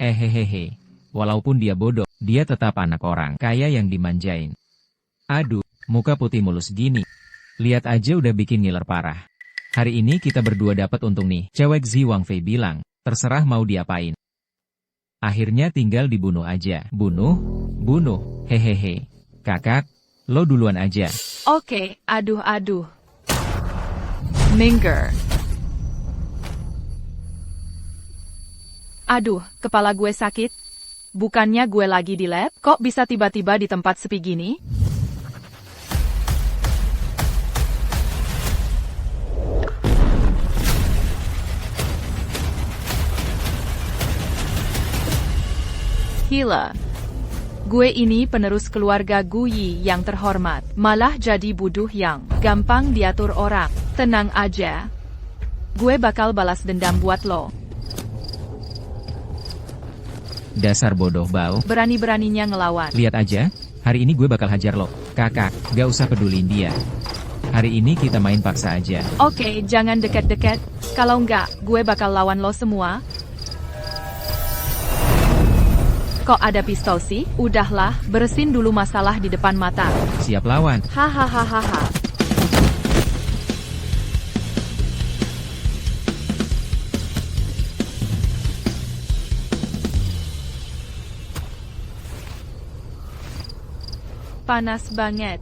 Hehehe. Walaupun dia bodoh, dia tetap anak orang kaya yang dimanjain. Aduh, muka putih mulus gini. Lihat aja udah bikin ngiler parah. Hari ini kita berdua dapat untung nih. Cewek Zi Wangfei bilang, terserah mau diapain. Akhirnya tinggal dibunuh aja. Bunuh? Bunuh. Hehehe. Kakak, lo duluan aja. Oke, aduh. Minggir. Aduh, kepala gue sakit. Bukannya gue lagi di lab, kok bisa tiba-tiba di tempat sepi gini? Gila. Gue ini penerus keluarga Guyi yang terhormat, malah jadi buduh yang gampang diatur orang. Tenang aja. Gue bakal balas dendam buat lo. Dasar bodoh bau. Berani-beraninya ngelawan. Lihat aja, hari ini gue bakal hajar lo. Kakak, gak usah pedulin dia. Hari ini kita main paksa aja. Oke, jangan deket-deket. Kalau enggak, gue bakal lawan lo semua. Kok ada pistol sih? Udahlah, beresin dulu masalah di depan mata. Siap lawan. Hahaha. Panas banget.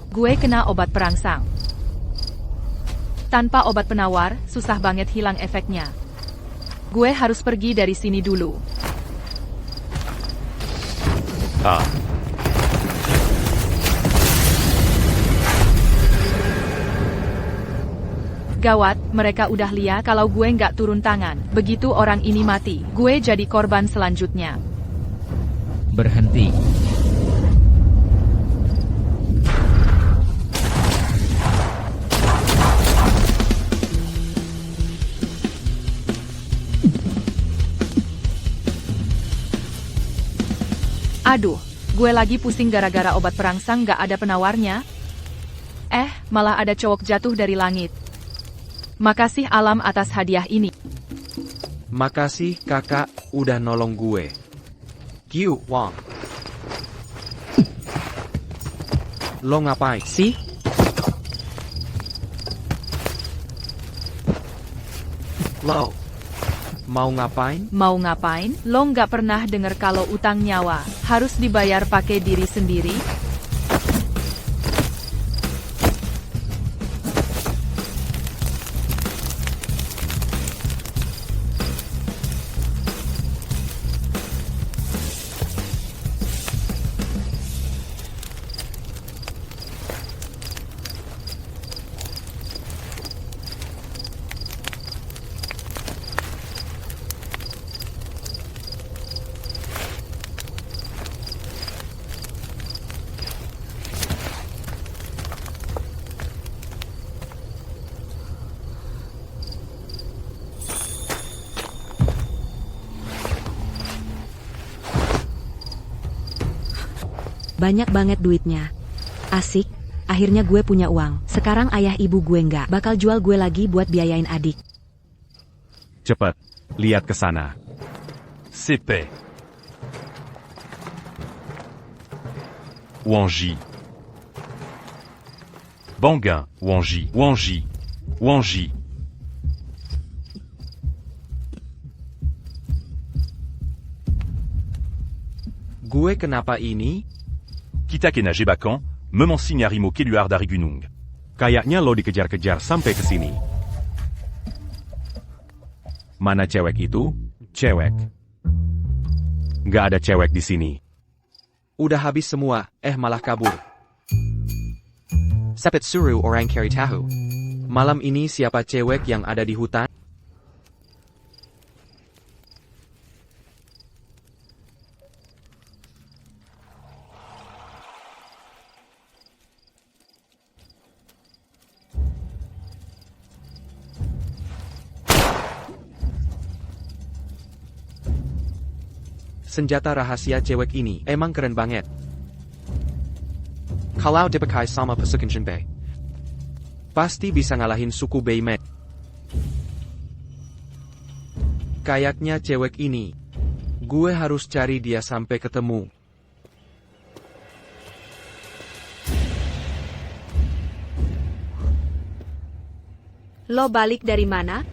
Gue kena obat perangsang. Tanpa obat penawar, susah banget hilang efeknya. Gue harus pergi dari sini dulu. Gawat, mereka udah lihat kalau gue nggak turun tangan. Begitu orang ini mati, gue jadi korban selanjutnya. Berhenti. Aduh, gue lagi pusing gara-gara obat perangsang gak ada penawarnya. Malah ada cowok jatuh dari langit. Makasih alam atas hadiah ini. Makasih kakak, udah nolong gue. Qiu Wang. Lo ngapain sih? Lo mau ngapain? Mau ngapain? Lo nggak pernah denger kalau utang nyawa harus dibayar pakai diri sendiri? Banyak banget duitnya. Asik, akhirnya gue punya uang. Sekarang ayah ibu gue nggak bakal jual gue lagi buat biayain adik. Cepat, lihat ke sana. CP. Wangji. Bangan, Wangji. Gue kenapa ini? Kitakena Jebakan, Memansi Nyarimo Keluar dari Gunung. Kayaknya lo dikejar-kejar sampai ke sini. Mana cewek itu? Cewek. Nggak ada cewek di sini. Udah habis semua, malah kabur. Sepet suruh orang cari tahu. Malam ini siapa cewek yang ada di hutan? Senjata rahasia cewek ini emang keren banget. Kalau dipakai sama pasukan Shenbei, pasti bisa ngalahin suku Bei Men. Kayaknya cewek ini. Gue harus cari dia sampai ketemu. Lo balik dari mana?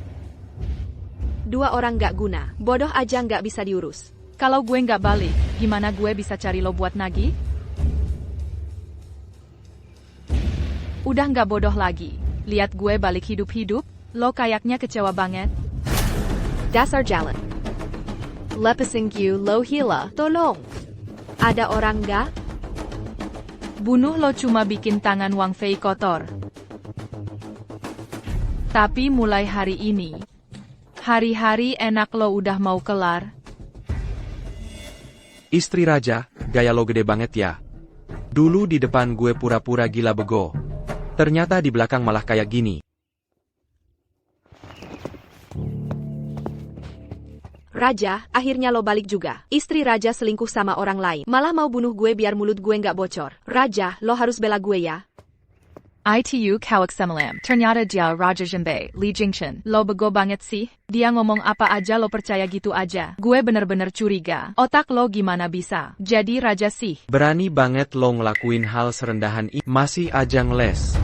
Dua orang gak guna, bodoh aja gak bisa diurus. Kalau gue nggak balik, gimana gue bisa cari lo buat nagih? Udah nggak bodoh lagi. Lihat gue balik hidup-hidup, lo kayaknya kecewa banget. Dasar jalan. Lepasingku lo hila, tolong. Ada orang gak? Bunuh lo cuma bikin tangan Wang Fei kotor. Tapi mulai hari ini, hari-hari enak lo udah mau kelar. Istri raja, gaya lo gede banget ya. Dulu di depan gue pura-pura gila bego. Ternyata di belakang malah kayak gini. Raja, akhirnya lo balik juga. Istri raja selingkuh sama orang lain. Malah mau bunuh gue biar mulut gue nggak bocor. Raja, lo harus bela gue ya. ITU Kawak Semalam. Ternyata dia Raja Jembe, Li Jingchen. Lo bego banget sih. Dia ngomong apa aja lo percaya gitu aja. Gue bener-bener curiga. Otak lo gimana bisa jadi raja sih? Berani banget lo ngelakuin hal serendahan ini. Masih aja ngeles.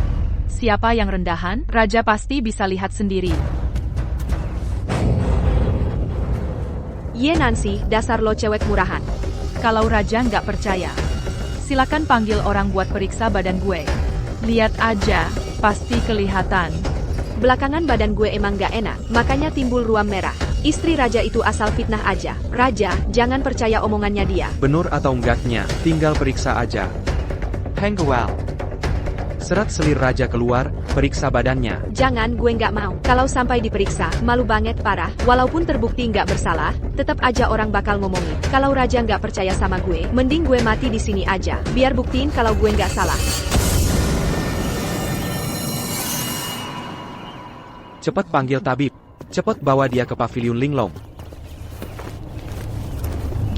Siapa yang rendahan? Raja pasti bisa lihat sendiri. Ye Nancy, dasar lo cewek murahan. Kalau raja nggak percaya, silakan panggil orang buat periksa badan gue. Lihat aja, pasti kelihatan. Belakangan badan gue emang gak enak, makanya timbul ruam merah. Istri raja itu asal fitnah aja. Raja, jangan percaya omongannya dia. Bener atau enggaknya, tinggal periksa aja. Hengwal. Serat selir raja keluar, periksa badannya. Jangan, gue nggak mau. Kalau sampai diperiksa, malu banget parah. Walaupun terbukti nggak bersalah, tetap aja orang bakal ngomongin. Kalau raja nggak percaya sama gue, mending gue mati di sini aja. Biar buktiin kalau gue nggak salah. Cepat panggil tabib. Cepat bawa dia ke pavilion Linglong.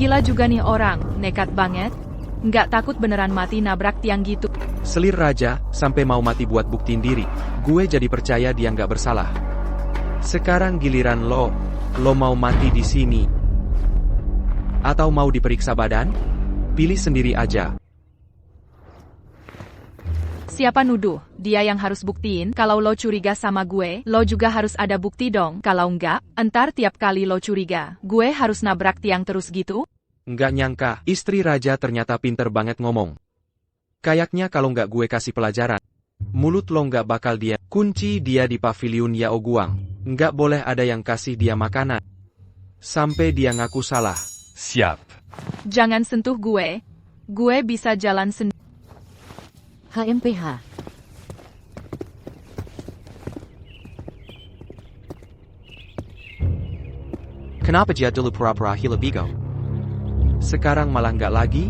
Gila juga nih orang, nekat banget. Nggak takut beneran mati nabrak tiang gitu. Selir raja, sampai mau mati buat buktiin diri. Gue jadi percaya dia nggak bersalah. Sekarang giliran lo. Lo mau mati di sini? Atau mau diperiksa badan? Pilih sendiri aja. Siapa nuduh? Dia yang harus buktiin. Kalau lo curiga sama gue, lo juga harus ada bukti dong. Kalau enggak, entar tiap kali lo curiga, gue harus nabrak tiang terus gitu? Nggak nyangka, istri raja ternyata pinter banget ngomong. Kayaknya kalau nggak gue kasih pelajaran, mulut lo nggak bakal dia. Kunci dia di pavilion Yao Guang. Nggak boleh ada yang kasih dia makanan. Sampai dia ngaku salah. Siap. Jangan sentuh gue. Gue bisa jalan sendiri. HMPH. Kenapa dia dulu pura-pura hila bigo? Sekarang malah nggak lagi?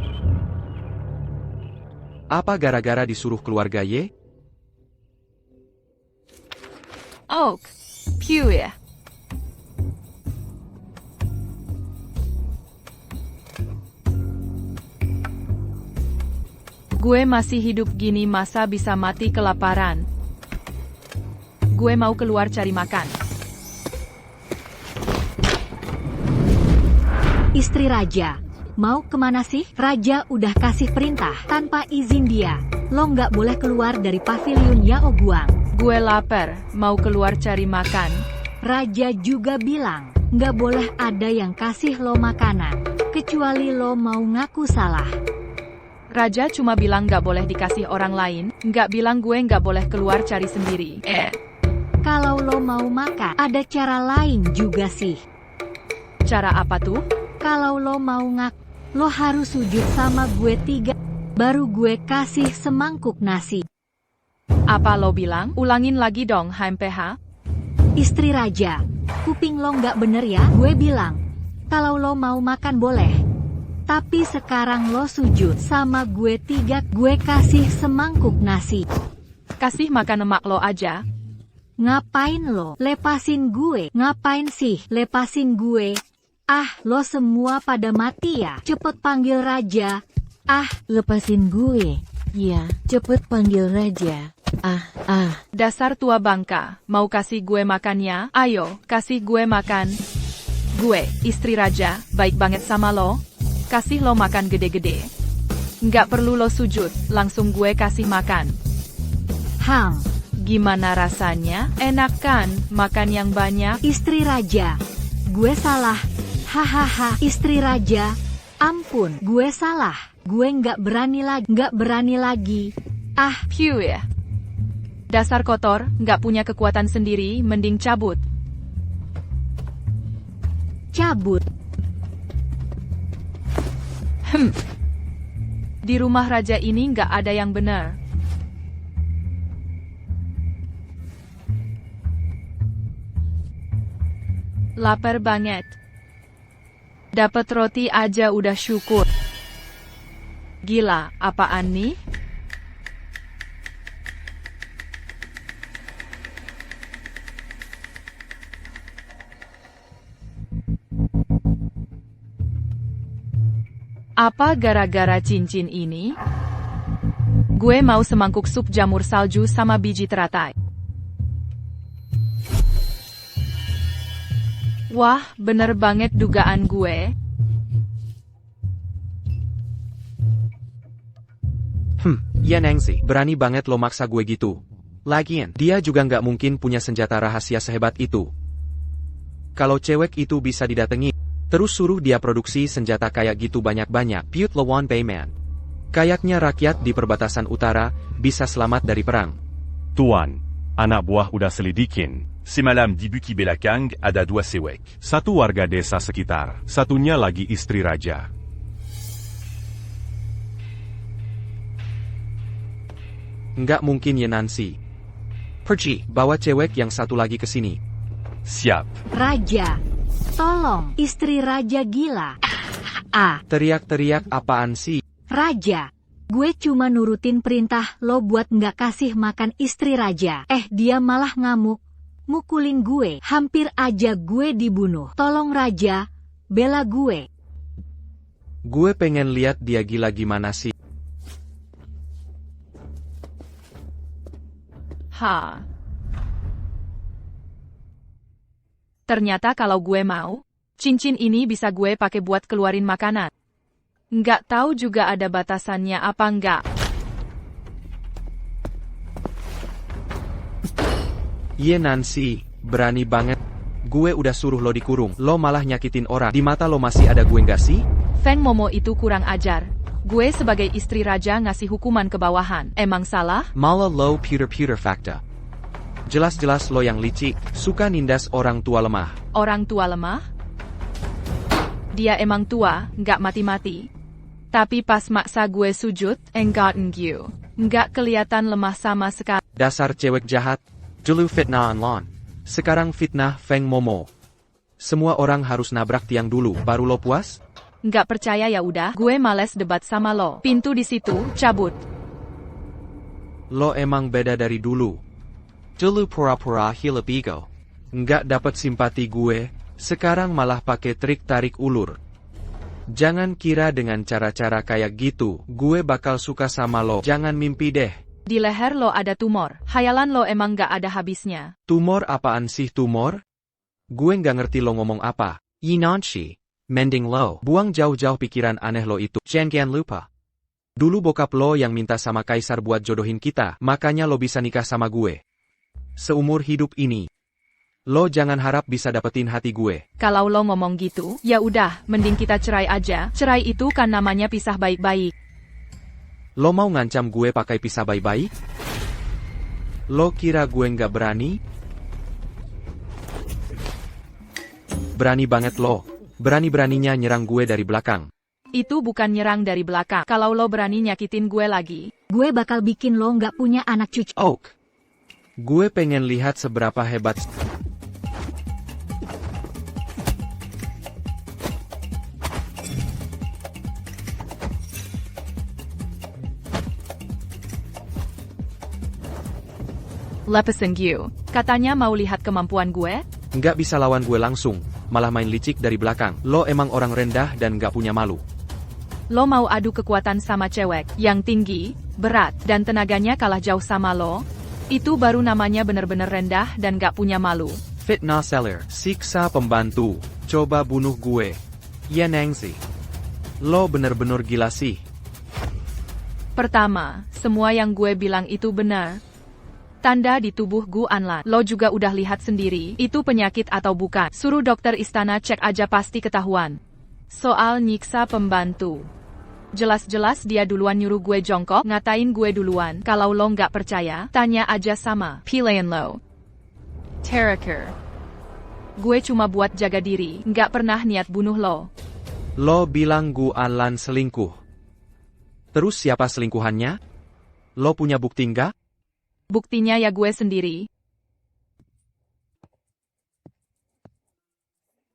Apa gara-gara disuruh keluarga Ye? Oak. Pew ya. Gue masih hidup gini masa bisa mati kelaparan. Gue mau keluar cari makan. Istri raja, mau kemana sih? Raja udah kasih perintah tanpa izin dia. Lo nggak boleh keluar dari pavilion Yao Guang. Gue lapar, mau keluar cari makan. Raja juga bilang, nggak boleh ada yang kasih lo makanan, kecuali lo mau ngaku salah. Raja cuma bilang nggak boleh dikasih orang lain, nggak bilang gue nggak boleh keluar cari sendiri. Kalau lo mau makan, ada cara lain juga sih. Cara apa tuh? Kalau lo mau lo harus sujud sama gue 3, baru gue kasih semangkuk nasi. Apa lo bilang? Ulangin lagi dong, HMPH. Istri raja, kuping lo nggak bener ya? Gue bilang, kalau lo mau makan boleh. Tapi sekarang lo sujud sama gue 3, gue kasih semangkuk nasi. Kasih makan emak lo aja. Ngapain lo? Lepasin gue. Ngapain sih lepasin gue? Ah, lo semua pada mati ya? Cepet panggil raja. Ah, lepasin gue. Ya, cepet panggil raja. Dasar tua bangka, mau kasih gue makannya? Ayo, kasih gue makan. Gue, istri raja, baik banget sama lo. Kasih lo makan gede-gede. Nggak perlu lo sujud, langsung gue kasih makan. Hang, Gimana rasanya? Enak kan, makan yang banyak? istri raja. Gue salah. Hahaha, istri raja. Ampun, gue salah. Gue nggak berani lagi. Ah, Phew ya. Dasar kotor, nggak punya kekuatan sendiri, mending cabut. cabut. Di rumah raja ini nggak ada yang benar. Lapar banget. Dapat roti aja udah syukur. Gila, apaan nih? Apa gara-gara cincin ini? Gue mau semangkuk sup jamur salju sama biji teratai. Wah, bener banget dugaan gue. Ya Nangsi, berani banget lo maksa gue gitu. Lagian, dia juga nggak mungkin punya senjata rahasia sehebat itu. Kalau cewek itu bisa didatangi, terus suruh dia produksi senjata kayak gitu banyak-banyak, Pute lawan Bayman. Kayaknya rakyat di perbatasan utara bisa selamat dari perang. Tuan, anak buah udah selidikin. C'est Madame Dibuki Belakang ada dua sewek. Satu warga desa sekitar, satunya lagi istri raja. Nggak mungkin ya Nancy. Pergi, bawa cewek yang satu lagi ke sini. Siap. Raja, tolong, istri raja gila. Ah, Teriak-teriak apaan sih? raja, gue cuma nurutin perintah lo buat nggak kasih makan istri raja. Dia malah ngamuk, mukulin gue, hampir aja gue dibunuh. Tolong raja, bela gue. Gue pengen lihat dia gila gimana sih. Ha. Ternyata kalau gue mau, cincin ini bisa gue pakai buat keluarin makanan. Nggak tahu juga ada batasannya apa nggak. Ye Nancy, berani banget. Gue udah suruh lo dikurung, lo malah nyakitin orang. Di mata lo masih ada gue nggak sih? Feng Momo itu kurang ajar. Gue sebagai istri raja ngasih hukuman ke bawahan. Emang salah? Malah lo pewter fakta. Jelas-jelas lo yang licik, suka nindas orang tua lemah. Orang tua lemah? Dia emang tua, nggak mati-mati. Tapi pas maksa gue sujud, nggak kelihatan lemah sama sekali. Dasar cewek jahat. Dulu fitnah online. Sekarang fitnah Feng Momo. Semua orang harus nabrak tiang dulu, baru lo puas? Nggak percaya ya udah, gue males debat sama lo. Pintu di situ, cabut. Lo emang beda dari dulu. Dulu pura-pura hilepigo. Nggak dapet simpati gue, sekarang malah pakai trik tarik ulur. Jangan kira dengan cara-cara kayak gitu, gue bakal suka sama lo. Jangan mimpi deh. Di leher lo ada tumor, hayalan lo emang nggak ada habisnya. Tumor apaan sih tumor? Gue nggak ngerti lo ngomong apa. Yinanshi. Mending lo, buang jauh-jauh pikiran aneh lo itu. Jangan lupa. Dulu bokap lo yang minta sama kaisar buat jodohin kita, makanya lo bisa nikah sama gue. Seumur hidup ini. Lo jangan harap bisa dapetin hati gue. Kalau lo ngomong gitu, ya udah, mending kita cerai aja. Cerai itu kan namanya pisah baik-baik. Lo mau ngancam gue pakai pisah baik-baik? Lo kira gue nggak berani? Berani banget lo. Berani-beraninya nyerang gue dari belakang. Itu bukan nyerang dari belakang. Kalau lo berani nyakitin gue lagi, Gue bakal bikin lo nggak punya anak cucu. Oak. Gue pengen lihat seberapa hebat. Lepasin gue. Katanya mau lihat kemampuan gue? Nggak bisa lawan gue langsung, malah main licik dari belakang. Lo emang orang rendah dan nggak punya malu. Lo mau adu kekuatan sama cewek yang tinggi, berat, dan tenaganya kalah jauh sama lo? Itu baru namanya bener-bener rendah dan gak punya malu. Fitnah seller, siksa pembantu. Coba bunuh gue. Ya Nangsi. Lo bener-bener gila sih. Pertama, semua yang gue bilang itu benar. Tanda di tubuh Gu Anlan. Lo juga udah lihat sendiri, itu penyakit atau bukan. Suruh dokter istana cek aja pasti ketahuan. Soal nyiksa pembantu. Jelas-jelas dia duluan nyuruh gue jongkok, ngatain gue duluan. Kalau lo nggak percaya, tanya aja sama pilihan lo. Teraker. Gue cuma buat jaga diri, nggak pernah niat bunuh lo. Lo bilang Gu Anlan selingkuh. Terus siapa selingkuhannya? Lo punya bukti nggak? Buktinya ya gue sendiri.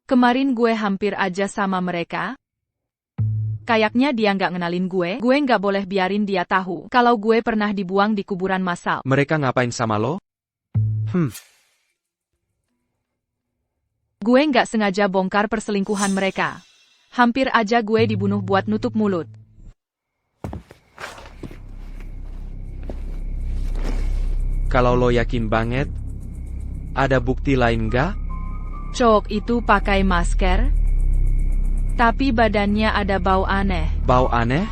Kemarin gue hampir aja sama mereka. Kayaknya dia nggak ngenalin gue nggak boleh biarin dia tahu kalau gue pernah dibuang di kuburan massal. Mereka ngapain sama lo? Gue nggak sengaja bongkar perselingkuhan mereka. Hampir aja gue dibunuh buat nutup mulut. Kalau lo yakin banget, ada bukti lain nggak? Cok itu pakai masker, tapi badannya ada bau aneh. Bau aneh?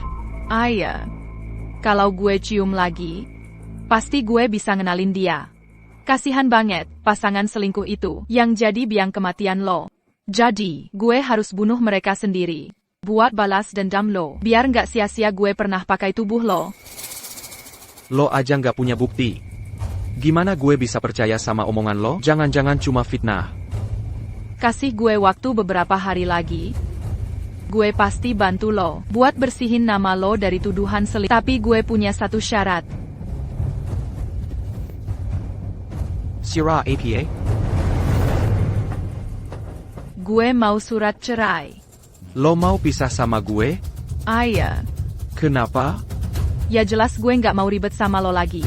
Iya. Kalau gue cium lagi, pasti gue bisa ngenalin dia. Kasihan banget, pasangan selingkuh itu, yang jadi biang kematian lo. Jadi, gue harus bunuh mereka sendiri. Buat balas dendam lo, biar nggak sia-sia gue pernah pakai tubuh lo. Lo aja nggak punya bukti. Gimana gue bisa percaya sama omongan lo? Jangan-jangan cuma fitnah. Kasih gue waktu beberapa hari lagi. Gue pasti bantu lo, buat bersihin nama lo dari tuduhan selingkuh. Tapi gue punya satu syarat. Sirah APA? Gue mau surat cerai. Lo mau pisah sama gue? Iya. Kenapa? Ya jelas gue nggak mau ribet sama lo lagi.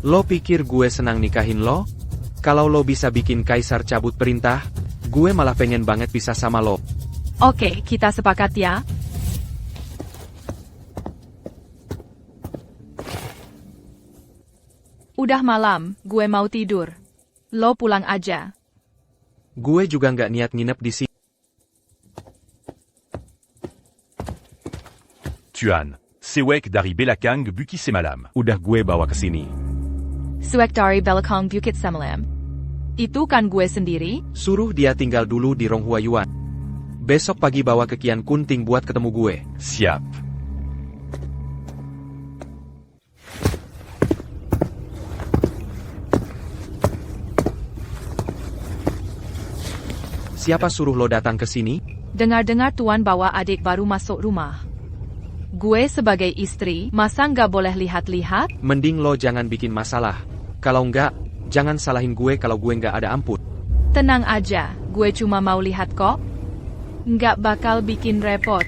Lo pikir gue senang nikahin lo? Kalau lo bisa bikin kaisar cabut perintah, gue malah pengen banget pisah sama lo. Oke, kita sepakat ya. Udah malam, gue mau tidur. Lo pulang aja. Gue juga nggak niat nginep di sini. Tuan, Sewek dari Belakang Bukit Semalam. Udah gue bawa ke sini. Suek dari Belakang Bukit Semalam. Itu kan gue sendiri? Suruh dia tinggal dulu di Ronghua Yuan. Besok pagi bawa ke Kian Kunting buat ketemu gue. Siap. Siapa suruh lo datang ke sini? Dengar-dengar tuan bawa adik baru masuk rumah. Gue sebagai istri, masa nggak boleh lihat-lihat? Mending lo jangan bikin masalah. Kalau nggak, jangan salahin gue kalau gue nggak ada ampun. Tenang aja, gue cuma mau lihat kok. Nggak bakal bikin repot.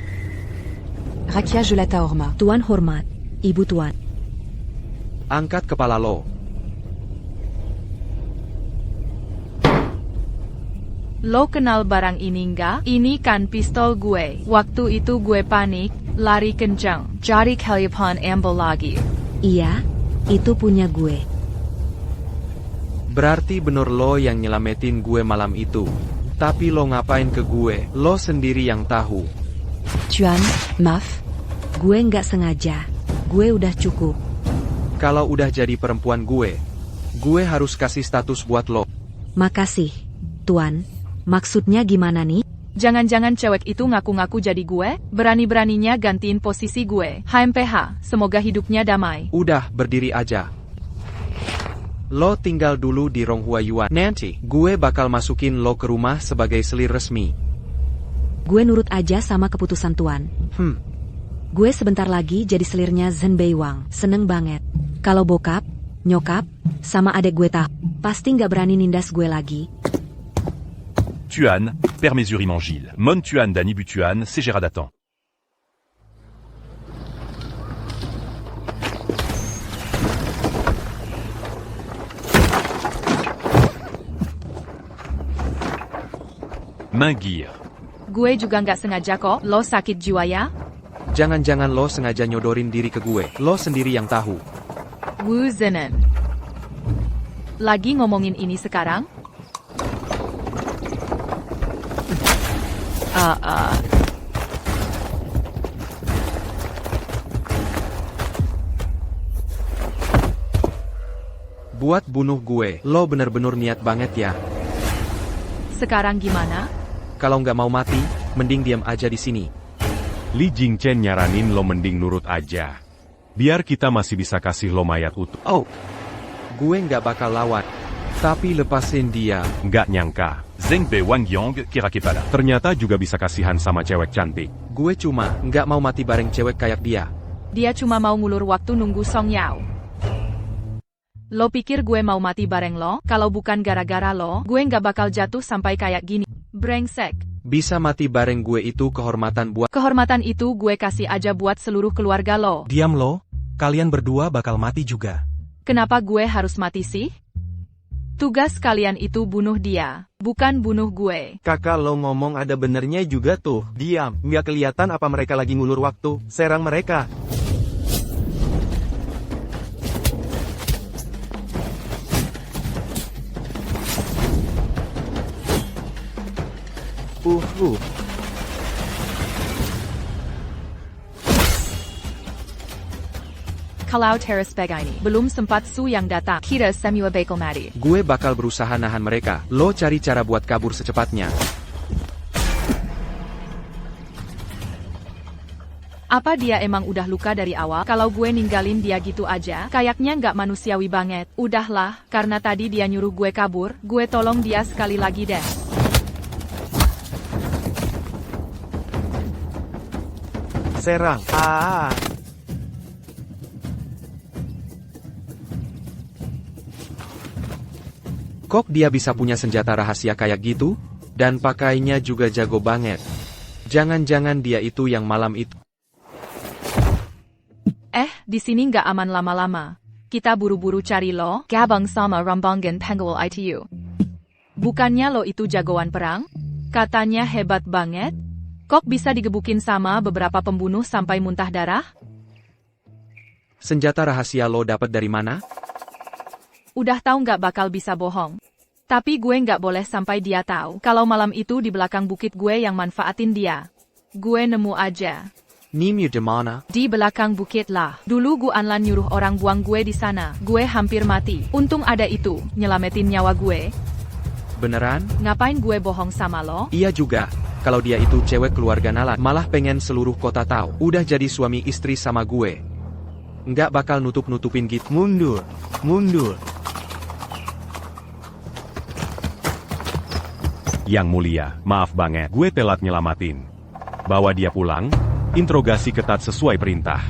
Rakia Julata Orma. Tuan hormat, Ibu Tuan. Angkat kepala lo. Lo kenal barang ini nggak? Ini kan pistol gue. Waktu itu gue panik, lari kencang. Jadi kalian ambil lagi. Iya, itu punya gue. Berarti bener lo yang nyelamatin gue malam itu. Tapi lo ngapain ke gue? Lo sendiri yang tahu. Tuan, maaf. Gue nggak sengaja. Gue udah cukup. Kalau udah jadi perempuan gue harus kasih status buat lo. Makasih, Tuan. Maksudnya gimana nih? Jangan-jangan cewek itu ngaku-ngaku jadi gue? Berani-beraninya gantiin posisi gue. HMPH, semoga hidupnya damai. Udah, berdiri aja. Lo tinggal dulu di Ronghua Yuan. Nanti, gue bakal masukin lo ke rumah sebagai selir resmi. Gue nurut aja sama keputusan Tuan. Gue sebentar lagi jadi selirnya Zhen Beiwang. Seneng banget. Kalau bokap, nyokap, sama adek gue tahu, pasti nggak berani nindas gue lagi. Tuan, Père Mesuri Mangil. Mon Tuan dan Ibu Tuan, Ségera Datan. Mingir. Gue juga nggak sengaja kok. Lo sakit jiwa ya? Jangan-jangan lo sengaja nyodorin diri ke gue. Lo sendiri yang tahu. Wu Zenen. Lagi ngomongin ini sekarang? Buat bunuh gue, lo bener-bener niat banget ya. Sekarang gimana? Kalau nggak mau mati, mending diam aja di sini. Li Jingchen nyaranin lo mending nurut aja. Biar kita masih bisa kasih lo mayat utuh. Oh, gue nggak bakal lawan. Tapi lepasin dia. Nggak nyangka. Zheng Bei Wang Yang kira kepada. Ternyata juga bisa kasihan sama cewek cantik. Gue cuma nggak mau mati bareng cewek kayak dia. Dia cuma mau ngulur waktu nunggu Song Yao. Lo pikir gue mau mati bareng lo? Kalau bukan gara-gara lo, gue nggak bakal jatuh sampai kayak gini. Brengsek. Bisa mati bareng gue itu kehormatan buat... Kehormatan itu gue kasih aja buat seluruh keluarga lo. Diam lo, kalian berdua bakal mati juga. Kenapa gue harus mati sih? Tugas kalian itu bunuh dia, bukan bunuh gue. Kakak lo ngomong ada benernya juga tuh. Diam, nggak kelihatan apa mereka lagi ngulur waktu. Serang mereka. uh. Kalau teras begini, belum sempat Su yang datang, kita semua bakal mati. Gue bakal berusaha nahan mereka. Lo cari cara buat kabur secepatnya. Apa dia emang udah luka dari awal? Kalau gue ninggalin dia gitu aja, kayaknya nggak manusiawi banget. Udahlah, karena tadi dia nyuruh gue kabur, gue tolong dia sekali lagi deh. Serang. Kok dia bisa punya senjata rahasia kayak gitu? Dan pakainya juga jago banget. Jangan-jangan dia itu yang malam itu. Di sini nggak aman lama-lama. Kita buru-buru cari lo, gabung sama Rambangan Penguil ITU. Bukannya lo itu jagoan perang? Katanya hebat banget? Kok bisa digebukin sama beberapa pembunuh sampai muntah darah? Senjata rahasia lo dapat dari mana? Udah tahu nggak bakal bisa bohong. Tapi gue nggak boleh sampai dia tahu kalau malam itu di belakang bukit gue yang manfaatin dia. Gue nemu aja. Nimu di mana? Di belakang bukit lah. Dulu gue Anlan nyuruh orang buang gue di sana. Gue hampir mati. Untung ada itu, nyelamatin nyawa gue. Beneran? Ngapain gue bohong sama lo? Iya juga. Kalau dia itu cewek keluarga Nalan, malah pengen seluruh kota tahu. Udah jadi suami istri sama gue. Nggak bakal nutup-nutupin gitu. Mundur. Yang mulia, maaf banget, gue telat nyelamatin. Bawa dia pulang, interogasi ketat sesuai perintah.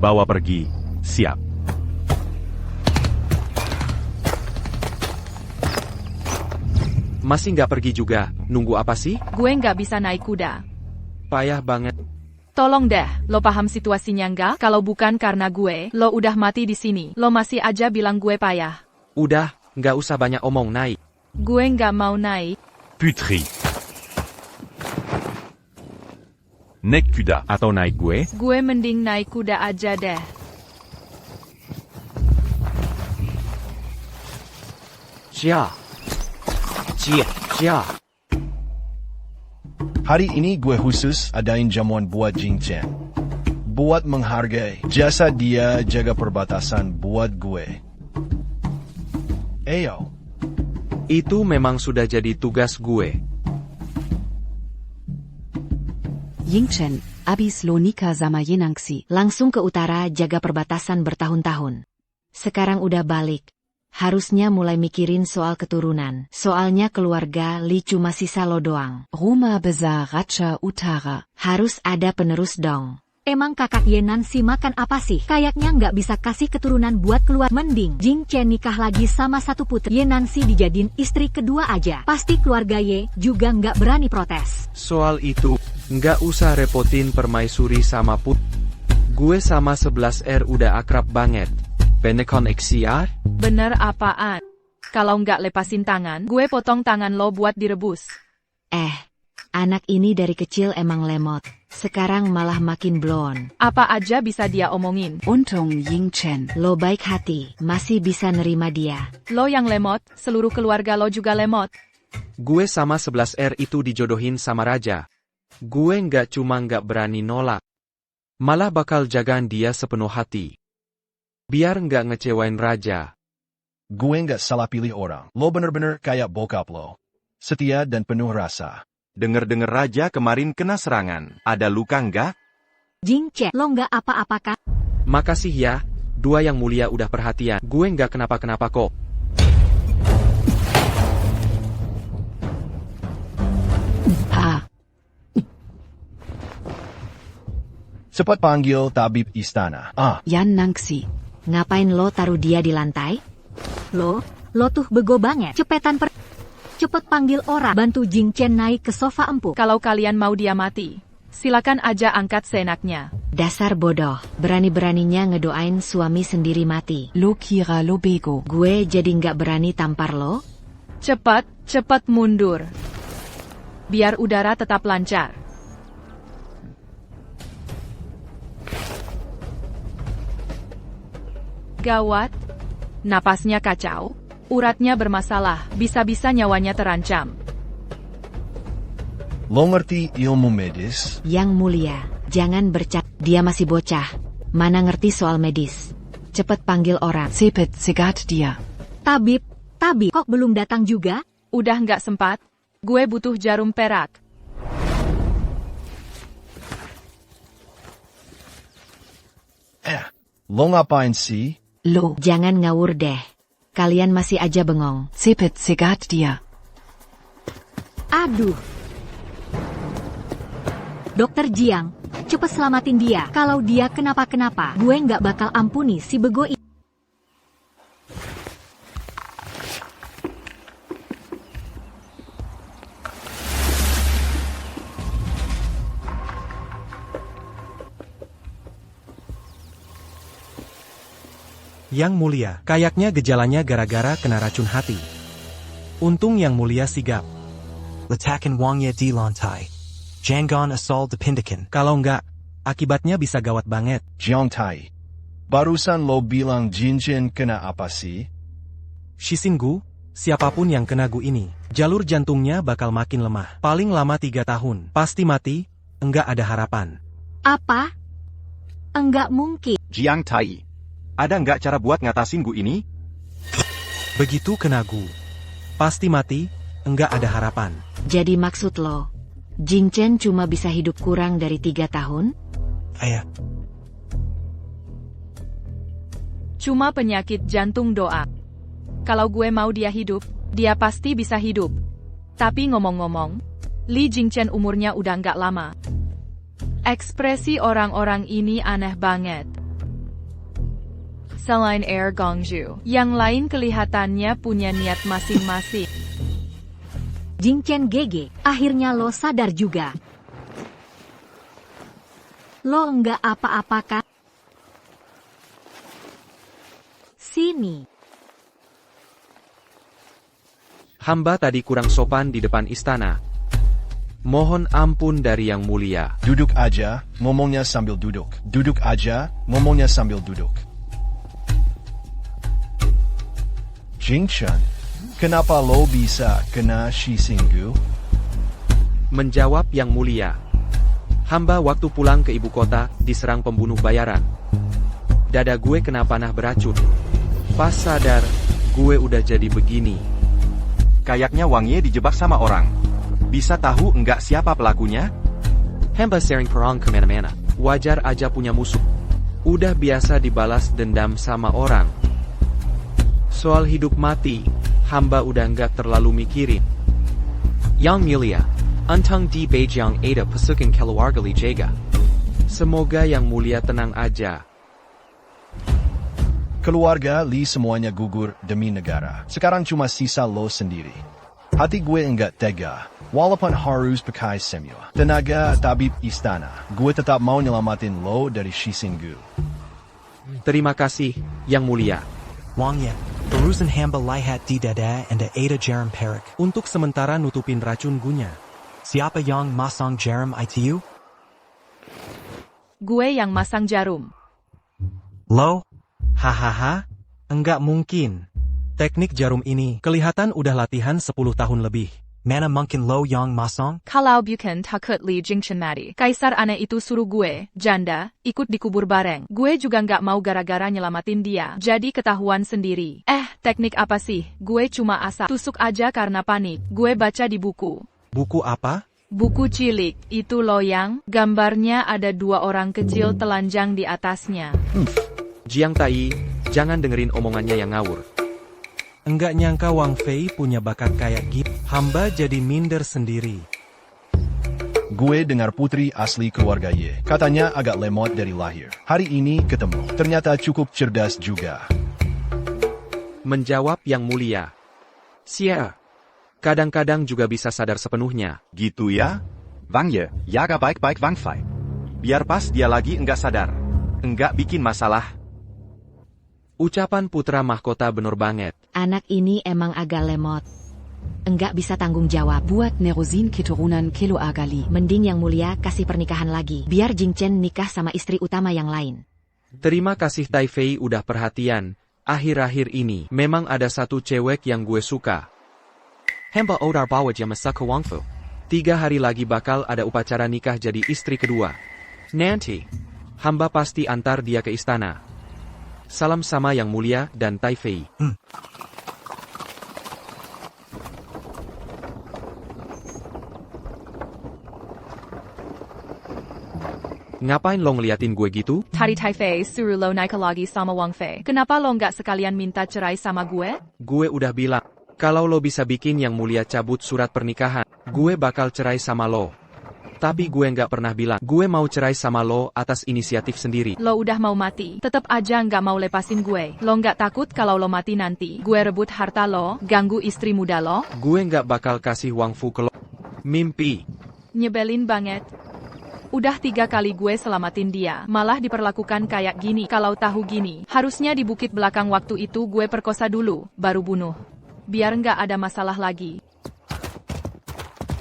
Bawa pergi, siap. Masih nggak pergi juga, nunggu apa sih? Gue nggak bisa naik kuda. Payah banget. Tolong deh, lo paham situasinya nggak? Kalau bukan karena gue, lo udah mati di sini. Lo masih aja bilang gue payah. Udah, nggak usah banyak omong, naik. Gue nggak mau naik. Putri. Naik kuda. Atau naik gue? Gue mending naik kuda aja deh. Cia. Hari ini gue khusus adain jamuan buat Jingchen. Buat menghargai jasa dia jaga perbatasan buat gue. Ayo. Itu memang sudah jadi tugas gue. Yingchen, abis lo nikah sama Yenangxi. Langsung ke utara jaga perbatasan bertahun-tahun. Sekarang udah balik. Harusnya mulai mikirin soal keturunan. Soalnya keluarga Li cuma sisa lo doang. Roma besar Raja Utara. Harus ada penerus dong. Emang kakak Yenangxi makan apa sih? Kayaknya nggak bisa kasih keturunan buat keluar. Mending Jingchen nikah lagi sama satu putri. Yenangxi dijadiin istri kedua aja. Pasti keluarga Ye juga nggak berani protes. Soal itu, nggak usah repotin permaisuri sama put. Gue sama 11R udah akrab banget. Penekon XCR? Bener apaan? Kalau nggak lepasin tangan, gue potong tangan lo buat direbus. Anak ini dari kecil emang lemot. Sekarang malah makin blon. Apa aja bisa dia omongin. Untung Yingchen. Lo baik hati, masih bisa nerima dia. Lo yang lemot, seluruh keluarga lo juga lemot. Gue sama 11R itu dijodohin sama raja. Gue cuma nggak berani nolak. Malah bakal jagaan dia sepenuh hati. Biar nggak ngecewain raja. Gue nggak salah pilih orang. Lo bener-bener kayak bokap lo. Setia dan penuh rasa. Dengar-dengar raja kemarin kena serangan. Ada luka nggak? Jing Chen, lo nggak apa-apa kan? Makasih ya, dua yang mulia udah perhatian. Gue nggak kenapa-kenapa kok. Cepat panggil tabib istana. Yan Nangsi. Ngapain lo taruh dia di lantai? Lo tuh bego banget. Cepet panggil orang. Bantu Jing Chen naik ke sofa empuk. Kalau kalian mau dia mati, silakan aja angkat seenaknya. Dasar bodoh, berani-beraninya ngedoain suami sendiri mati. Lo kira lo bego. Gue jadi nggak berani tampar lo? Cepat mundur. Biar udara tetap lancar. Gawat. Napasnya kacau. Uratnya bermasalah. Bisa-bisa nyawanya terancam. Lo ngerti ilmu medis? Yang mulia, jangan bercak. Dia masih bocah. Mana ngerti soal medis. Cepet panggil orang. Cepet segat dia. Tabib, kok belum datang juga? Udah nggak sempat. Gue butuh jarum perak. Lo ngapain sih? Lo. Jangan ngawur deh. Kalian masih aja bengong. Cepet segat dia. Aduh. Dokter Jiang, cepet selamatin dia. Kalau dia kenapa-kenapa, gue nggak bakal ampuni si bego ini. Yang mulia, kayaknya gejalanya gara-gara kena racun hati. Untung yang mulia sigap. Letakan Wangya di lantai. Jangan asal dipindahkan. Kalau enggak, akibatnya bisa gawat banget. Jiang Tai. Barusan lo bilang Jinjin kena apa sih? Shisinggu, siapapun yang kena gu ini, jalur jantungnya bakal makin lemah. Paling lama 3 tahun. Pasti mati, enggak ada harapan. Apa? Enggak mungkin. Jiang Tai. Ada nggak cara buat ngatasin gu ini? Begitu kena gu, pasti mati, enggak ada harapan. Jadi maksud lo, Jing Chen cuma bisa hidup kurang dari 3 tahun? Cuma penyakit jantung doa. Kalau gue mau dia hidup, dia pasti bisa hidup. Tapi ngomong-ngomong, Li Jingchen umurnya udah nggak lama. Ekspresi orang-orang ini aneh banget. Selain Air Gongju, yang lain kelihatannya punya niat masing-masing. Jing Chen GG, akhirnya lo sadar juga. Lo enggak apa-apa kan? Sini. Hamba tadi kurang sopan di depan istana. Mohon ampun dari yang mulia. Duduk aja, ngomongnya sambil duduk. Duduk aja, ngomongnya sambil duduk. Jing Chen, kenapa lo bisa kena Shisinggu? Menjawab yang mulia. Hamba waktu pulang ke ibu kota, diserang pembunuh bayaran. Dada gue kena panah beracun. Pas sadar, gue udah jadi begini. Kayaknya Wang Ye dijebak sama orang. Bisa tahu enggak siapa pelakunya? Hamba sering perang kemana-mana. Wajar aja punya musuh. Udah biasa dibalas dendam sama orang. Soal hidup mati, hamba udah nggak terlalu mikirin. Yang mulia, Untang di Beijing ada pasukan keluarga Li jaga. Semoga yang mulia tenang aja. Keluarga Li semuanya gugur demi negara. Sekarang cuma sisa lo sendiri. Hati gue enggak tega. Walaupun harus pakai semua tenaga tabib istana, gue tetap mau nyelamatin lo dari Shisinggu. Terima kasih, yang mulia. Wangya, urusan hamba lihat di dada anda ada jarum perak. Untuk sementara nutupin racun gunya. Siapa yang masang jarum itu? Gue yang masang jarum. Lo? Hahaha, enggak mungkin. Teknik jarum ini kelihatan udah latihan 10 tahun lebih. Mana mungkin lo yang masong? Kalau bukan takut Li Jingchen mati. Kaisar aneh itu suruh gue, janda, ikut dikubur bareng. Gue juga nggak mau gara-gara nyelamatin dia. Jadi ketahuan sendiri. Teknik apa sih? Gue cuma asal tusuk aja karena panik. Gue baca di buku. Buku apa? Buku cilik, itu loyang, gambarnya ada 2 orang kecil telanjang di atasnya. Jiang Tai, jangan dengerin omongannya yang ngawur. Enggak nyangka Wang Fei punya bakat kayak gitu. Hamba jadi minder sendiri. Gue dengar putri asli keluarga Ye. Katanya agak lemot dari lahir. Hari ini ketemu. Ternyata cukup cerdas juga. Menjawab Yang Mulia. Sia. Kadang-kadang juga bisa sadar sepenuhnya. Gitu ya? Wang Ye, jaga baik-baik Wang Fei. Biar pas dia lagi enggak sadar. Enggak bikin masalah. Ucapan putra mahkota bener banget. Anak ini emang agak lemot. Enggak bisa tanggung jawab. Buat nerusin keturunan Kelo Agali. Mending Yang Mulia kasih pernikahan lagi. Biar Jingchen nikah sama istri utama yang lain. Terima kasih Tai Fei udah perhatian. Akhir-akhir ini memang ada satu cewek yang gue suka. Hamba odar bawa jama ke Wang Fu. 3 hari lagi bakal ada upacara nikah jadi istri kedua. Nanti, hamba pasti antar dia ke istana. Salam sama Yang Mulia dan Tai Fei. Ngapain lo ngeliatin gue gitu? Tadi Tai Fei suruh lo naik lagi sama Wang Fei. Kenapa lo nggak sekalian minta cerai sama gue? Gue udah bilang, kalau lo bisa bikin Yang Mulia cabut surat pernikahan, gue bakal cerai sama lo. Tapi gue nggak pernah bilang, gue mau cerai sama lo atas inisiatif sendiri. Lo udah mau mati, tetap aja nggak mau lepasin gue. Lo nggak takut kalau lo mati nanti gue rebut harta lo, ganggu istri muda lo? Gue nggak bakal kasih Wang Fu ke lo. Mimpi. Nyebelin banget. Udah 3 kali gue selamatin dia, malah diperlakukan kayak gini. Kalau tahu gini, harusnya di bukit belakang waktu itu gue perkosa dulu, baru bunuh. Biar nggak ada masalah lagi.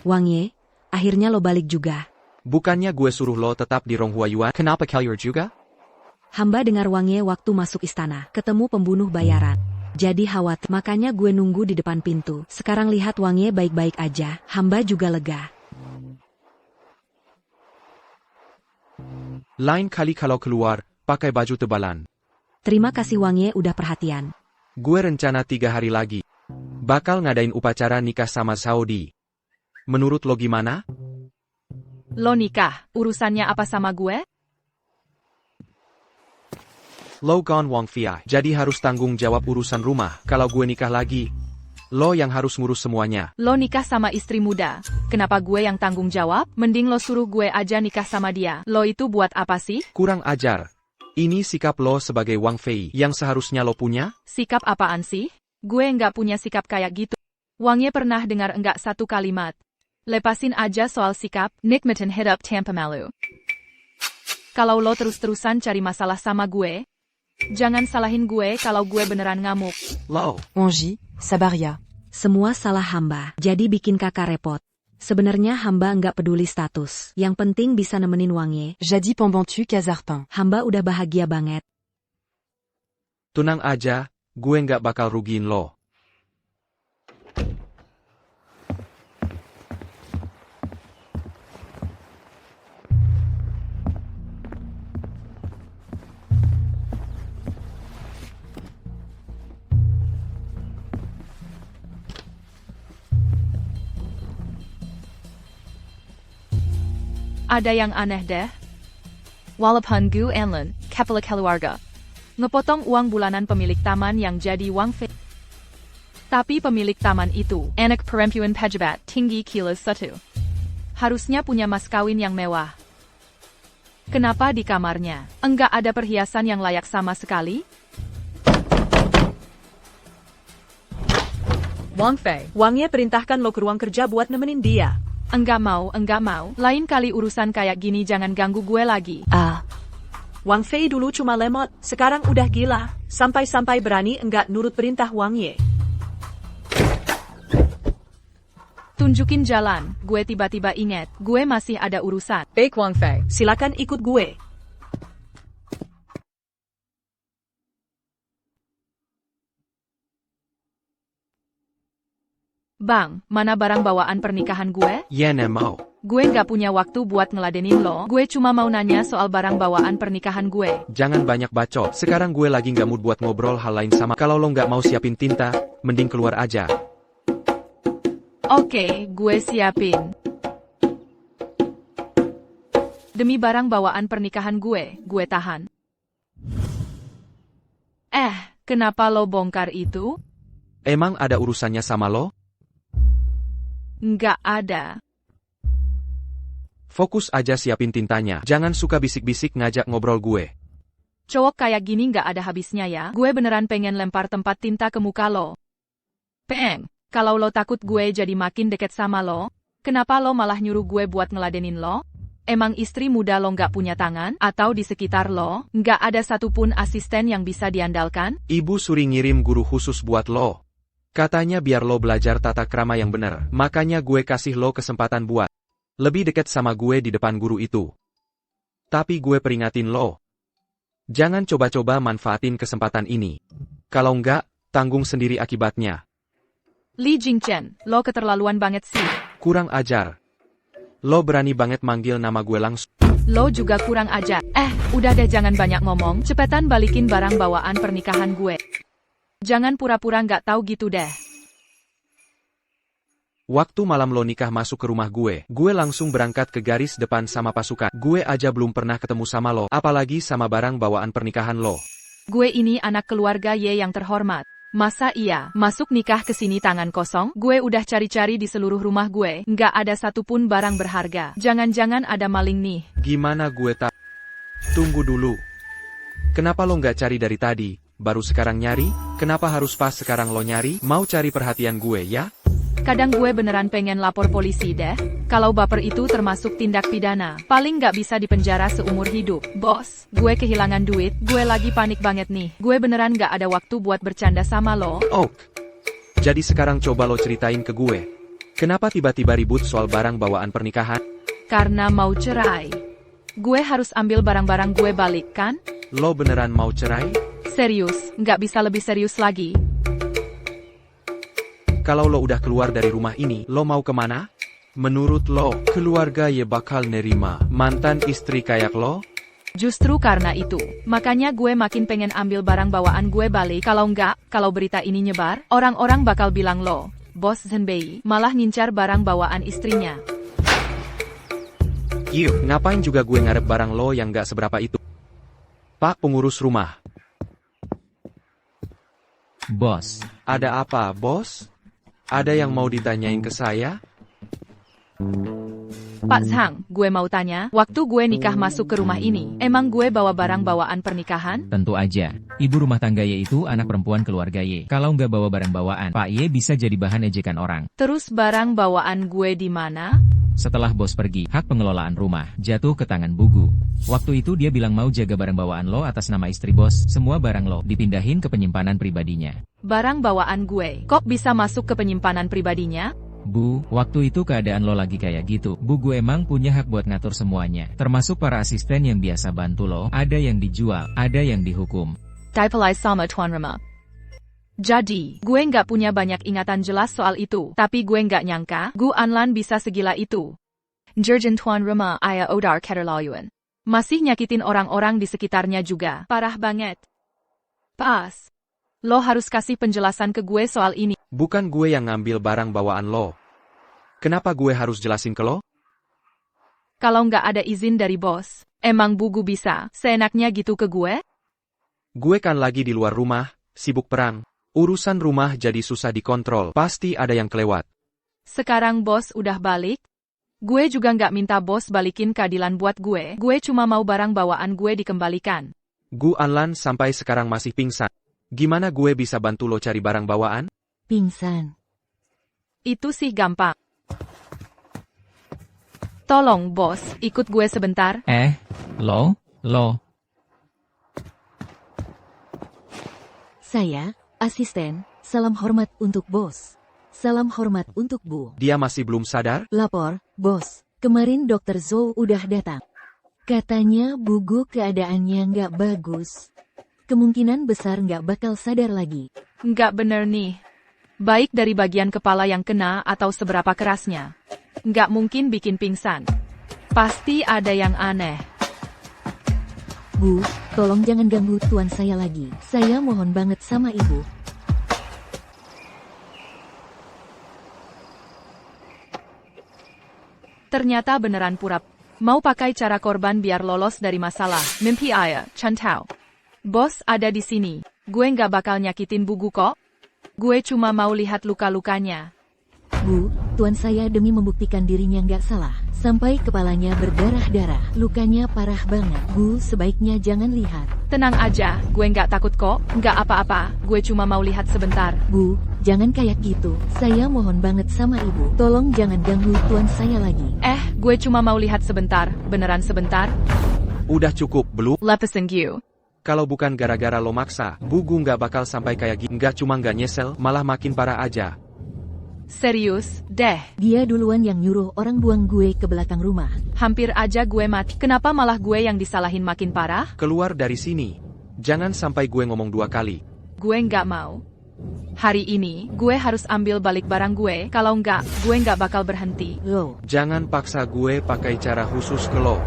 Wang Ye, akhirnya lo balik juga. Bukannya gue suruh lo tetap di Ronghua Yuan? Kenapa kalian juga? Hamba dengar Wang Ye waktu masuk istana, ketemu pembunuh bayaran. Jadi khawatir, makanya gue nunggu di depan pintu. Sekarang lihat Wang Ye baik-baik aja, hamba juga lega. Lain kali kalau keluar, pakai baju tebalan. Terima kasih Wang Ye udah perhatian. Gue rencana 3 hari lagi. Bakal ngadain upacara nikah sama Saudi. Menurut lo gimana? Lo nikah, urusannya apa sama gue? Lo gone Wang Fei, jadi harus tanggung jawab urusan rumah. Kalau gue nikah lagi, lo yang harus ngurus semuanya. Lo nikah sama istri muda. Kenapa gue yang tanggung jawab? Mending lo suruh gue aja nikah sama dia. Lo itu buat apa sih? Kurang ajar. Ini sikap lo sebagai Wang Fei yang seharusnya lo punya? Sikap apaan sih? Gue nggak punya sikap kayak gitu. Wang Ye pernah dengar enggak satu kalimat. Lepasin aja soal sikap, nikmatin hidup tanpa malu. Kalau lo terus-terusan cari masalah sama gue, jangan salahin gue kalau gue beneran ngamuk. Lo. Wanji, sabar ya. Semua salah hamba, jadi bikin kakak repot. Sebenarnya hamba nggak peduli status. Yang penting bisa nemenin Wang Ye. Jadi pembantu Kazarpin. Hamba udah bahagia banget. Tenang aja, gue nggak bakal rugiin lo. Ada yang aneh deh. Walaupun gue Enlin, kepala keluarga, ngepotong uang bulanan pemilik taman yang jadi Wang Fei. Tapi pemilik taman itu, anak perempuan pejabat tinggi kilo 1. Harusnya punya mas kawin yang mewah. Kenapa di kamarnya enggak ada perhiasan yang layak sama sekali? Wang Fei, Wang Ye perintahkan lo ke ruang kerja buat nemenin dia. Enggak mau. Lain kali urusan kayak gini jangan ganggu gue lagi. Wang Fei dulu cuma lemot, sekarang udah gila. Sampai-sampai berani enggak nurut perintah Wang Ye. Tunjukin jalan, gue tiba-tiba ingat, gue masih ada urusan. Baik Wang Fei, silakan ikut gue. Bang, mana barang bawaan pernikahan gue? Yene mau. Gue nggak punya waktu buat ngeladenin lo. Gue cuma mau nanya soal barang bawaan pernikahan gue. Jangan banyak bacot. Sekarang gue lagi nggak mood buat ngobrol hal lain sama. Kalau lo nggak mau siapin tinta, mending keluar aja. Oke, gue siapin. Demi barang bawaan pernikahan gue tahan. Kenapa lo bongkar itu? Emang ada urusannya sama lo? Nggak ada. Fokus aja siapin tintanya. Jangan suka bisik-bisik ngajak ngobrol gue. Cowok kayak gini nggak ada habisnya ya. Gue beneran pengen lempar tempat tinta ke muka lo. Kalau lo takut gue jadi makin deket sama lo, kenapa lo malah nyuruh gue buat ngeladenin lo? Emang istri muda lo nggak punya tangan? Atau di sekitar lo, nggak ada satupun asisten yang bisa diandalkan? Ibu suri ngirim guru khusus buat lo. Katanya biar lo belajar tata krama yang bener. Makanya gue kasih lo kesempatan buat lebih dekat sama gue di depan guru itu. Tapi gue peringatin lo. Jangan coba-coba manfaatin kesempatan ini. Kalau enggak, tanggung sendiri akibatnya. Li Jingchen, lo keterlaluan banget sih. Kurang ajar. Lo berani banget manggil nama gue langsung. Lo juga kurang ajar. Udah deh jangan banyak ngomong. Cepetan balikin barang bawaan pernikahan gue. Jangan pura-pura nggak tahu gitu deh. Waktu malam lo nikah masuk ke rumah gue langsung berangkat ke garis depan sama pasukan. Gue aja belum pernah ketemu sama lo, apalagi sama barang bawaan pernikahan lo. Gue ini anak keluarga Y yang terhormat. Masa iya, masuk nikah ke sini tangan kosong? Gue udah cari-cari di seluruh rumah gue, nggak ada satupun barang berharga. Jangan-jangan ada maling nih. Gimana gue tak? Tunggu dulu. Kenapa lo nggak cari dari tadi? Baru sekarang nyari? Kenapa harus pas sekarang lo nyari? Mau cari perhatian gue ya? Kadang gue beneran pengen lapor polisi deh. Kalau baper itu termasuk tindak pidana, paling nggak bisa dipenjara seumur hidup. Bos, gue kehilangan duit, gue lagi panik banget nih. Gue beneran nggak ada waktu buat bercanda sama lo. Jadi sekarang coba lo ceritain ke gue. Kenapa tiba-tiba ribut soal barang bawaan pernikahan? Karena mau cerai. Gue harus ambil barang-barang gue balik kan? Lo beneran mau cerai? Serius, nggak bisa lebih serius lagi. Kalau lo udah keluar dari rumah ini, lo mau kemana? Menurut lo, keluarga Y bakal nerima mantan istri kayak lo? Justru karena itu, makanya gue makin pengen ambil barang bawaan gue balik. Kalau enggak, kalau berita ini nyebar, orang-orang bakal bilang lo, Bos Zhenbei, malah ngincar barang bawaan istrinya. Ngapain juga gue ngarep barang lo yang gak seberapa itu? Pak pengurus rumah. Bos. Ada apa, bos? Ada yang mau ditanyain ke saya? Pak Zhang, gue mau tanya, waktu gue nikah masuk ke rumah ini, emang gue bawa barang bawaan pernikahan? Tentu aja. Ibu rumah tangga Y itu anak perempuan keluarga Y. Kalau nggak bawa barang bawaan, Pak Y bisa jadi bahan ejekan orang. Terus barang bawaan gue di mana? Setelah bos pergi, hak pengelolaan rumah jatuh ke tangan Bugu. Waktu itu dia bilang mau jaga barang bawaan lo atas nama istri bos. Semua barang lo dipindahin ke penyimpanan pribadinya. Barang bawaan gue, kok bisa masuk ke penyimpanan pribadinya? Bu, waktu itu keadaan lo lagi kayak gitu. Bugu emang punya hak buat ngatur semuanya. Termasuk para asisten yang biasa bantu lo. Ada yang dijual, ada yang dihukum. Taipalai sama Tuan Rema. Jadi, gue nggak punya banyak ingatan jelas soal itu. Tapi gue nggak nyangka, Gu Anlan bisa segila itu. Jurgen Tuan Rema Aya Odar Keterlaluan. Masih nyakitin orang-orang di sekitarnya juga. Parah banget. Pas. Lo harus kasih penjelasan ke gue soal ini. Bukan gue yang ngambil barang bawaan lo. Kenapa gue harus jelasin ke lo? Kalau nggak ada izin dari bos, emang Bugu bisa seenaknya gitu ke gue? Gue kan lagi di luar rumah, sibuk perang. Urusan rumah jadi susah dikontrol, pasti ada yang kelewat. Sekarang bos udah balik? Gue juga nggak minta bos balikin keadilan buat gue. Gue cuma mau barang bawaan gue dikembalikan. Gu Anlan sampai sekarang masih pingsan. Gimana gue bisa bantu lo cari barang bawaan? Pingsan. Itu sih gampang. Tolong bos, ikut gue sebentar. Lo? Saya, asisten, salam hormat untuk bos. Salam hormat untuk Bu. Dia masih belum sadar? Lapor, bos. Kemarin dokter Zhou udah datang. Katanya Bugu keadaannya nggak bagus. Kemungkinan besar nggak bakal sadar lagi. Nggak bener nih. Baik dari bagian kepala yang kena atau seberapa kerasnya. Nggak mungkin bikin pingsan. Pasti ada yang aneh. Bu, tolong jangan ganggu tuan saya lagi. Saya mohon banget sama ibu. Ternyata beneran pura. Mau pakai cara korban biar lolos dari masalah. Mimpi aja, Chantao. Bos ada di sini. Gue nggak bakal nyakitin bugu kok. Gue cuma mau lihat luka-lukanya. Bu, tuan saya demi membuktikan dirinya nggak salah. Sampai kepalanya berdarah-darah. Lukanya parah banget. Bu, sebaiknya jangan lihat. Tenang aja, gue nggak takut kok. Nggak apa-apa, gue cuma mau lihat sebentar. Bu, jangan kayak gitu. Saya mohon banget sama ibu. Tolong jangan ganggu tuan saya lagi. Gue cuma mau lihat sebentar. Beneran sebentar? Udah cukup, Blue. Lepasin gue. Kalau bukan gara-gara lo maksa, Bugu nggak bakal sampai kayak gini. Nggak cuma nggak nyesel, malah makin parah aja. Serius, deh. Dia duluan yang nyuruh orang buang gue ke belakang rumah. Hampir aja gue mati. Kenapa malah gue yang disalahin makin parah? Keluar dari sini. Jangan sampai gue ngomong 2 kali. Gue nggak mau. Hari ini, gue harus ambil balik barang gue. Kalau nggak, gue nggak bakal berhenti. Lo. Jangan paksa gue pakai cara khusus ke lo.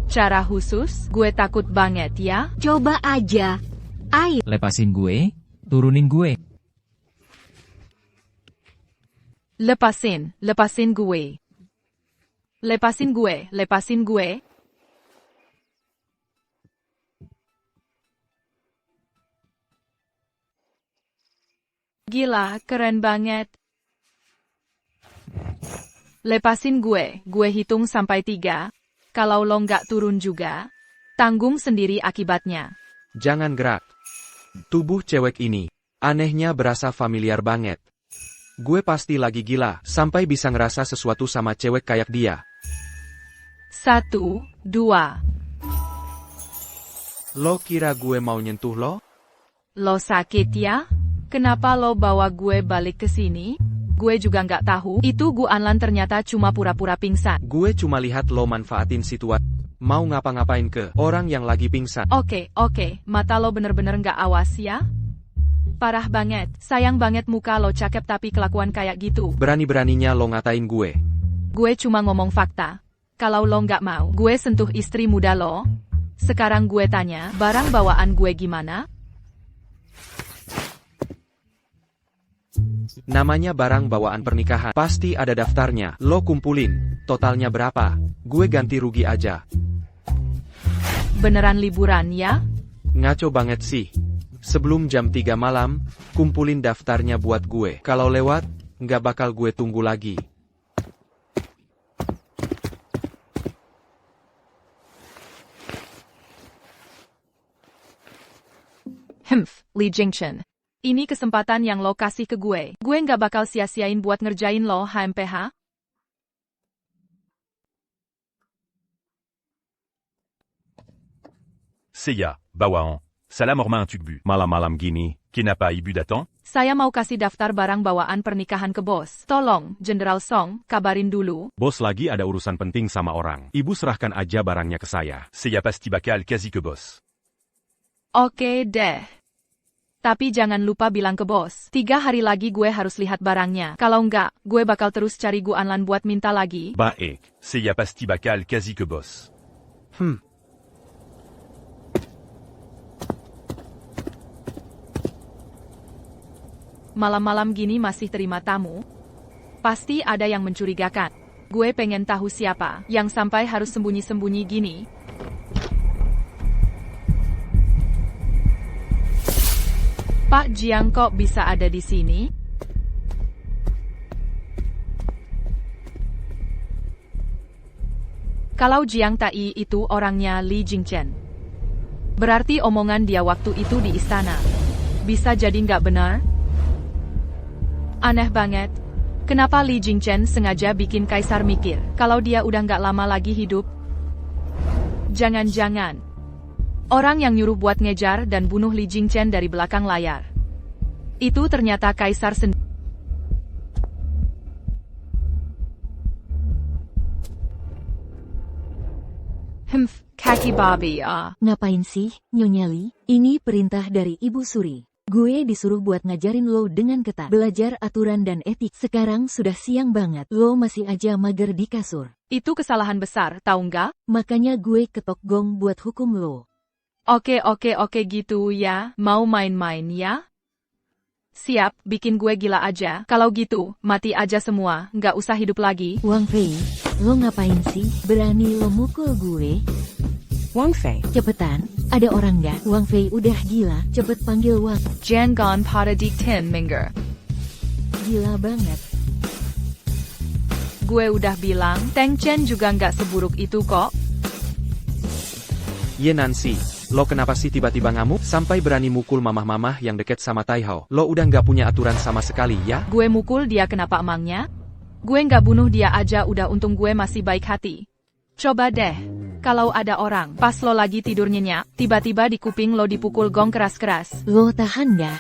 Cara khusus? Gue takut banget ya. Coba aja. Ayo. Lepasin gue, turunin gue. Lepasin gue. Lepasin gue. Gila, keren banget. Lepasin gue hitung sampai 3. Kalau lo nggak turun juga, tanggung sendiri akibatnya. Jangan gerak. Tubuh cewek ini, anehnya berasa familiar banget. Gue pasti lagi gila, sampai bisa ngerasa sesuatu sama cewek kayak dia. 1, 2. Lo kira gue mau nyentuh lo? Lo sakit ya? Kenapa lo bawa gue balik ke sini? Gue juga nggak tahu. Itu Guanlan ternyata cuma pura-pura pingsan. Gue cuma lihat lo manfaatin situasi. Mau ngapa-ngapain ke orang yang lagi pingsan. Oke. Mata lo bener-bener nggak awas ya? Parah banget. Sayang banget muka lo cakep tapi kelakuan kayak gitu. Berani-beraninya lo ngatain gue. Gue cuma ngomong fakta. Kalau lo nggak mau, gue sentuh istri muda lo. Sekarang gue tanya, barang bawaan gue gimana? Namanya barang bawaan pernikahan. Pasti ada daftarnya. Lo kumpulin. Totalnya berapa? Gue ganti rugi aja. Beneran liburan ya? Ngaco banget sih. Sebelum jam 3 malam, kumpulin daftarnya buat gue. Kalau lewat, nggak bakal gue tunggu lagi. Li Jingchen. Ini kesempatan yang lo kasih ke gue. Gue nggak bakal sia-siain buat ngerjain lo, HMPH. Seiya, Bawaan, Salam Ormain Tugbu. Malam-malam gini, Kenapa Ibu datang? Saya mau kasih daftar barang bawaan pernikahan ke bos. Tolong, Jenderal Song, kabarin dulu. Bos lagi ada urusan penting sama orang. Ibu serahkan aja barangnya ke saya. Seiya pasti bakal kasih ke bos. Oke deh. Tapi jangan lupa bilang ke bos. 3 hari lagi gue harus lihat barangnya. Kalau enggak, gue bakal terus cari Guanlan buat minta lagi. Baik. Seiya pasti bakal kasih ke bos. Malam-malam gini masih terima tamu? Pasti ada yang mencurigakan. Gue pengen tahu siapa yang sampai harus sembunyi-sembunyi gini. Pak Jiang kok bisa ada di sini? Kalau Jiang Tai itu orangnya Li Jingchen. Berarti omongan dia waktu itu di istana. Bisa jadi nggak benar? Aneh banget. Kenapa Li Jingchen sengaja bikin kaisar mikir kalau dia udah nggak lama lagi hidup? Jangan-jangan orang yang nyuruh buat ngejar dan bunuh Li Jingchen dari belakang layar. Itu ternyata kaisar sendiri. Kaki babi ah. Ngapain sih, Nyonya Li? Ini perintah dari Ibu Suri. Gue disuruh buat ngajarin lo dengan ketat. Belajar aturan dan etik. Sekarang sudah siang banget. Lo masih aja mager di kasur. Itu kesalahan besar, tahu nggak? Makanya gue ketok gong buat hukum lo. Oke gitu ya. Mau main-main ya? Siap, bikin gue gila aja. Kalau gitu, mati aja semua. Nggak usah hidup lagi. Wang Fei, lo ngapain sih? Berani lo mukul gue? Wang Fei. Cepetan, ada orang nggak? Wang Fei udah gila, cepet panggil Wang. Jangan pada dikten Minger. Gila banget. Gue udah bilang, Teng Chen juga nggak seburuk itu kok. Ye Nancy, lo kenapa sih tiba-tiba ngamuk? Sampai berani mukul mamah-mamah yang deket sama Tai Hao. Lo udah nggak punya aturan sama sekali ya? Gue mukul dia kenapa emangnya? Gue nggak bunuh dia aja udah untung gue masih baik hati. Coba deh, kalau ada orang, pas lo lagi tidur nyenyak, tiba-tiba di kuping lo dipukul gong keras-keras. Lo tahan nggak?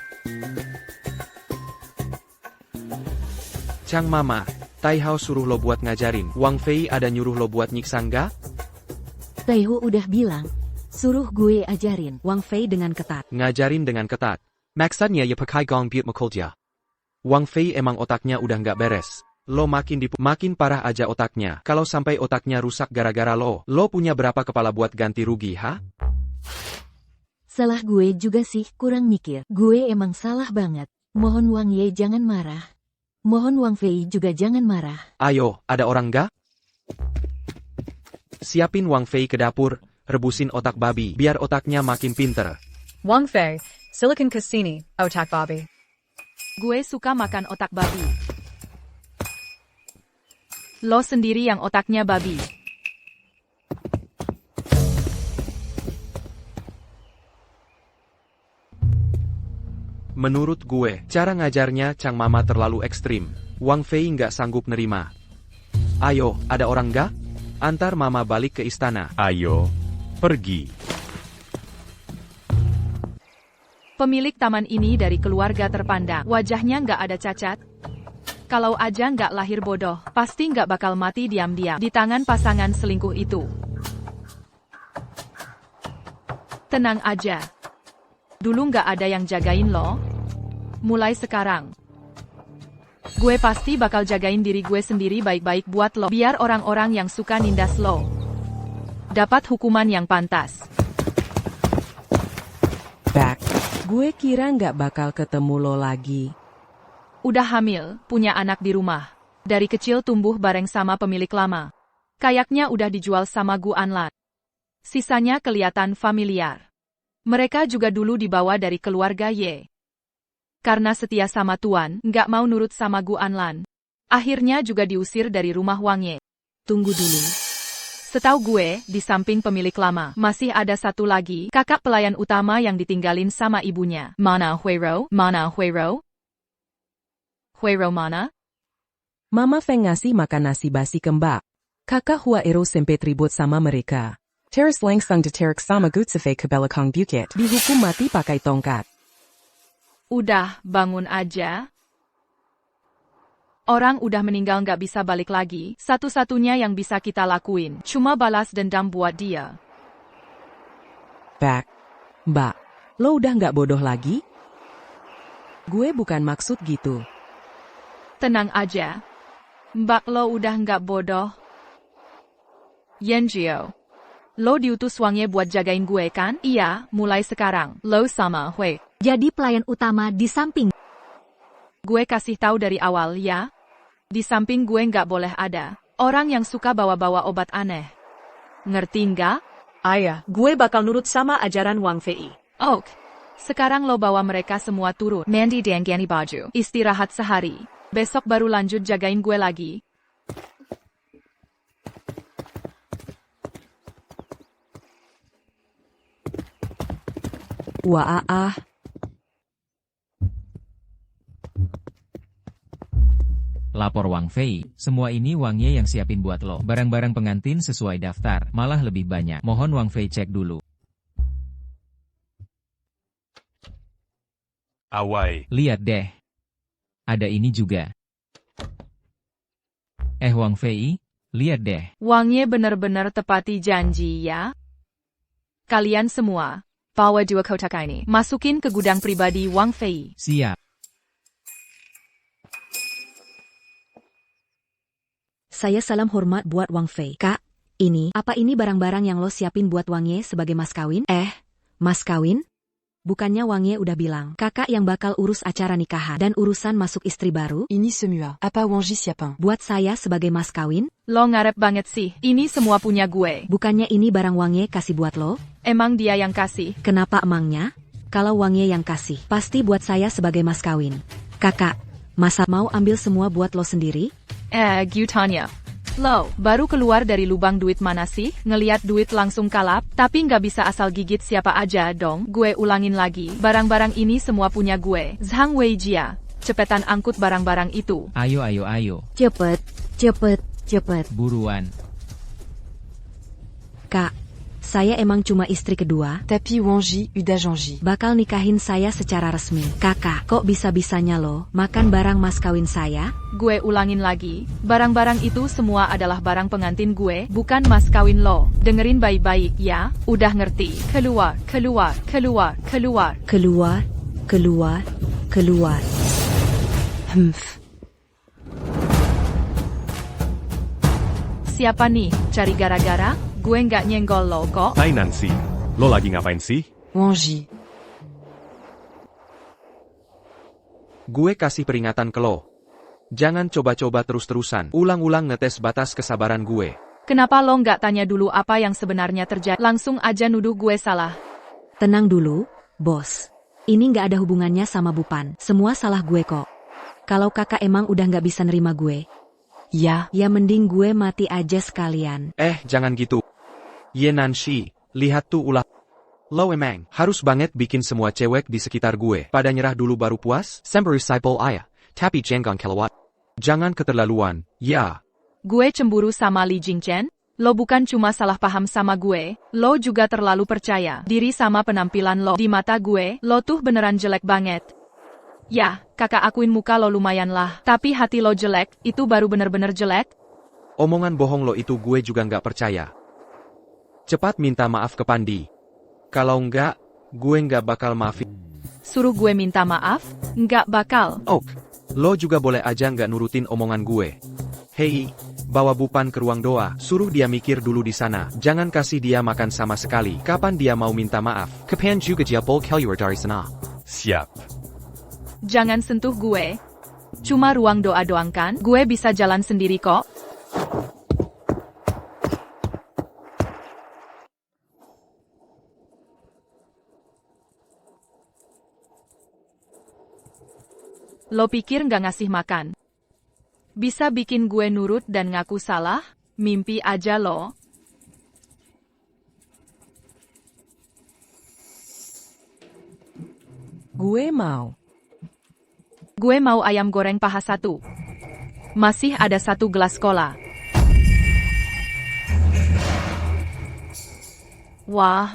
Chang Mama, Tai Hao suruh lo buat ngajarin. Wang Fei ada nyuruh lo buat nyiksa nggak? Tai Hao udah bilang, suruh gue ajarin. Wang Fei dengan ketat. Ngajarin dengan ketat. Maksudnya ya pakai gong buat mukulnya. Wang Fei emang otaknya udah nggak beres. Lo makin parah aja otaknya. Kalau sampai otaknya rusak gara-gara lo punya berapa kepala buat ganti rugi, ha? Salah gue juga sih, kurang mikir. Gue emang salah banget. Mohon Wang Ye jangan marah. Mohon Wang Fei juga jangan marah. Ayo, ada orang nggak? Siapin Wang Fei ke dapur, rebusin otak babi, biar otaknya makin pinter. Wang Fei, Silicon Cassini, otak babi. Gue suka makan otak babi. Lo sendiri yang otaknya babi. Menurut gue, cara ngajarnya Chang Mama terlalu ekstrim. Wang Fei nggak sanggup nerima. Ayo, ada orang nggak? Antar Mama balik ke istana. Ayo, pergi. Pemilik taman ini dari keluarga terpandang. Wajahnya nggak ada cacat. Kalau aja nggak lahir bodoh, pasti nggak bakal mati diam-diam di tangan pasangan selingkuh itu. Tenang aja. Dulu nggak ada yang jagain lo. Mulai sekarang, gue pasti bakal jagain diri gue sendiri baik-baik buat lo. Biar orang-orang yang suka nindas lo dapat hukuman yang pantas. Back, gue kira nggak bakal ketemu lo lagi. Udah hamil, punya anak di rumah. Dari kecil tumbuh bareng sama pemilik lama. Kayaknya udah dijual sama Gu Anlan. Sisanya kelihatan familiar. Mereka juga dulu dibawa dari keluarga Ye. Karena setia sama Tuan, nggak mau nurut sama Gu Anlan. Akhirnya juga diusir dari rumah Wang Ye. Tunggu dulu. Setahu gue, di samping pemilik lama, masih ada satu lagi, kakak pelayan utama yang ditinggalin sama ibunya. Mana Huiro? Mana Huiro? Huiro mana? Mama Feng ngasih makan nasi basi ke Mbak. Kakak Huiro sempet ribut sama mereka. Terus langsung ditarik sama Gutsefei ke belakang bukit. Dihukum mati pakai tongkat. Udah, bangun aja. Orang udah meninggal nggak bisa balik lagi. Satu-satunya yang bisa kita lakuin, cuma balas dendam buat dia. Back. Mbak, lo udah nggak bodoh lagi? Gue bukan maksud gitu. Tenang aja. Mbak lo udah nggak bodoh. Yanjio. Lo diutus Wang Ye buat jagain gue kan? Iya, mulai sekarang. Lo sama Hui. Jadi pelayan utama di samping. Gue kasih tahu dari awal ya. Di samping gue nggak boleh ada orang yang suka bawa-bawa obat aneh. Ngerti nggak? Ayah, gue bakal nurut sama ajaran Wang Fei. Oh, sekarang lo bawa mereka semua turun. Mandi dan ganti baju. Istirahat sehari. Besok baru lanjut jagain gue lagi. Wah. Lapor Wang Fei, semua ini Wang Ye yang siapin buat lo. Barang-barang pengantin sesuai daftar, malah lebih banyak. Mohon Wang Fei cek dulu. Awai. Lihat deh. Ada ini juga. Wang Fei, lihat deh. Wang Ye bener-bener tepati janji ya. Kalian semua, Bawa 2 kotak ini. Masukin ke gudang pribadi Wang Fei. Siap. Saya salam hormat buat Wang Fei. Kak, apa ini barang-barang yang lo siapin buat Wang Ye sebagai mas kawin? Mas kawin? Bukannya Wang Ye udah bilang, kakak yang bakal urus acara nikahan dan urusan masuk istri baru? Ini semua, apa Wang Ji siapa? Buat saya sebagai mas kawin? Lo ngarep banget sih, ini semua punya gue. Bukannya ini barang Wang Ye kasih buat lo? Emang dia yang kasih? Kenapa emangnya? Kalau Wang Ye yang kasih, pasti buat saya sebagai mas kawin. Kakak, masa mau ambil semua buat lo sendiri? Tanya. Lo, baru keluar dari lubang duit mana sih? Ngeliat duit langsung kalap, tapi nggak bisa asal gigit siapa aja dong. Gue ulangin lagi, barang-barang ini semua punya gue. Zhang Weijia, cepetan angkut barang-barang itu. Ayo. Cepet. Buruan. Kak, saya emang cuma istri kedua. Tapi Wang Ji udah janji. Bakal nikahin saya secara resmi. Kakak, kok bisa-bisanya lo makan barang mas kawin saya? Gue ulangin lagi, barang-barang itu semua adalah barang pengantin gue, bukan mas kawin lo. Dengerin baik-baik ya, udah ngerti. Keluar. Siapa nih, cari gara-gara? Gue nggak nyenggol lo kok. Hai Nancy, lo lagi ngapain sih? Wang Ji. Gue kasih peringatan ke lo. Jangan coba-coba terus-terusan. Ulang-ulang ngetes batas kesabaran gue. Kenapa lo nggak tanya dulu apa yang sebenarnya terjadi? Langsung aja nuduh gue salah. Tenang dulu, bos. Ini nggak ada hubungannya sama Bupan. Semua salah gue kok. Kalau kakak emang udah nggak bisa nerima gue, ya mending gue mati aja sekalian. Jangan gitu. Ye Nancy, lihat tuh ulah. Lo emang harus banget bikin semua cewek di sekitar gue pada nyerah dulu baru puas? Sembari saipol ayah, tapi jangan kelewat. Jangan keterlaluan, ya. Gue cemburu sama Li Jingchen? Lo bukan cuma salah paham sama gue, lo juga terlalu percaya diri sama penampilan lo. Di mata gue, lo tuh beneran jelek banget. Ya, kakak akuin muka lo lumayan lah, tapi hati lo jelek, itu baru bener-bener jelek. Omongan bohong lo itu gue juga nggak percaya. Cepat minta maaf ke Pandi. Kalau enggak, gue nggak bakal maafin. Suruh gue minta maaf? Nggak bakal. Lo juga boleh aja nggak nurutin omongan gue. Hei, bawa Bupan ke ruang doa, suruh dia mikir dulu di sana. Jangan kasih dia makan sama sekali. Kapan dia mau minta maaf? Kapan juga dia boleh keluar dari sana? Siap. Jangan sentuh gue. Cuma ruang doa doang kan? Gue bisa jalan sendiri kok. Lo pikir nggak ngasih makan bisa bikin gue nurut dan ngaku salah? Mimpi aja lo. Gue mau ayam goreng paha 1. Masih ada 1 gelas cola. Wah,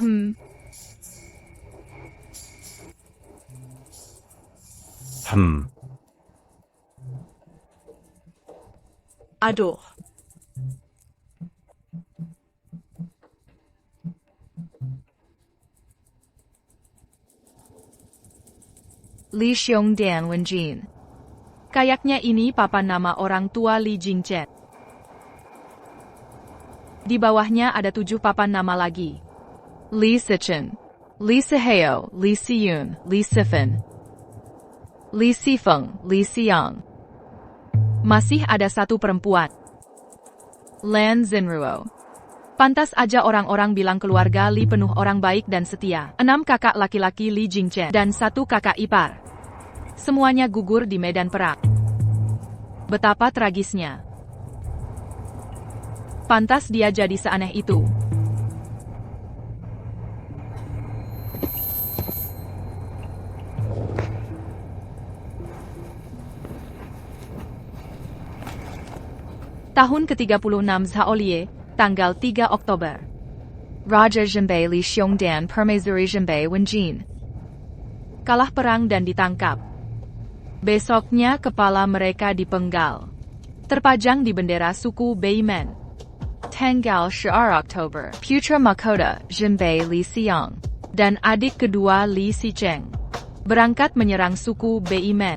Aduh. Li Xiongdian Wenjin. Kayaknya ini papan nama orang tua Li Jingchen. Di bawahnya ada 7 papan nama lagi. Li Sichen, Li Siheo, Li Siyun, Li Sifan, Li Sifeng, Li Xiang. Masih ada 1 perempuan. Lan Zinruo. Pantas aja orang-orang bilang keluarga Li penuh orang baik dan setia. 6 kakak laki-laki Li Jingchen dan 1 kakak ipar. Semuanya gugur di medan perang. Betapa tragisnya. Pantas dia jadi seaneh itu. Tahun ke-36 Zhaolie, tanggal 3 Oktober. Raja Zhenbei Li Xiongdian Permaisuri Zhenbei Wenjin. Kalah perang dan ditangkap. Besoknya kepala mereka dipenggal. Terpajang di bendera suku Beimen. Tanggal 12 Oktober. Putra Mahkota Zhenbei Li Xiang. dan adik kedua Li Sicheng berangkat menyerang suku Beimen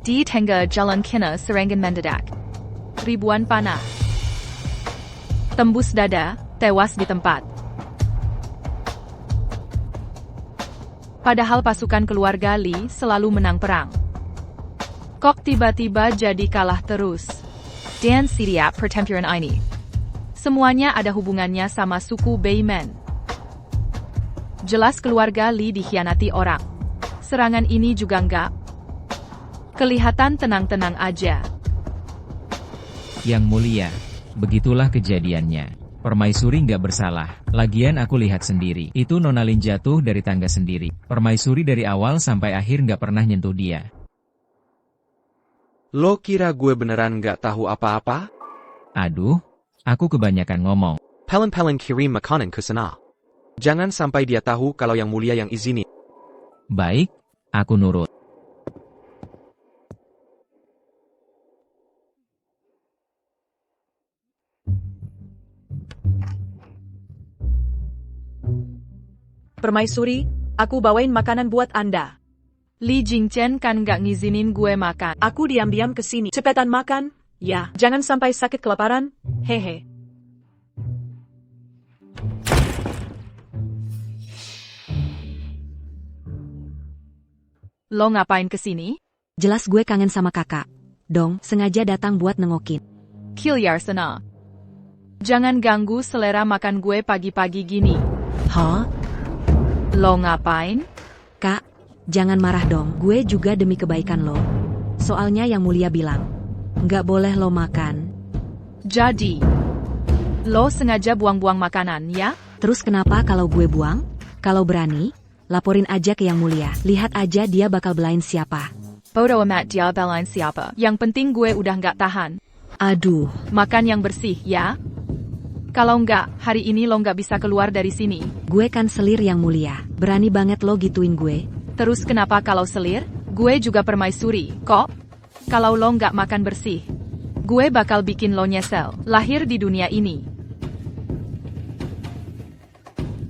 di tengah jalan kena serangan mendadak. Ribuan panah tembus dada, tewas di tempat. Padahal pasukan keluarga Li selalu menang perang. Kok tiba-tiba jadi kalah terus? Dan setiap pertempuran ini, semuanya ada hubungannya sama suku Beimen. Jelas keluarga Li dikhianati orang. Serangan ini juga enggak kelihatan tenang-tenang aja. Yang mulia, begitulah kejadiannya. Permaisuri nggak bersalah. Lagian aku lihat sendiri. Itu Nona Lin jatuh dari tangga sendiri. Permaisuri dari awal sampai akhir nggak pernah nyentuh dia. Lo kira gue beneran nggak tahu apa-apa? Aduh, aku kebanyakan ngomong. Pelen-pelen kirim makanan ke sana. Jangan sampai dia tahu kalau yang mulia yang izini. Baik, aku nurut. Permaisuri, aku bawain makanan buat Anda. Li Jingchen kan gak ngizinin gue makan. Aku diam-diam kesini. Cepetan makan. Ya, jangan sampai sakit kelaparan. Hehe. Lo ngapain kesini? Jelas gue kangen sama kakak. Dong, sengaja datang buat nengokin. Kilyar sana. Jangan ganggu selera makan gue pagi-pagi gini. Hah? Lo ngapain? Kak, jangan marah dong. Gue juga demi kebaikan lo. Soalnya yang mulia bilang, nggak boleh lo makan. Jadi, lo sengaja buang-buang makanan, ya? Terus kenapa kalau gue buang? Kalau berani, laporin aja ke yang mulia. Lihat aja dia bakal belain siapa. Bodo amat dia belain siapa. Yang penting gue udah nggak tahan. Aduh. Makan yang bersih, ya? Kalau nggak, hari ini lo nggak bisa keluar dari sini. Gue kan selir yang mulia. Berani banget lo gituin gue. Terus kenapa kalau selir? Gue juga permaisuri, kok? Kalau lo nggak makan bersih, gue bakal bikin lo nyesel lahir di dunia ini.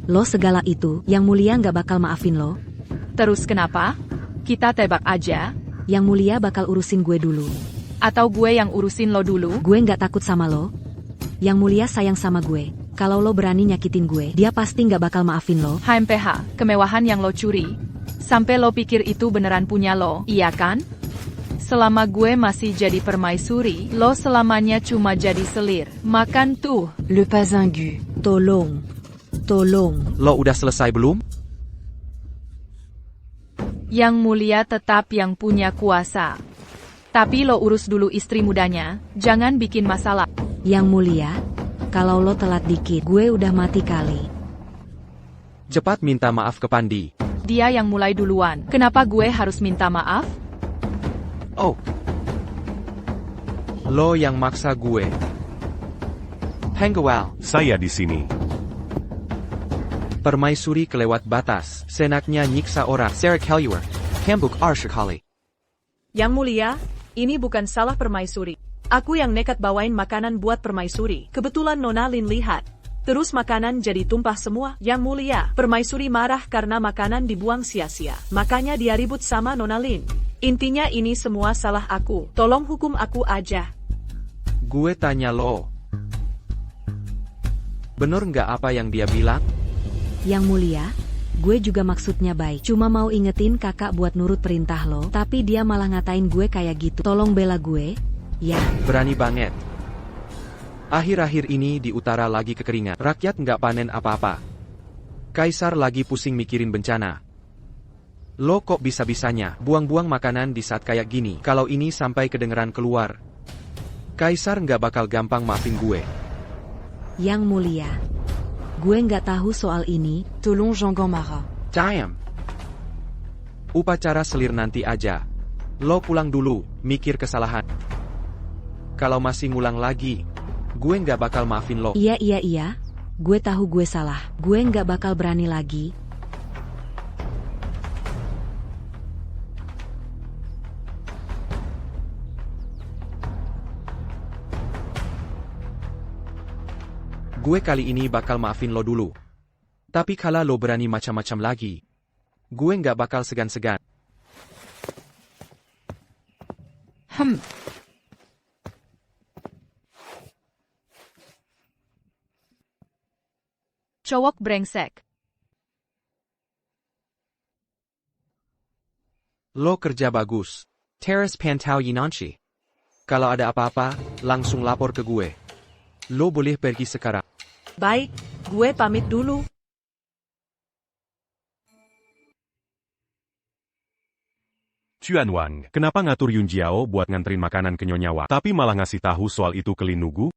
Lo segala itu, yang mulia nggak bakal maafin lo. Terus kenapa? Kita tebak aja. Yang mulia bakal urusin gue dulu. Atau gue yang urusin lo dulu? Gue nggak takut sama lo. Yang mulia sayang sama gue. Kalau lo berani nyakitin gue, dia pasti nggak bakal maafin lo. HMPH, kemewahan yang lo curi. Sampai lo pikir itu beneran punya lo, iya kan? Selama gue masih jadi permaisuri, lo selamanya cuma jadi selir. Makan tuh. Le pazingu. Tolong. Tolong. Lo udah selesai belum? Yang mulia tetap yang punya kuasa. Tapi lo urus dulu istri mudanya, jangan bikin masalah. Yang mulia, kalau lo telat dikit, gue udah mati kali. Cepat minta maaf ke Pandi. Dia yang mulai duluan. Kenapa gue harus minta maaf? Oh. Lo yang maksa gue. Penggawal. Saya di sini. Permaisuri kelewat batas. Senaknya nyiksa orang. Sarah Kalyur. Hambuk Arshakali. Yang mulia, ini bukan salah permaisuri. Aku yang nekat bawain makanan buat permaisuri. Kebetulan Nona Lin lihat. Terus makanan jadi tumpah semua. Yang mulia, permaisuri marah karena makanan dibuang sia-sia. Makanya dia ribut sama Nona Lin. Intinya ini semua salah aku. Tolong hukum aku aja. Gue tanya lo. Bener nggak apa yang dia bilang? Yang mulia, gue juga maksudnya baik. Cuma mau ingetin kakak buat nurut perintah lo. Tapi dia malah ngatain gue kayak gitu. Tolong bela gue. Ya. Berani banget. Akhir-akhir ini di utara lagi kekeringan. Rakyat nggak panen apa-apa. Kaisar lagi pusing mikirin bencana. Lo kok bisa-bisanya buang-buang makanan di saat kayak gini? Kalau ini sampai kedengeran keluar, Kaisar nggak bakal gampang maafin gue. Yang mulia, gue nggak tahu soal ini. Tolong jangan marah. Damn. Upacara selir nanti aja. Lo pulang dulu, mikir kesalahan. Kalau masih ngulang lagi, gue nggak bakal maafin lo. Iya. Gue tahu gue salah. Gue nggak bakal berani lagi. Gue kali ini bakal maafin lo dulu. Tapi kalau lo berani macam-macam lagi, gue nggak bakal segan-segan. Cowok brengsek. Lo kerja bagus. Teres pantau Yinanshi. Kalau ada apa-apa, langsung lapor ke gue. Lo boleh pergi sekarang. Baik, gue pamit dulu. Chuan Wang, kenapa ngatur Yun Jiao buat nganterin makanan ke Nyonya Wang, tapi malah ngasih tahu soal itu ke Lin Nugu?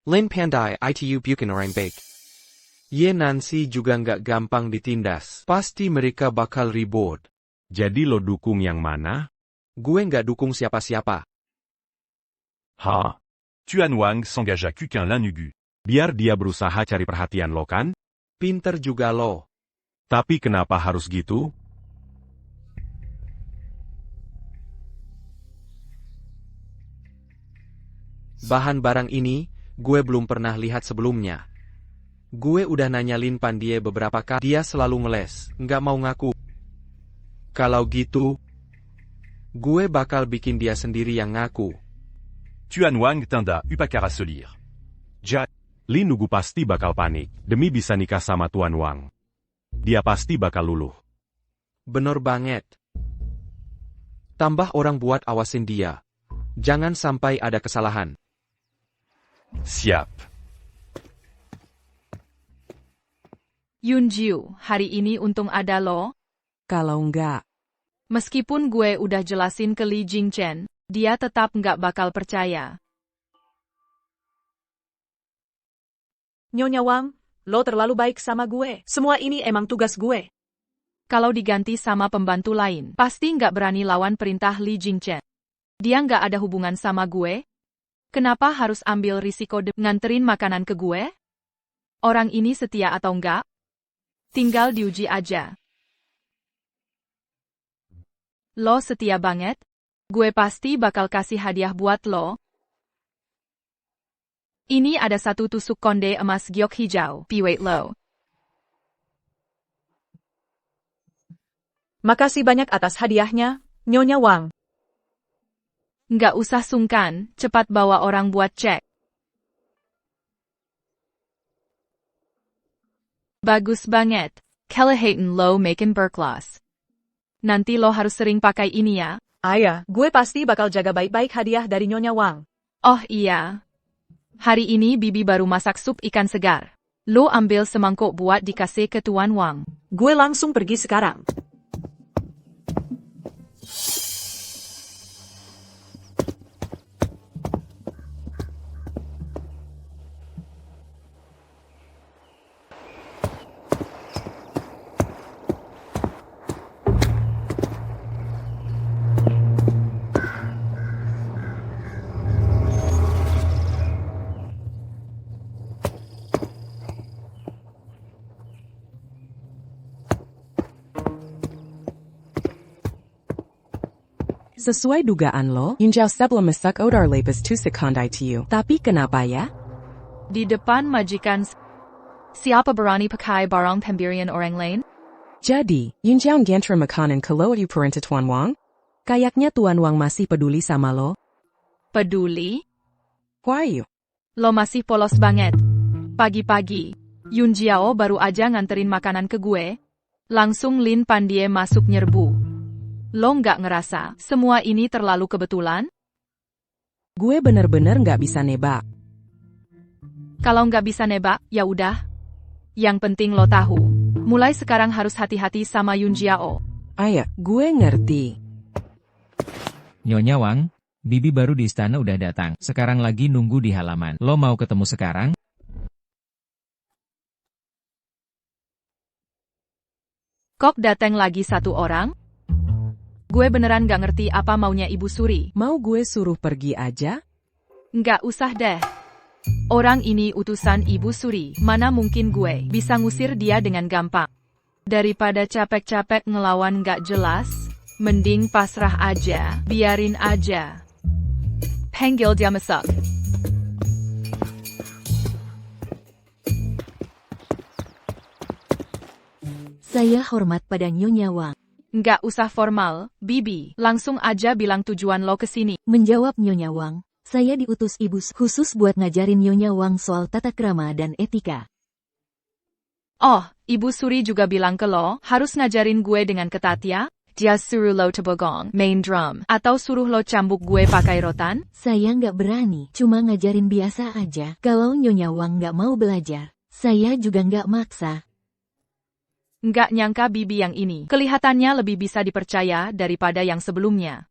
Lin Pandai itu bukan orang baik. Ye Nancy juga nggak gampang ditindas. Pasti mereka bakal ribut. Jadi lo dukung yang mana? Gue nggak dukung siapa-siapa. Ha? Tuan Wang s'engage à Kukin Lin Nugu. Biar dia berusaha cari perhatian lo kan? Pinter juga lo. Tapi kenapa harus gitu? Bahan barang ini, gue belum pernah lihat sebelumnya. Gue udah nanya Lin Pandie beberapa kali, dia selalu ngeles, nggak mau ngaku. Kalau gitu, gue bakal bikin dia sendiri yang ngaku. Tuan Wang tinda upakara selir. Lin Nugu pasti bakal panik, demi bisa nikah sama Tuan Wang. Dia pasti bakal luluh. Bener banget. Tambah orang buat awasin dia. Jangan sampai ada kesalahan. Siap. Yunjiu, hari ini untung ada lo. Kalau enggak, Meskipun gue udah jelasin ke Li Jingchen, dia tetap nggak bakal percaya. Nyonya Wang, lo terlalu baik sama gue. Semua ini emang tugas gue. Kalau diganti sama pembantu lain, pasti nggak berani lawan perintah Li Jingchen. Dia nggak ada hubungan sama gue. Kenapa harus ambil risiko nganterin makanan ke gue? Orang ini setia atau enggak? Tinggal diuji aja. Lo setia banget? Gue pasti bakal kasih hadiah buat lo. Ini ada 1 tusuk konde emas giok hijau, piwait lo. Makasih banyak atas hadiahnya, Nyonya Wang. Nggak usah sungkan, cepat bawa orang buat cek. Bagus banget. Kelehatan lo makin berkelas. Nanti lo harus sering pakai ini ya. Ayah, gue pasti bakal jaga baik-baik hadiah dari Nyonya Wang. Oh iya. Hari ini Bibi baru masak sup ikan segar. Lo ambil semangkuk buat dikasih ke Tuan Wang. Gue langsung pergi sekarang. sesuai dugaan lo, Yunjiao sebelum masak odar lepas tusuk kondai tiu. Tapi kenapa ya? Di depan majikan, siapa berani pakai barang pemberian orang lain? Jadi, Yunjiao nganter makanan ke lo di perintah Tuan Wang? Kayaknya Tuan Wang masih peduli sama lo. Peduli? Why? Lo masih polos banget. Pagi-pagi, Yunjiao baru aja nganterin makanan ke gue. Langsung Lin Pandie masuk nyerbu. Lo nggak ngerasa semua ini terlalu kebetulan? Gue bener-bener nggak bisa nebak. Kalau nggak bisa nebak, ya udah. Yang penting lo tahu. Mulai sekarang harus hati-hati sama Yunjiao. Ayah, gue ngerti. Nyonya Wang, Bibi baru di istana udah datang. Sekarang lagi nunggu di halaman. Lo mau ketemu sekarang? Kok datang lagi 1 orang? Gue beneran gak ngerti apa maunya Ibu Suri. Mau gue suruh pergi aja? Nggak usah deh. Orang ini utusan Ibu Suri. Mana mungkin gue bisa ngusir dia dengan gampang. Daripada capek-capek ngelawan gak jelas, mending pasrah aja, biarin aja. Panggil dia masak. Saya hormat pada Nyonya Wang. Nggak usah formal, Bibi. Langsung aja bilang tujuan lo kesini. Menjawab Nyonya Wang, saya diutus ibu khusus buat ngajarin Nyonya Wang soal tata krama dan etika. Oh, Ibu Suri juga bilang ke lo, harus ngajarin gue dengan ketat ya? Dia suruh lo tebogong, main drum, atau suruh lo cambuk gue pakai rotan? Saya nggak berani, cuma ngajarin biasa aja. Kalau Nyonya Wang nggak mau belajar, saya juga nggak maksa. Nggak nyangka Bibi yang ini, kelihatannya lebih bisa dipercaya daripada yang sebelumnya.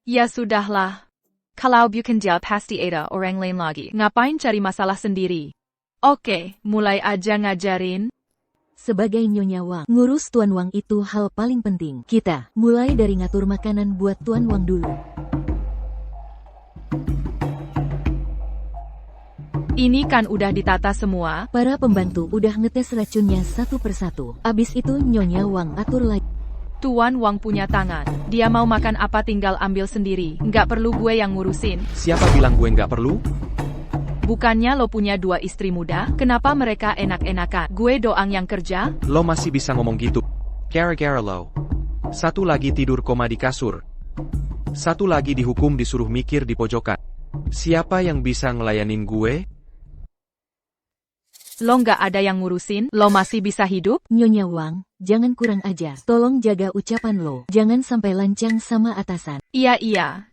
Ya sudahlah. Kalau bukan dia pasti ada orang lain lagi. Ngapain cari masalah sendiri? Oke, mulai aja ngajarin. Sebagai Nyonya Wang, ngurus Tuan Wang itu hal paling penting. Kita mulai dari ngatur makanan buat Tuan Wang dulu. Ini kan udah ditata semua. Para pembantu udah ngetes racunnya satu persatu. Abis itu Nyonya Wang atur lagi. Tuan Wang punya tangan. Dia mau makan apa tinggal ambil sendiri. Nggak perlu gue yang ngurusin. Siapa bilang gue nggak perlu? Bukannya lo punya 2 istri muda? Kenapa mereka enak-enakan? Gue doang yang kerja? Lo masih bisa ngomong gitu. Gara-gara lo. Satu lagi tidur koma di kasur. Satu lagi dihukum disuruh mikir di pojokan. Siapa yang bisa ngelayanin gue? Lo nggak ada yang ngurusin? Lo masih bisa hidup? Nyonya Wang, jangan kurang ajar. Tolong jaga ucapan lo. Jangan sampai lancang sama atasan. Iya,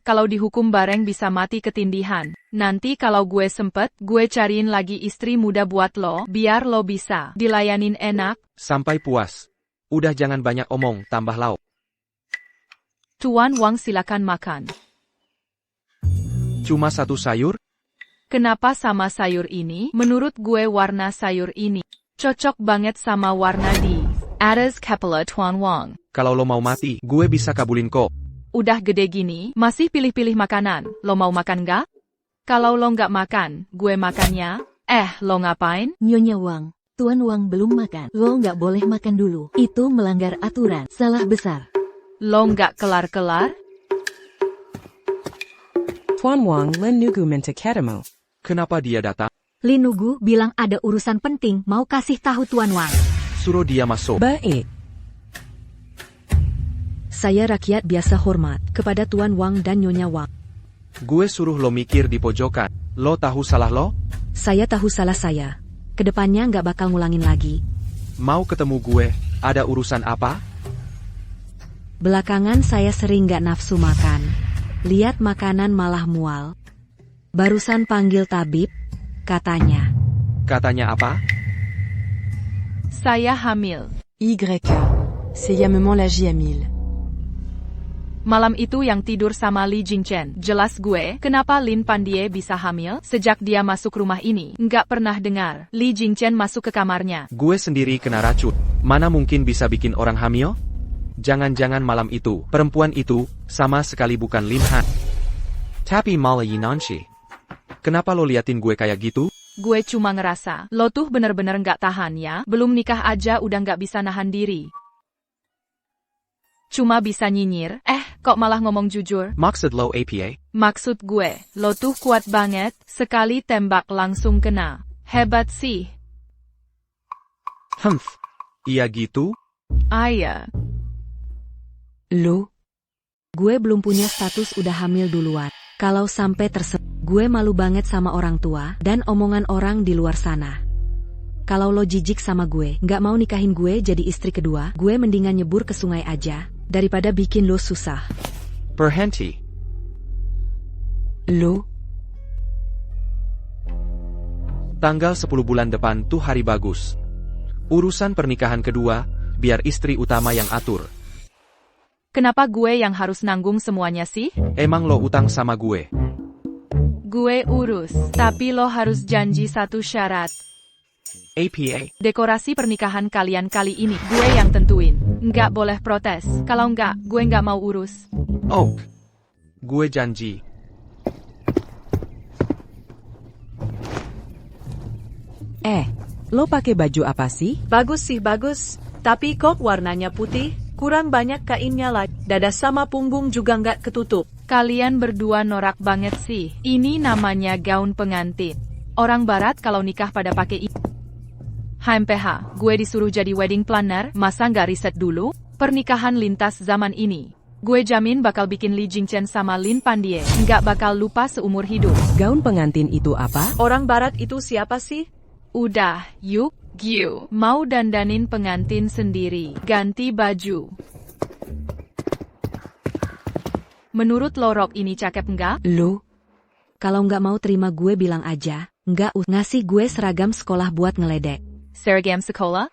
kalau dihukum bareng bisa mati ketindihan. Nanti kalau gue sempet, gue cariin lagi istri muda buat lo, biar lo bisa dilayanin enak. Sampai puas. Udah jangan banyak omong, tambah lauk. Tuan Wang silakan makan. Cuma 1 sayur? Kenapa sama sayur ini? Menurut gue warna sayur ini cocok banget sama warna di atas kepala Tuan Wang. Kalau lo mau mati, gue bisa kabulin kok. Udah gede gini, masih pilih-pilih makanan. Lo mau makan nggak? Kalau lo nggak makan, gue makannya. Lo ngapain? Nyonya Wang, Tuan Wang belum makan. Lo nggak boleh makan dulu. Itu melanggar aturan. Salah besar. Lo nggak kelar-kelar? Tuan Wang Lin Nugu minta ketemu. Kenapa dia datang? Lin Nugu bilang ada urusan penting, mau kasih tahu Tuan Wang. Suruh dia masuk. Baik. Saya rakyat biasa hormat kepada Tuan Wang dan Nyonya Wang. Gue suruh lo mikir di pojokan. Lo tahu salah lo? Saya tahu salah saya. Kedepannya nggak bakal ngulangin lagi. Mau ketemu gue, ada urusan apa? Belakangan saya sering nggak nafsu makan. Lihat makanan malah mual. Barusan panggil tabib, katanya. Katanya apa? Saya hamil. YK, c'est maman la J1000. Malam itu yang tidur sama Li Jingchen. Jelas gue, kenapa Lin Pandie bisa hamil? Sejak dia masuk rumah ini, nggak pernah dengar Li Jingchen masuk ke kamarnya. Gue sendiri kena racun. Mana mungkin bisa bikin orang hamil? Jangan-jangan malam itu, perempuan itu, sama sekali bukan Lin Han. Tapi malah Yinanshi. Kenapa lo liatin gue kayak gitu? Gue cuma ngerasa, lo tuh bener-bener nggak tahan ya. Belum nikah aja udah nggak bisa nahan diri. Cuma bisa nyinyir, kok malah ngomong jujur? Maksud lo APA? Maksud gue, lo tuh kuat banget, sekali tembak langsung kena. Hebat sih. Iya gitu? Iya. Lo? Gue belum punya status udah hamil duluan. Kalau sampai gue malu banget sama orang tua dan omongan orang di luar sana. Kalau lo jijik sama gue, nggak mau nikahin gue jadi istri kedua, gue mendingan nyebur ke sungai aja, daripada bikin lo susah. Berhenti. Lo? Tanggal 10 bulan depan tuh hari bagus. Urusan pernikahan kedua, biar istri utama yang atur. Kenapa gue yang harus nanggung semuanya sih? Emang lo utang sama gue? Gue urus, tapi lo harus janji satu syarat. APA. Dekorasi pernikahan kalian kali ini, gue yang tentuin. Nggak boleh protes, kalau nggak, gue nggak mau urus. Oh, gue janji. Lo pakai baju apa sih? Bagus sih bagus, tapi kok warnanya putih? Kurang banyak kainnya lah, dada sama punggung juga nggak ketutup. Kalian berdua norak banget sih. Ini namanya gaun pengantin. Orang barat kalau nikah pada pakai ini. HMPH, gue disuruh jadi wedding planner, masa nggak riset dulu? Pernikahan lintas zaman ini. Gue jamin bakal bikin Li Jingchen sama Lin Pandie nggak bakal lupa seumur hidup. Gaun pengantin itu apa? Orang barat itu siapa sih? Udah, yuk, Giu. Mau dandanin pengantin sendiri. Ganti baju. Menurut lo rok ini cakep nggak? Lo? Kalau nggak mau terima gue bilang aja. Nggak ngasih gue seragam sekolah buat ngeledek. Seragam sekolah?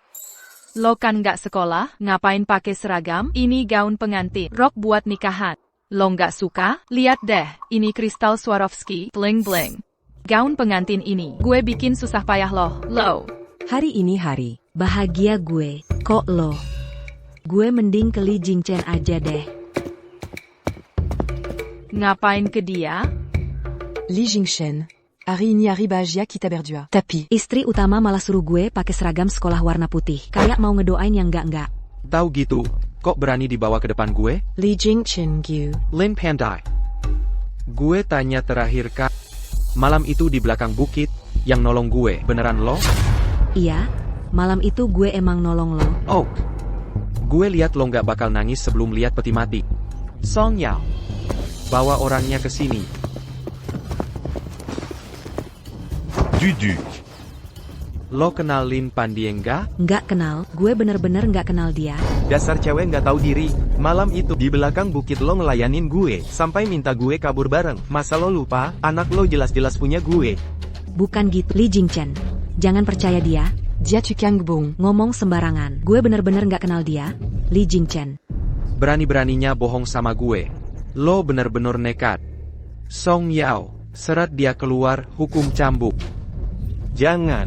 Lo kan nggak sekolah, ngapain pakai seragam? Ini gaun pengantin, rok buat nikahan. Lo nggak suka? Lihat deh, ini kristal Swarovski, bling bling. Gaun pengantin ini, gue bikin susah payah lo. Hari ini hari bahagia gue, kok lo? Gue mending ke Li Jingchen aja deh. Ngapain ke dia? Li Jingchen. Hari ini hari bahagia kita berdua. Tapi Istri utama malah suruh gue pakai seragam sekolah warna putih. Kayak mau ngedoain yang enggak. Tahu gitu, kok berani dibawa ke depan gue? Li Jingchen Giu. Lin Pandai. Gue tanya terakhir kak. Malam itu di belakang bukit, yang nolong gue, beneran lo? Iya, malam itu gue emang nolong lo. Oh, gue lihat lo nggak bakal nangis sebelum lihat peti mati. Song Yao, bawa orangnya ke sini. Duduk. Lo kenal Lin Pandie nggak? Nggak kenal, gue bener-bener nggak kenal dia. Dasar cewek nggak tahu diri. Malam itu di belakang bukit lo ngelayanin gue, sampai minta gue kabur bareng. Masa lo lupa, anak lo jelas-jelas punya gue. Bukan gitu, Li Jingchen. Jangan percaya dia. Dia Kang Bong. Ngomong sembarangan. Gue bener-bener nggak kenal dia, Li Jingchen. Berani-beraninya bohong sama gue. Lo bener-bener nekat. Song Yao, seret dia keluar, hukum cambuk. Jangan.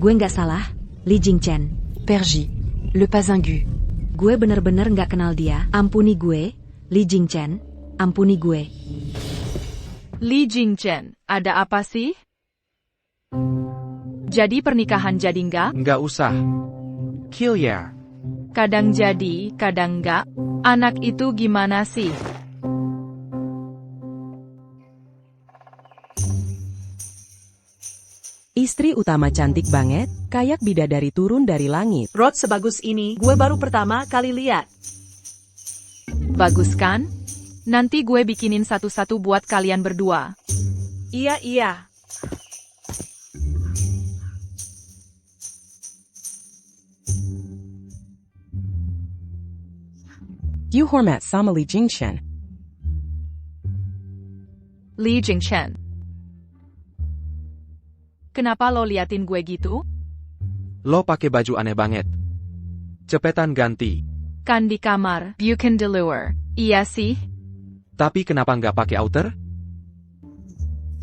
Gue nggak salah, Li Jingchen. Perji. Le Pazingu. Gue bener-bener nggak kenal dia. Ampuni gue, Li Jingchen. Ampuni gue. Li Jingchen, ada apa sih? Jadi pernikahan jadi nggak? Nggak usah. Kill ya. Kadang jadi, kadang nggak. Anak itu gimana sih? Istri utama cantik banget, kayak bidadari turun dari langit. Rod sebagus ini, gue baru pertama kali lihat. Bagus kan? Nanti gue bikinin satu-satu buat kalian berdua. Iya. You hormat sama Li Jingchen. Li Jingchen. Kenapa lo liatin gue gitu? Lo pakai baju aneh banget. Cepetan ganti. Kan di kamar, bukan di luar. Iya sih. Tapi kenapa nggak pakai outer?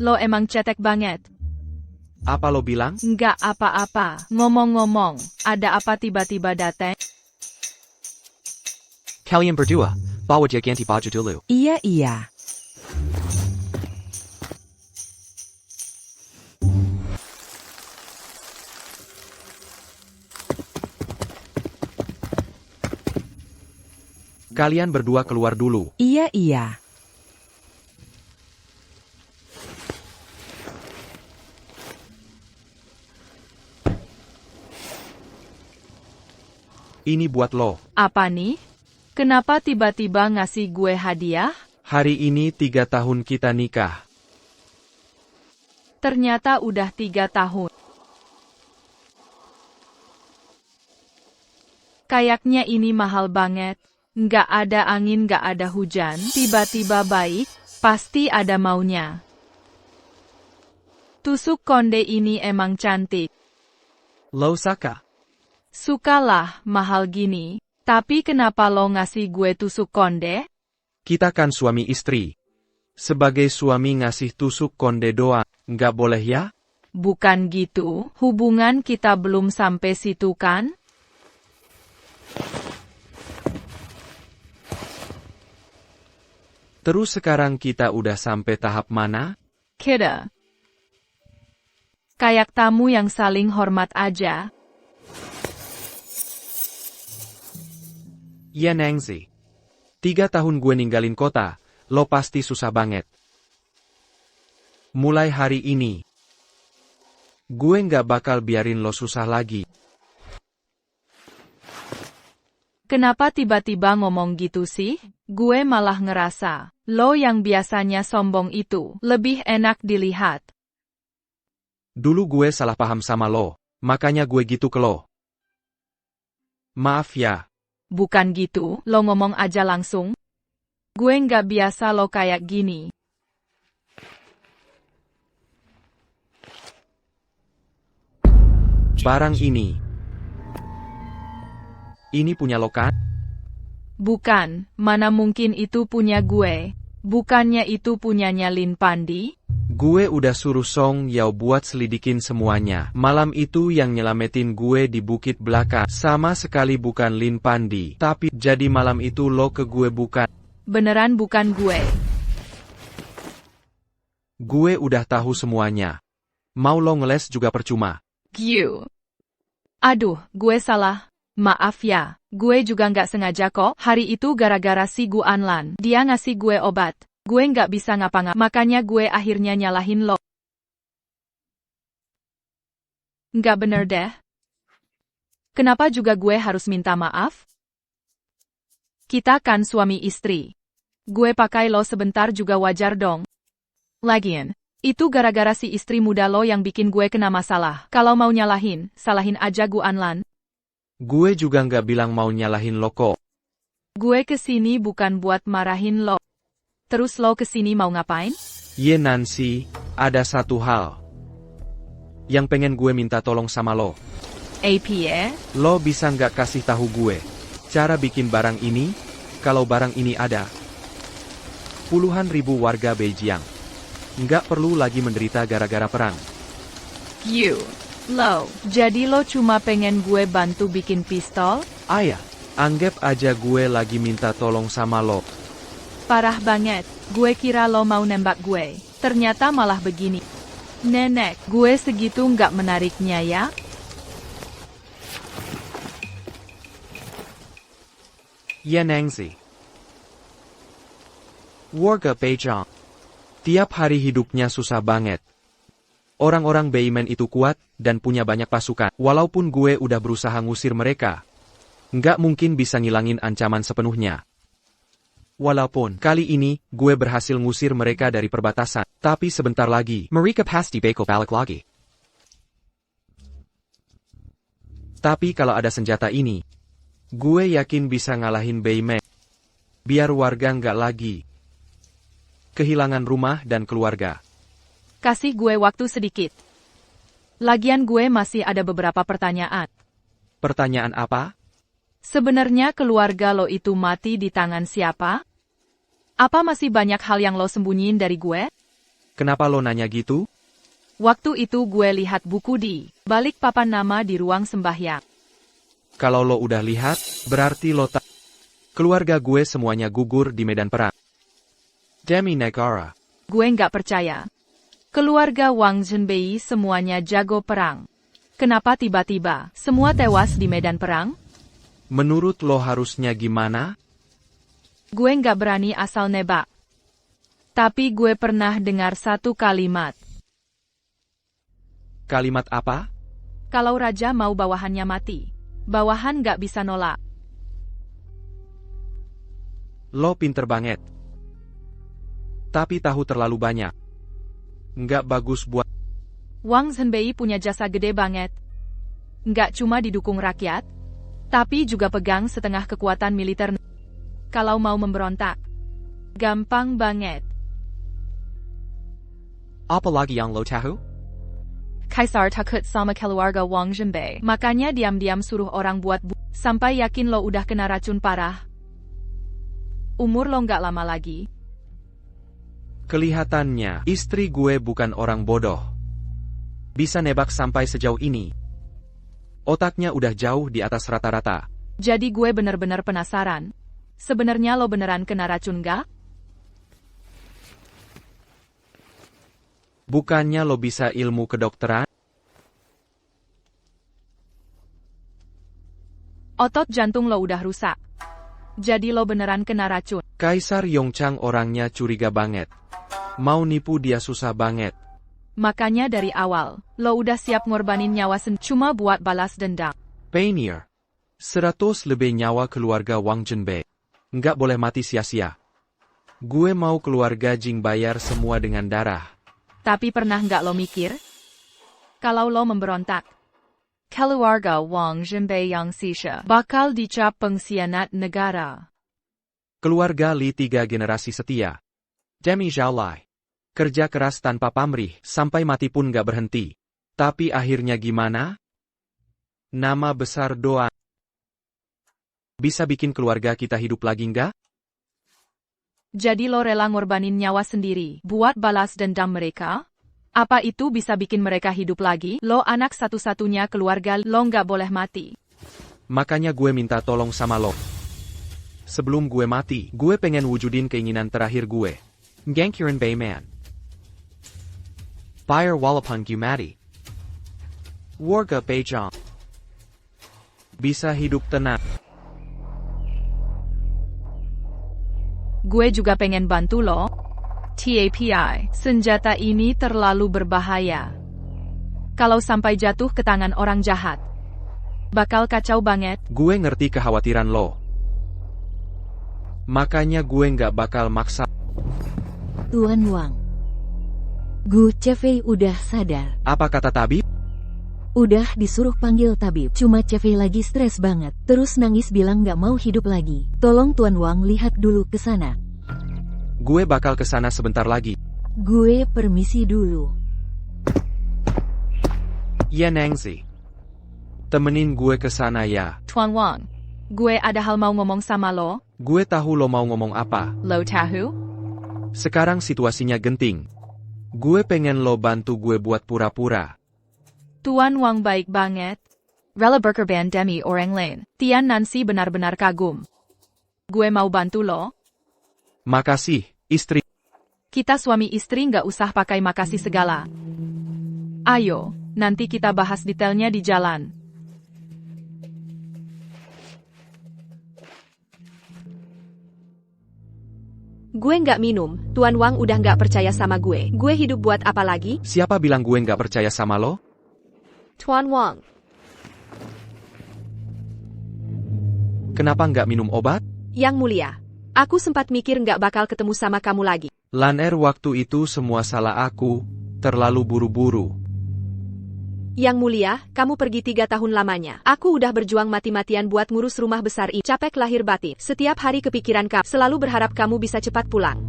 Lo emang cetek banget. Apa lo bilang? Nggak apa-apa. Ngomong-ngomong, ada apa tiba-tiba dateng? Kalian berdua, bawa dia ganti baju dulu. Iya. Kalian berdua keluar dulu. Iya. Ini buat lo. Apa nih? Kenapa tiba-tiba ngasih gue hadiah? Hari ini 3 tahun kita nikah. Ternyata udah 3 tahun. Kayaknya ini mahal banget. Nggak ada angin, nggak ada hujan, tiba-tiba baik, pasti ada maunya. Tusuk konde ini emang cantik. Lo suka? Sukalah, mahal gini. Tapi kenapa lo ngasih gue tusuk konde? Kita kan suami istri. Sebagai suami ngasih tusuk konde doang, nggak boleh ya? Bukan gitu, hubungan kita belum sampai situ kan? Terus sekarang kita udah sampai tahap mana? Kita. Kayak tamu yang saling hormat aja. Ya Nangzi. 3 tahun gue ninggalin kota, lo pasti susah banget. Mulai hari ini, Gue nggak bakal biarin lo susah lagi. Kenapa tiba-tiba ngomong gitu sih? Gue malah ngerasa, lo yang biasanya sombong itu, lebih enak dilihat. Dulu gue salah paham sama lo, makanya gue gitu ke lo. Maaf ya. Bukan gitu, lo ngomong aja langsung. Gue nggak biasa lo kayak gini. Barang ini punya lo kan? Bukan, mana mungkin itu punya gue. Bukannya itu punyanya Lin Pandi? Gue udah suruh Song Yao buat selidikin semuanya. Malam itu yang nyelamatin gue di bukit belakang. Sama sekali bukan Lin Pandi. Tapi, jadi malam itu lo ke gue bukan. Beneran bukan gue. Gue udah tahu semuanya. Mau lo ngeles juga percuma. Giu. Aduh, gue salah. Maaf ya, gue juga nggak sengaja kok. Hari itu gara-gara si Gu Anlan. Dia ngasih gue obat. Gue nggak bisa ngapa-ngapa, makanya gue akhirnya nyalahin lo. Nggak bener deh. Kenapa juga gue harus minta maaf? Kita kan suami istri. Gue pakai lo sebentar juga wajar dong. Lagian, itu gara-gara si istri muda lo yang bikin gue kena masalah. Kalau mau nyalahin, salahin aja Gu Anlan. Gue juga nggak bilang mau nyalahin lo kok. Gue kesini bukan buat marahin lo. Terus lo kesini mau ngapain? Ye Nancy, ada satu hal yang pengen gue minta tolong sama lo. APA? Lo bisa nggak kasih tahu gue cara bikin barang ini? Kalau barang ini ada, puluhan ribu warga Beijing nggak perlu lagi menderita gara-gara perang. Lo, jadi lo cuma pengen gue bantu bikin pistol? Ayah, anggap aja gue lagi minta tolong sama lo. Parah banget, gue kira lo mau nembak gue. Ternyata malah begini. Nenek, gue segitu nggak menariknya ya? Ye Nangzi. Warga Beijing. Tiap hari hidupnya susah banget. Orang-orang Beimen itu kuat, dan punya banyak pasukan. Walaupun gue udah berusaha ngusir mereka, nggak mungkin bisa ngilangin ancaman sepenuhnya. Walaupun, kali ini, gue berhasil ngusir mereka dari perbatasan. Tapi sebentar lagi, mereka pasti bakal balik lagi. Tapi kalau ada senjata ini, gue yakin bisa ngalahin Beimen. Biar warga nggak lagi kehilangan rumah dan keluarga. Kasih gue waktu sedikit. Lagian gue masih ada beberapa pertanyaan. Pertanyaan apa? Sebenarnya keluarga lo itu mati di tangan siapa? Apa masih banyak hal yang lo sembunyiin dari gue? Kenapa lo nanya gitu? Waktu itu gue lihat buku di balik papan nama di ruang sembahyang. Kalau lo udah lihat, berarti lo tak. Keluarga gue semuanya gugur di medan perang. Demi negara. Gue nggak percaya. Keluarga Wang Zhenbei semuanya jago perang. Kenapa tiba-tiba semua tewas di medan perang? Menurut lo harusnya gimana? Gue nggak berani asal nebak. Tapi gue pernah dengar satu kalimat. Kalimat apa? Kalau raja mau bawahannya mati, bawahan nggak bisa nolak. Lo pinter banget. Tapi tahu terlalu banyak. Nggak bagus buat. Wang Zhenbei punya jasa gede banget. Nggak cuma didukung rakyat, tapi juga pegang setengah kekuatan militer. Kalau mau memberontak, gampang banget. Apalagi yang lo tahu? Kaisar takut sama keluarga Wang Zhenbei. Makanya diam-diam suruh orang buat sampai yakin lo udah kena racun parah. Umur lo nggak lama lagi. Kelihatannya, istri gue bukan orang bodoh. Bisa nebak sampai sejauh ini. Otaknya udah jauh di atas rata-rata. Jadi gue bener-bener penasaran. Sebenarnya lo beneran kena racun nggak? Bukannya lo bisa ilmu kedokteran? Otot jantung lo udah rusak. Jadi lo beneran kena racun. Kaisar Yongchang orangnya curiga banget. Mau nipu dia susah banget. Makanya dari awal, lo udah siap ngorbanin nyawa cuma buat balas dendam. Painir. 100 lebih nyawa keluarga Wang Zhenbei. Nggak boleh mati sia-sia. Gue mau keluarga Jing bayar semua dengan darah. Tapi pernah nggak lo mikir? Kalau lo memberontak, keluarga Wang Zhenbei yang sisa bakal dicap pengkhianat negara. Keluarga Li 3 generasi setia. Demi Zhaolai. Kerja keras tanpa pamrih, sampai mati pun nggak berhenti. Tapi akhirnya gimana? Nama besar doa. Bisa bikin keluarga kita hidup lagi nggak? Jadi lo rela ngorbanin nyawa sendiri buat balas dendam mereka? Apa itu bisa bikin mereka hidup lagi? Lo anak satu-satunya keluarga, lo nggak boleh mati. Makanya gue minta tolong sama lo. Sebelum gue mati, gue pengen wujudin keinginan terakhir gue. Gangkiran Bayman. Fire walaupun gue mati. Warga Beijing. Bisa hidup tenang. Gue juga pengen bantu lo. TAPI, senjata ini terlalu berbahaya. Kalau sampai jatuh ke tangan orang jahat, bakal kacau banget. Gue ngerti kekhawatiran lo. Makanya gue nggak bakal maksa. Tuan Wang. Gu Chefei udah sadar. Apa kata tabib? Udah disuruh panggil tabib. Cuma Chefei lagi stres banget. Terus nangis bilang nggak mau hidup lagi. Tolong Tuan Wang lihat dulu ke sana. Gue bakal ke sana sebentar lagi. Gue permisi dulu. Ya Nangzi. Temenin gue ke sana ya. Tuan Wang, gue ada hal mau ngomong sama lo. Gue tahu lo mau ngomong apa. Lo tahu? Sekarang situasinya genting. Gue pengen lo bantu gue buat pura-pura. Tuan Wang baik banget. Rela berkorban demi orang lain. Tian Nancy benar-benar kagum. Gue mau bantu lo. Makasih, istri. Kita suami istri nggak usah pakai makasih segala. Ayo, nanti kita bahas detailnya di jalan. Gue nggak minum, Tuan Wang udah nggak percaya sama gue. Gue hidup buat apa lagi? Siapa bilang gue nggak percaya sama lo? Tuan Wang. Kenapa nggak minum obat? Yang mulia, aku sempat mikir nggak bakal ketemu sama kamu lagi. Lan waktu itu semua salah aku, terlalu buru-buru. Yang mulia, kamu pergi 3 tahun lamanya. Aku udah berjuang mati-matian buat ngurus rumah besar ini. Capek lahir batin. Setiap hari kepikiran kamu. Selalu berharap kamu bisa cepat pulang.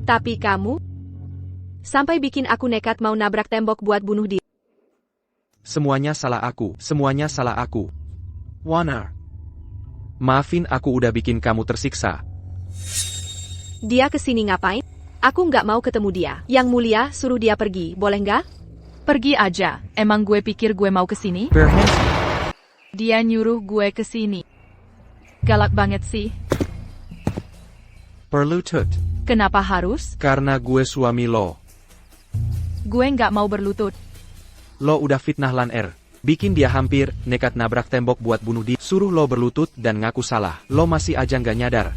Tapi kamu sampai bikin aku nekat mau nabrak tembok buat bunuh diri. Semuanya salah aku. Semuanya salah aku. Warner. Maafin aku udah bikin kamu tersiksa. Dia kesini ngapain? Aku nggak mau ketemu dia. Yang mulia, suruh dia pergi. Boleh nggak? Pergi aja, emang gue pikir gue mau kesini? Dia nyuruh gue kesini. Galak banget sih. Berlutut. Kenapa harus? Karena gue suami lo. Gue nggak mau berlutut. Lo udah fitnah Lan. Bikin dia hampir nekat nabrak tembok buat bunuh dia. Suruh lo berlutut dan ngaku salah. Lo masih aja nggak nyadar.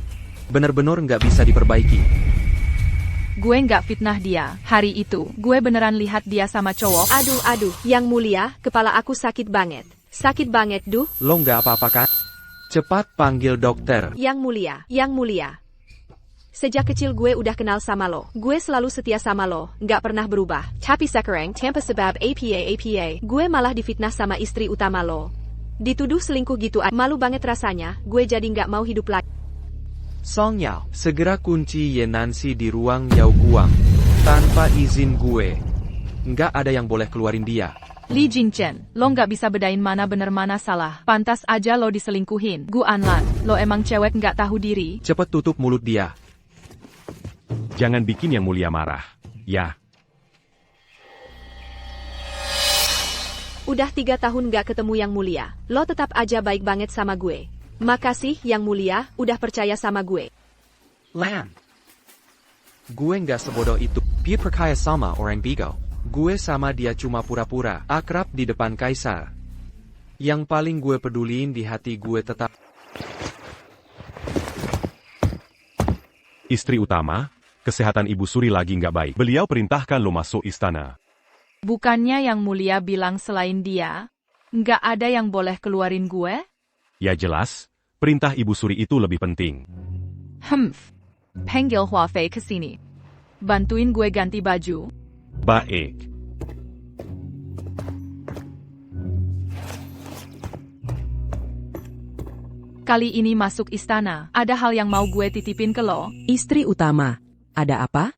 Bener-bener nggak bisa diperbaiki. Gue nggak fitnah dia. Hari itu, gue beneran lihat dia sama cowok. Aduh, yang mulia, kepala aku sakit banget. Sakit banget, duh. Lo nggak apa-apa kan? Cepat panggil dokter. Yang mulia. Sejak kecil gue udah kenal sama lo. Gue selalu setia sama lo, nggak pernah berubah. Tapi sekarang, tanpa sebab APA. Gue malah difitnah sama istri utama lo. Dituduh selingkuh gitu, malu banget rasanya. Gue jadi nggak mau hidup lagi. Song Yao, segera kunci Ye Nancy di ruang Yao Guang. Tanpa izin gue. Nggak ada yang boleh keluarin dia. Li Jingchen, lo nggak bisa bedain mana bener mana salah. Pantas aja lo diselingkuhin. Gu Anlan, lo emang cewek nggak tahu diri. Cepet tutup mulut dia. Jangan bikin Yang Mulia marah. Ya. Udah 3 tahun nggak ketemu Yang Mulia. Lo tetap aja baik banget sama gue. Makasih, Yang Mulia, udah percaya sama gue. Lan. Gue nggak sebodoh itu. Dia percaya sama orang Bigo. Gue sama dia cuma pura-pura. Akrab di depan kaisar. Yang paling gue peduliin di hati gue tetap. Istri utama, kesehatan Ibu Suri lagi nggak baik. Beliau perintahkan lo masuk istana. Bukannya Yang Mulia bilang selain dia, nggak ada yang boleh keluarin gue? Ya jelas, perintah Ibu Suri itu lebih penting. Panggil Huafei ke sini. Bantuin gue ganti baju. Baik. Kali ini masuk istana, ada hal yang mau gue titipin ke lo. Istri utama, ada apa?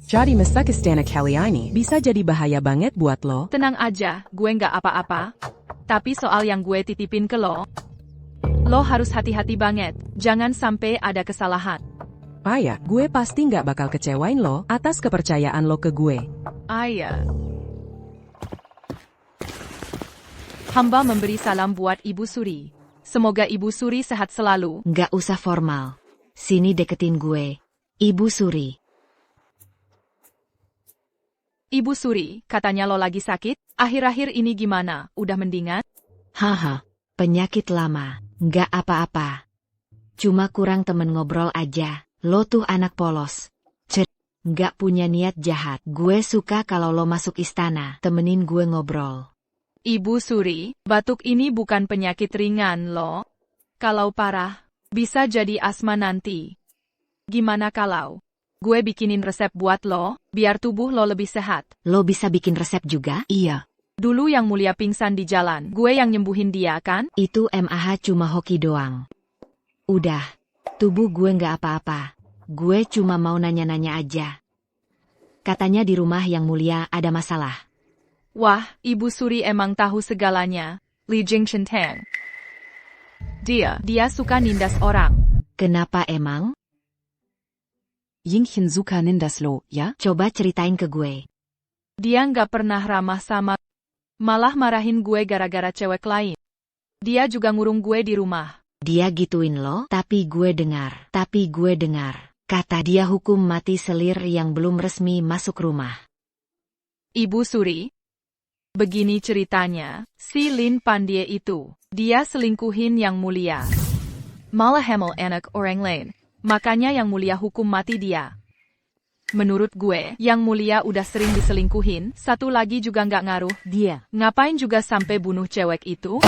Jadi masa ke istana kali ini bisa jadi bahaya banget buat lo. Tenang aja, gue nggak apa-apa. Tapi soal yang gue titipin ke lo harus hati-hati banget. Jangan sampai ada kesalahan. Ayah, gue pasti nggak bakal kecewain lo atas kepercayaan lo ke gue. Ayah. Hamba memberi salam buat Ibu Suri. Semoga Ibu Suri sehat selalu. Nggak usah formal. Sini deketin gue. Ibu Suri. Ibu Suri, katanya lo lagi sakit? Akhir-akhir ini gimana? Udah mendingan? Haha, penyakit lama. Nggak apa-apa. Cuma kurang temen ngobrol aja. Lo tuh anak polos. Nggak punya niat jahat. Gue suka kalau lo masuk istana, temenin gue ngobrol. Ibu Suri, batuk ini bukan penyakit ringan lo. Kalau parah, bisa jadi asma nanti. Gimana kalau gue bikinin resep buat lo, biar tubuh lo lebih sehat? Lo bisa bikin resep juga? Iya. Dulu Yang Mulia pingsan di jalan, gue yang nyembuhin dia kan? Itu MAH cuma hoki doang. Udah, tubuh gue nggak apa-apa. Gue cuma mau nanya-nanya aja. Katanya di rumah Yang Mulia ada masalah. Wah, Ibu Suri emang tahu segalanya. Li Jingshentang. Dia suka nindas orang. Kenapa emang? Yingchen suka nindas lo, ya? Coba ceritain ke gue. Dia nggak pernah ramah sama, malah marahin gue gara-gara cewek lain. Dia juga ngurung gue di rumah. Dia gituin lo? Tapi gue dengar. Kata dia hukum mati selir yang belum resmi masuk rumah. Ibu Suri, begini ceritanya, si Lin Pandie itu, dia selingkuhin Yang Mulia. Malah hamil anak orang lain. Makanya Yang Mulia hukum mati dia. Menurut gue, Yang Mulia udah sering diselingkuhin, satu lagi juga nggak ngaruh. Dia ngapain juga sampai bunuh cewek itu?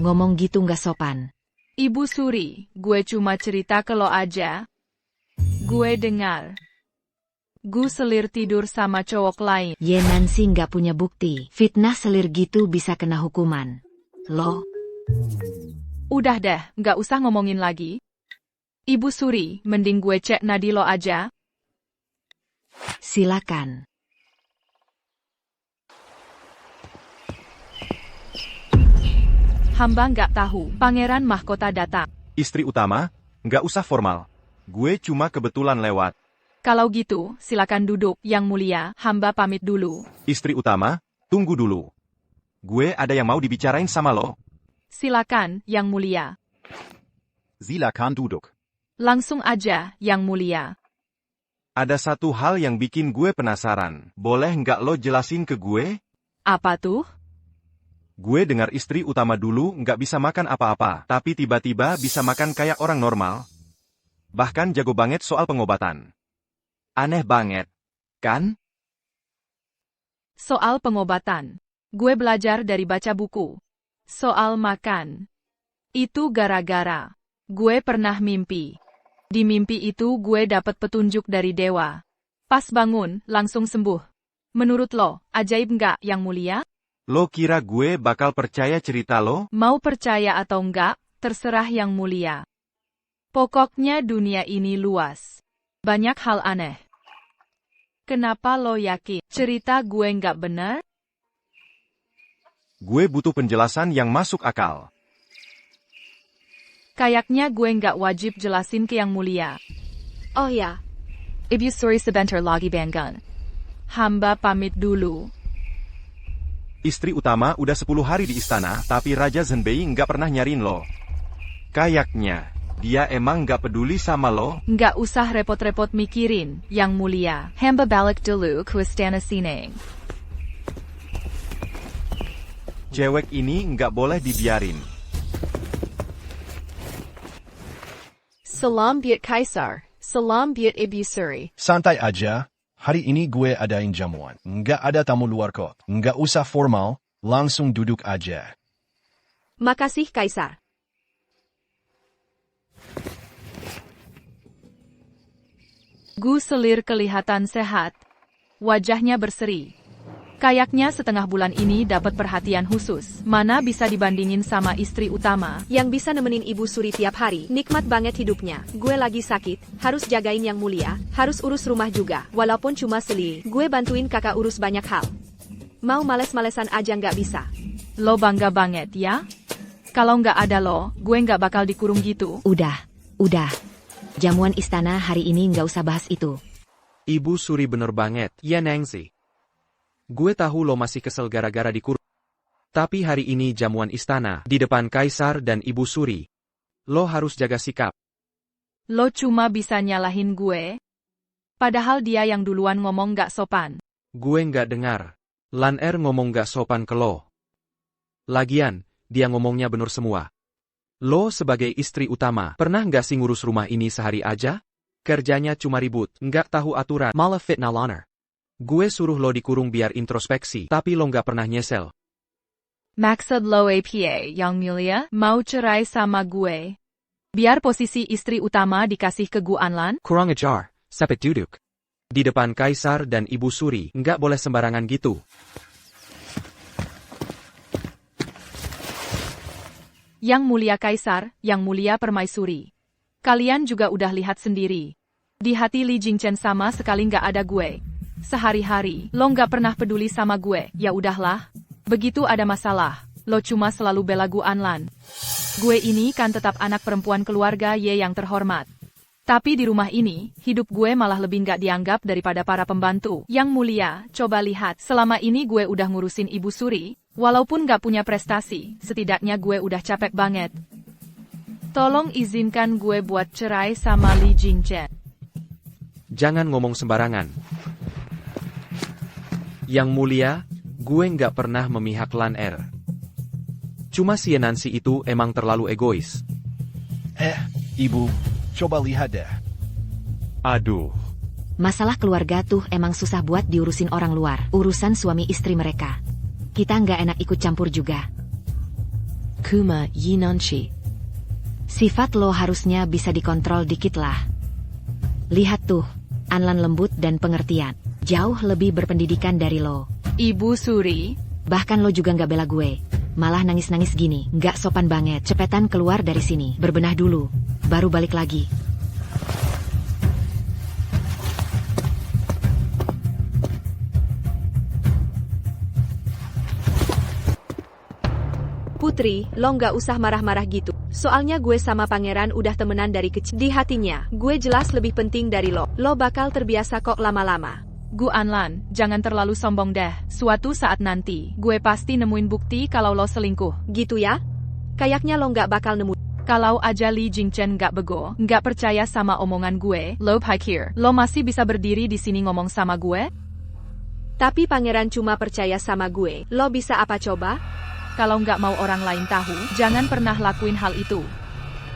Ngomong gitu nggak sopan. Ibu Suri, gue cuma cerita ke lo aja. Gue dengar Gu selir tidur sama cowok lain. Ye Nancy nggak punya bukti. Fitnah selir gitu bisa kena hukuman. Lo? Udah deh, nggak usah ngomongin lagi. Ibu Suri, mending gue cek nadi lo aja. Silakan. Hamba nggak tahu, Pangeran Mahkota datang. Istri utama, nggak usah formal. Gue cuma kebetulan lewat. Kalau gitu, silakan duduk, Yang Mulia, hamba pamit dulu. Istri utama, tunggu dulu. Gue ada yang mau dibicarain sama lo. Silakan, Yang Mulia. Silakan duduk. Langsung aja, Yang Mulia. Ada satu hal yang bikin gue penasaran. Boleh nggak lo jelasin ke gue? Apa tuh? Gue dengar istri utama dulu nggak bisa makan apa-apa, tapi tiba-tiba bisa makan kayak orang normal. Bahkan jago banget soal pengobatan. Aneh banget, kan? Soal pengobatan. Gue belajar dari baca buku. Soal makan. Itu gara-gara gue pernah mimpi. Di mimpi itu gue dapat petunjuk dari dewa. Pas bangun, langsung sembuh. Menurut lo, ajaib nggak, Yang Mulia? Lo kira gue bakal percaya cerita lo? Mau percaya atau enggak, terserah Yang Mulia. Pokoknya dunia ini luas. Banyak hal aneh. Kenapa lo yakin cerita gue nggak benar? Gue butuh penjelasan yang masuk akal. Kayaknya gue nggak wajib jelasin ke Yang Mulia. Oh ya. Ibu Suri sebentar lagi banggan. Hamba pamit dulu. Istri utama udah 10 hari di istana, tapi Raja Zhenbei nggak pernah nyariin lo. Kayaknya dia emang nggak peduli sama lo. Nggak usah repot-repot mikirin, Yang Mulia. Hamba balik dulu ke istana sini. Cewek ini nggak boleh dibiarin. Salam buat Kaisar. Salam buat Ibu Suri. Santai aja. Hari ini gue adain jamuan. Nggak ada tamu luar kok. Nggak usah formal, langsung duduk aja. Makasih, Kaisar. Gu Selir kelihatan sehat. Wajahnya berseri. Kayaknya setengah bulan ini dapat perhatian khusus. Mana bisa dibandingin sama istri utama. Yang bisa nemenin Ibu Suri tiap hari, nikmat banget hidupnya. Gue lagi sakit, harus jagain Yang Mulia, harus urus rumah juga. Walaupun cuma seli, gue bantuin kakak urus banyak hal. Mau males-malesan aja nggak bisa. Lo bangga banget ya? Kalau nggak ada lo, gue nggak bakal dikurung gitu. Udah. Jamuan istana hari ini nggak usah bahas itu. Ibu Suri bener banget, ya Nengsi. Gue tahu lo masih kesel gara-gara dikurung. Tapi hari ini jamuan istana, di depan Kaisar dan Ibu Suri. Lo harus jaga sikap. Lo cuma bisa nyalahin gue. Padahal dia yang duluan ngomong gak sopan. Gue nggak dengar. Lan ngomong gak sopan ke lo. Lagian, dia ngomongnya bener semua. Lo sebagai istri utama, pernah nggak sih ngurus rumah ini sehari aja? Kerjanya cuma ribut, nggak tahu aturan, malah fitnah honor. Gue suruh lo dikurung biar introspeksi, tapi lo nggak pernah nyesel. Maksud lo apa, Yang Mulia? Mau cerai sama gue? Biar posisi istri utama dikasih ke Gu Anlan? Kurang ajar, sepet duduk. Di depan Kaisar dan Ibu Suri, nggak boleh sembarangan gitu. Yang Mulia Kaisar, Yang Mulia Permaisuri. Kalian juga udah lihat sendiri. Di hati Li Jingchen sama sekali nggak ada gue. Sehari-hari, lo nggak pernah peduli sama gue. Ya udahlah. Begitu ada masalah, lo cuma selalu bela Gu Anlan. Gue ini kan tetap anak perempuan keluarga Ye yang terhormat. Tapi di rumah ini, hidup gue malah lebih nggak dianggap daripada para pembantu. Yang Mulia, coba lihat. Selama ini gue udah ngurusin Ibu Suri. Walaupun nggak punya prestasi, setidaknya gue udah capek banget. Tolong izinkan gue buat cerai sama Li Jingchen. Jangan ngomong sembarangan. Yang Mulia, gue nggak pernah memihak Lan. Cuma si Nancy itu emang terlalu egois. Ibu, coba lihat deh. Aduh. Masalah keluarga tuh emang susah buat diurusin orang luar. Urusan suami istri mereka. Kita nggak enak ikut campur juga. Kuma Yinanshi. Sifat lo harusnya bisa dikontrol dikit lah. Lihat tuh, Anlan lembut dan pengertian. Jauh lebih berpendidikan dari lo. Ibu Suri. Bahkan lo juga nggak bela gue. Malah nangis-nangis gini. Nggak sopan banget. Cepetan keluar dari sini. Berbenah dulu. Baru balik lagi. Putri, lo nggak usah marah-marah gitu. Soalnya gue sama pangeran udah temenan dari kecil. Di hatinya, gue jelas lebih penting dari lo. Lo bakal terbiasa kok lama-lama. Gu Anlan, jangan terlalu sombong deh. Suatu saat nanti, gue pasti nemuin bukti kalau lo selingkuh. Gitu ya? Kayaknya lo nggak bakal nemu. Kalau aja Li Jingchen nggak bego, nggak percaya sama omongan gue, lo pikir, lo masih bisa berdiri di sini ngomong sama gue? Tapi pangeran cuma percaya sama gue. Lo bisa apa coba? Kalau nggak mau orang lain tahu, jangan pernah lakuin hal itu.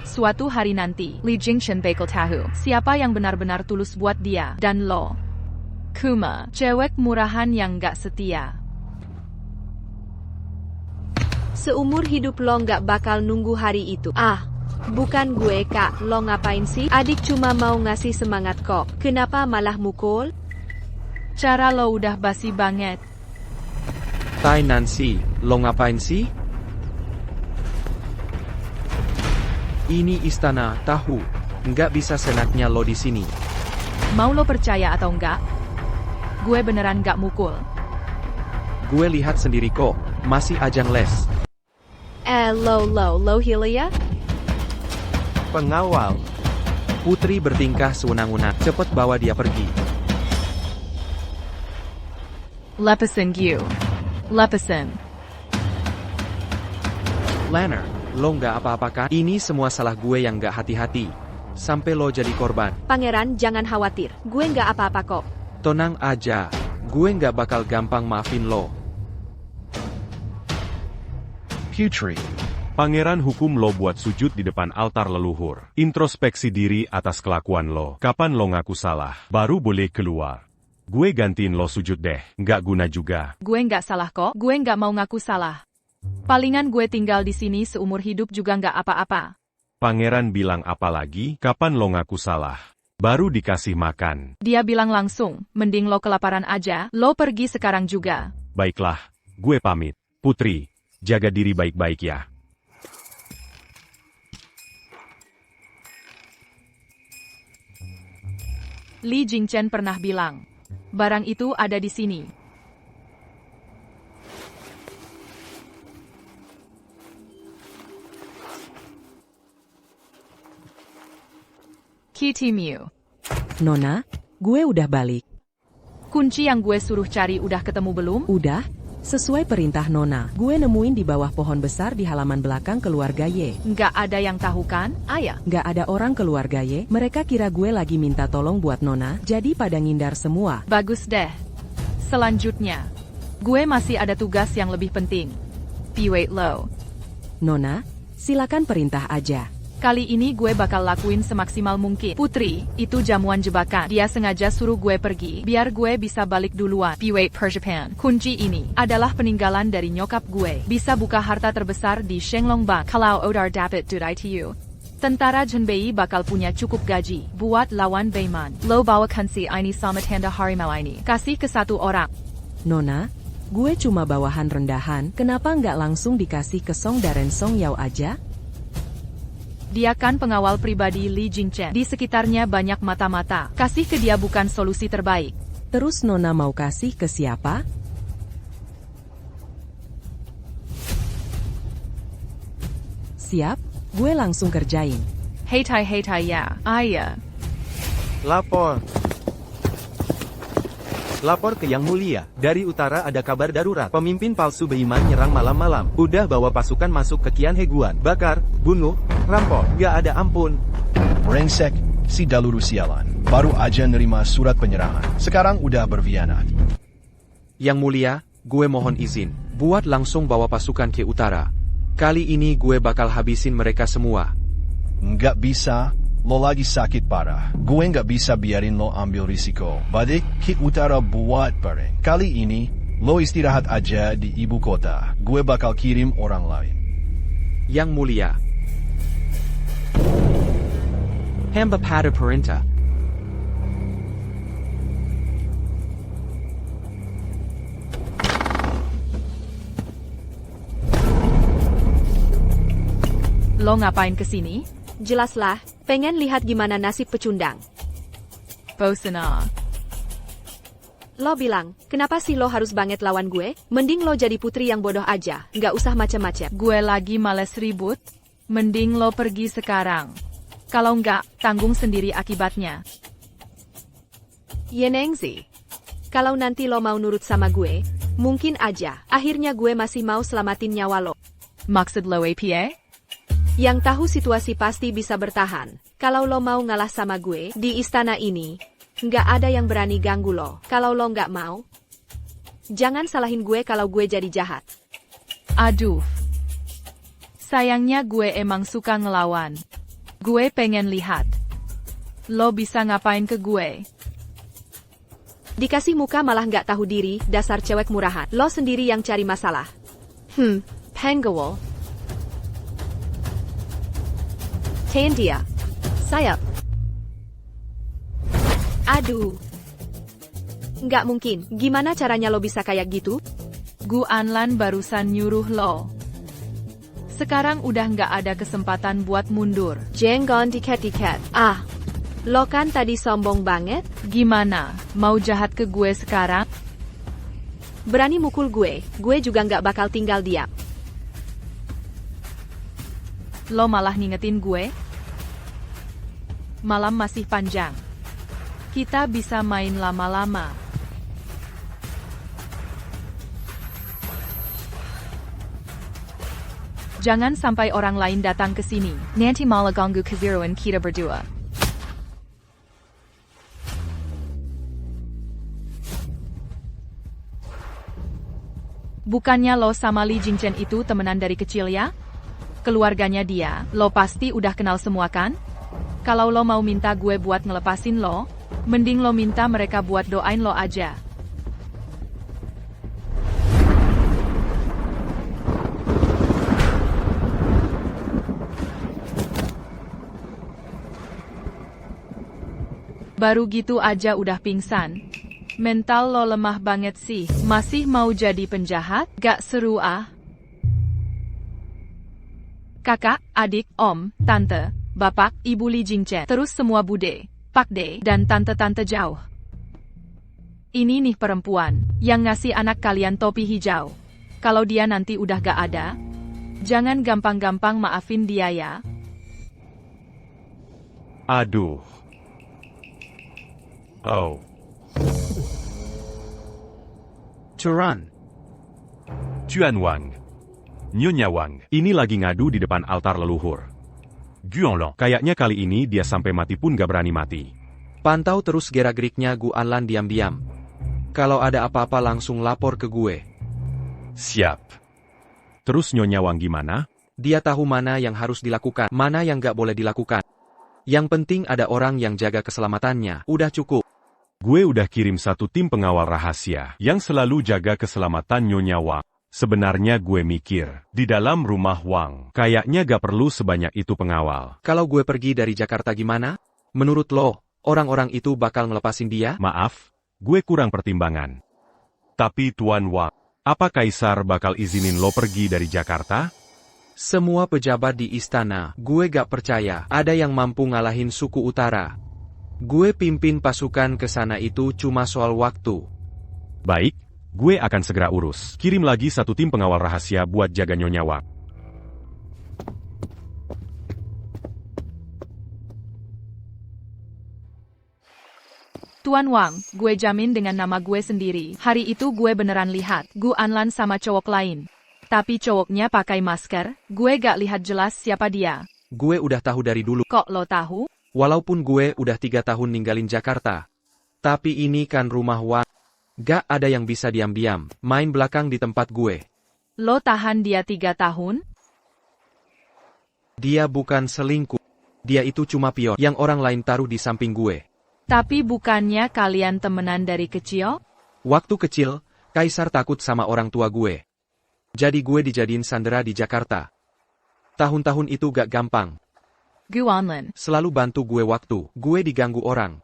Suatu hari nanti, Li Jingchen bakal tahu siapa yang benar-benar tulus buat dia, dan lo. Kuma, cewek murahan yang nggak setia. Seumur hidup lo nggak bakal nunggu hari itu. Bukan gue kak, lo ngapain sih? Adik cuma mau ngasih semangat kok. Kenapa malah mukul? Cara lo udah basi banget. Tai Nancy, lo ngapain sih? Ini istana, tahu. Nggak bisa senaknya lo di sini. Mau lo percaya atau enggak? Gue beneran nggak mukul. Gue lihat sendiri kok, masih ajang les. Lo Hilia? Pengawal. Putri bertingkah sewenang-wenang, cepet bawa dia pergi. Lepasin Gu. Lepasin. Lanner, lo nggak apa-apa kan? Ini semua salah gue yang nggak hati-hati. Sampai lo jadi korban. Pangeran, jangan khawatir. Gue nggak apa-apa kok. Tenang aja, gue nggak bakal gampang maafin lo. Putri, Pangeran hukum lo buat sujud di depan altar leluhur. Introspeksi diri atas kelakuan lo. Kapan lo ngaku salah, baru boleh keluar. Gue gantiin lo sujud deh, nggak guna juga. Gue nggak salah kok, gue nggak mau ngaku salah. Palingan gue tinggal di sini seumur hidup juga nggak apa-apa. Pangeran bilang apa lagi? Kapan lo ngaku salah, baru dikasih makan. Dia bilang langsung, mending lo kelaparan aja, lo pergi sekarang juga. Baiklah, gue pamit. Putri, jaga diri baik-baik ya. Li Jingchen pernah bilang, barang itu ada di sini. Kitimiu. Nona, gue udah balik. Kunci yang gue suruh cari udah ketemu belum? Udah. Sesuai perintah Nona, gue nemuin di bawah pohon besar di halaman belakang keluarga Ye. Nggak ada yang tahu kan, Ayah? Nggak ada orang keluarga Ye, mereka kira gue lagi minta tolong buat Nona, jadi pada ngindar semua. Bagus deh. Selanjutnya, gue masih ada tugas yang lebih penting. Wait lo. Nona, silakan perintah aja. Kali ini gue bakal lakuin semaksimal mungkin. Putri, itu jamuan jebakan. Dia sengaja suruh gue pergi, biar gue bisa balik duluan. Wait per Japan. Kunci ini adalah peninggalan dari nyokap gue. Bisa buka harta terbesar di Shenglong Bank. Kalau Odar dapat duit itu, tentara Junbei bakal punya cukup gaji buat lawan Beiman. Lo bawa kunci ini sama tanda harimau ini. Kasih ke satu orang. Nona, gue cuma bawahan rendahan, kenapa nggak langsung dikasih ke Song Daren Song Yao aja? Dia kan pengawal pribadi Li Jingchen. Di sekitarnya banyak mata-mata. Kasih ke dia bukan solusi terbaik. Terus Nona mau kasih ke siapa? Siap, gue langsung kerjain. Hei tai ya, Ayah. Lapor. Lapor ke Yang Mulia. Dari utara ada kabar darurat. Pemimpin palsu Beiman nyerang malam-malam. Udah bawa pasukan masuk ke Qian Heguan. Bakar, bunuh, rampok. Gak ada ampun. Brengsek, si Daluru sialan. Baru aja nerima surat penyerahan. Sekarang udah berkhianat. Yang Mulia, gue mohon izin. Buat langsung bawa pasukan ke utara. Kali ini gue bakal habisin mereka semua. Nggak bisa. Lo lagi sakit parah. Gue nggak bisa biarin lo ambil risiko. Balik ke utara buat bareng. Kali ini, lo istirahat aja di ibu kota. Gue bakal kirim orang lain. Yang Mulia. Hamba pada perintah. Lo ngapain kesini? Jelaslah, pengen lihat gimana nasib pecundang. Bosena. Lo bilang, kenapa sih lo harus banget lawan gue? Mending lo jadi putri yang bodoh aja, nggak usah macem-macem. Gue lagi males ribut, mending lo pergi sekarang. Kalau nggak, tanggung sendiri akibatnya. Yenengzi. Kalau nanti lo mau nurut sama gue, mungkin aja, akhirnya gue masih mau selamatin nyawa lo. Maksud lo APA? Yang tahu situasi pasti bisa bertahan. Kalau lo mau ngalah sama gue, di istana ini, nggak ada yang berani ganggu lo. Kalau lo nggak mau, jangan salahin gue kalau gue jadi jahat. Aduh. Sayangnya gue emang suka ngelawan. Gue pengen lihat. Lo bisa ngapain ke gue? Dikasih muka malah nggak tahu diri, dasar cewek murahan. Lo sendiri yang cari masalah. Pengawal. Tahan dia. Sayap. Aduh. Nggak mungkin. Gimana caranya lo bisa kayak gitu? Gu Anlan barusan nyuruh lo. Sekarang udah nggak ada kesempatan buat mundur. Jenggon diket-diket. Ah. Lo kan tadi sombong banget. Gimana? Mau jahat ke gue sekarang? Berani mukul gue juga nggak bakal tinggal diam. Lo malah ngingetin gue? Malam masih panjang. Kita bisa main lama-lama. Jangan sampai orang lain datang ke sini. Nanti malah ganggu keseruan kita berdua. Bukannya lo sama Li Jingchen itu temenan dari kecil ya? keluarganya dia, lo pasti udah kenal semua kan? Kalau lo mau minta gue buat ngelepasin lo, mending lo minta mereka buat doain lo aja. Baru gitu aja udah pingsan. Mental lo lemah banget sih. Masih mau jadi penjahat? Gak seru ah. Kakak, adik, om, tante, bapak, ibu Li Jingchen, terus semua bude, pakde, dan tante-tante jauh. Ini nih perempuan yang ngasih anak kalian topi hijau. Kalau dia nanti udah gak ada, jangan gampang-gampang maafin dia ya. Aduh. Oh. Turan. Tuan Wang. Nyonya Wang. Ini lagi ngadu di depan altar leluhur. Guanlong. Kayaknya kali ini dia sampai mati pun gak berani mati. Pantau terus gerak-geriknya Gu Anlan diam-diam. Kalau ada apa-apa langsung lapor ke gue. Siap. Terus Nyonya Wang gimana? Dia tahu mana yang harus dilakukan, mana yang gak boleh dilakukan. Yang penting ada orang yang jaga keselamatannya, udah cukup. Gue udah kirim satu tim pengawal rahasia yang selalu jaga keselamatan Nyonya Wang. Sebenarnya gue mikir, di dalam rumah Wang, kayaknya gak perlu sebanyak itu pengawal. Kalau gue pergi dari Jakarta gimana? Menurut lo, orang-orang itu bakal ngelepasin dia? Maaf, gue kurang pertimbangan. Tapi Tuan Wang, apa Kaisar bakal izinin lo pergi dari Jakarta? Semua pejabat di istana, gue gak percaya ada yang mampu ngalahin suku utara. Gue pimpin pasukan ke sana itu cuma soal waktu. Baik, gue akan segera urus. Kirim lagi satu tim pengawal rahasia buat jaga Nyonya Wang. Tuan Wang, gue jamin dengan nama gue sendiri. Hari itu gue beneran lihat Gu Anlan sama cowok lain. Tapi cowoknya pakai masker, gue gak lihat jelas siapa dia. Gue udah tahu dari dulu. Kok lo tahu? Walaupun gue udah 3 tahun ninggalin Jakarta. Tapi ini kan rumah Wang. Gak ada yang bisa diam-diam, main belakang di tempat gue. Lo tahan dia 3 tahun? Dia bukan selingkuh. Dia itu cuma pion yang orang lain taruh di samping gue. Tapi bukannya kalian temenan dari kecil? Waktu kecil, Kaisar takut sama orang tua gue. Jadi gue dijadiin sandera di Jakarta. Tahun-tahun itu gak gampang. Gu Anlan selalu bantu gue waktu gue diganggu orang.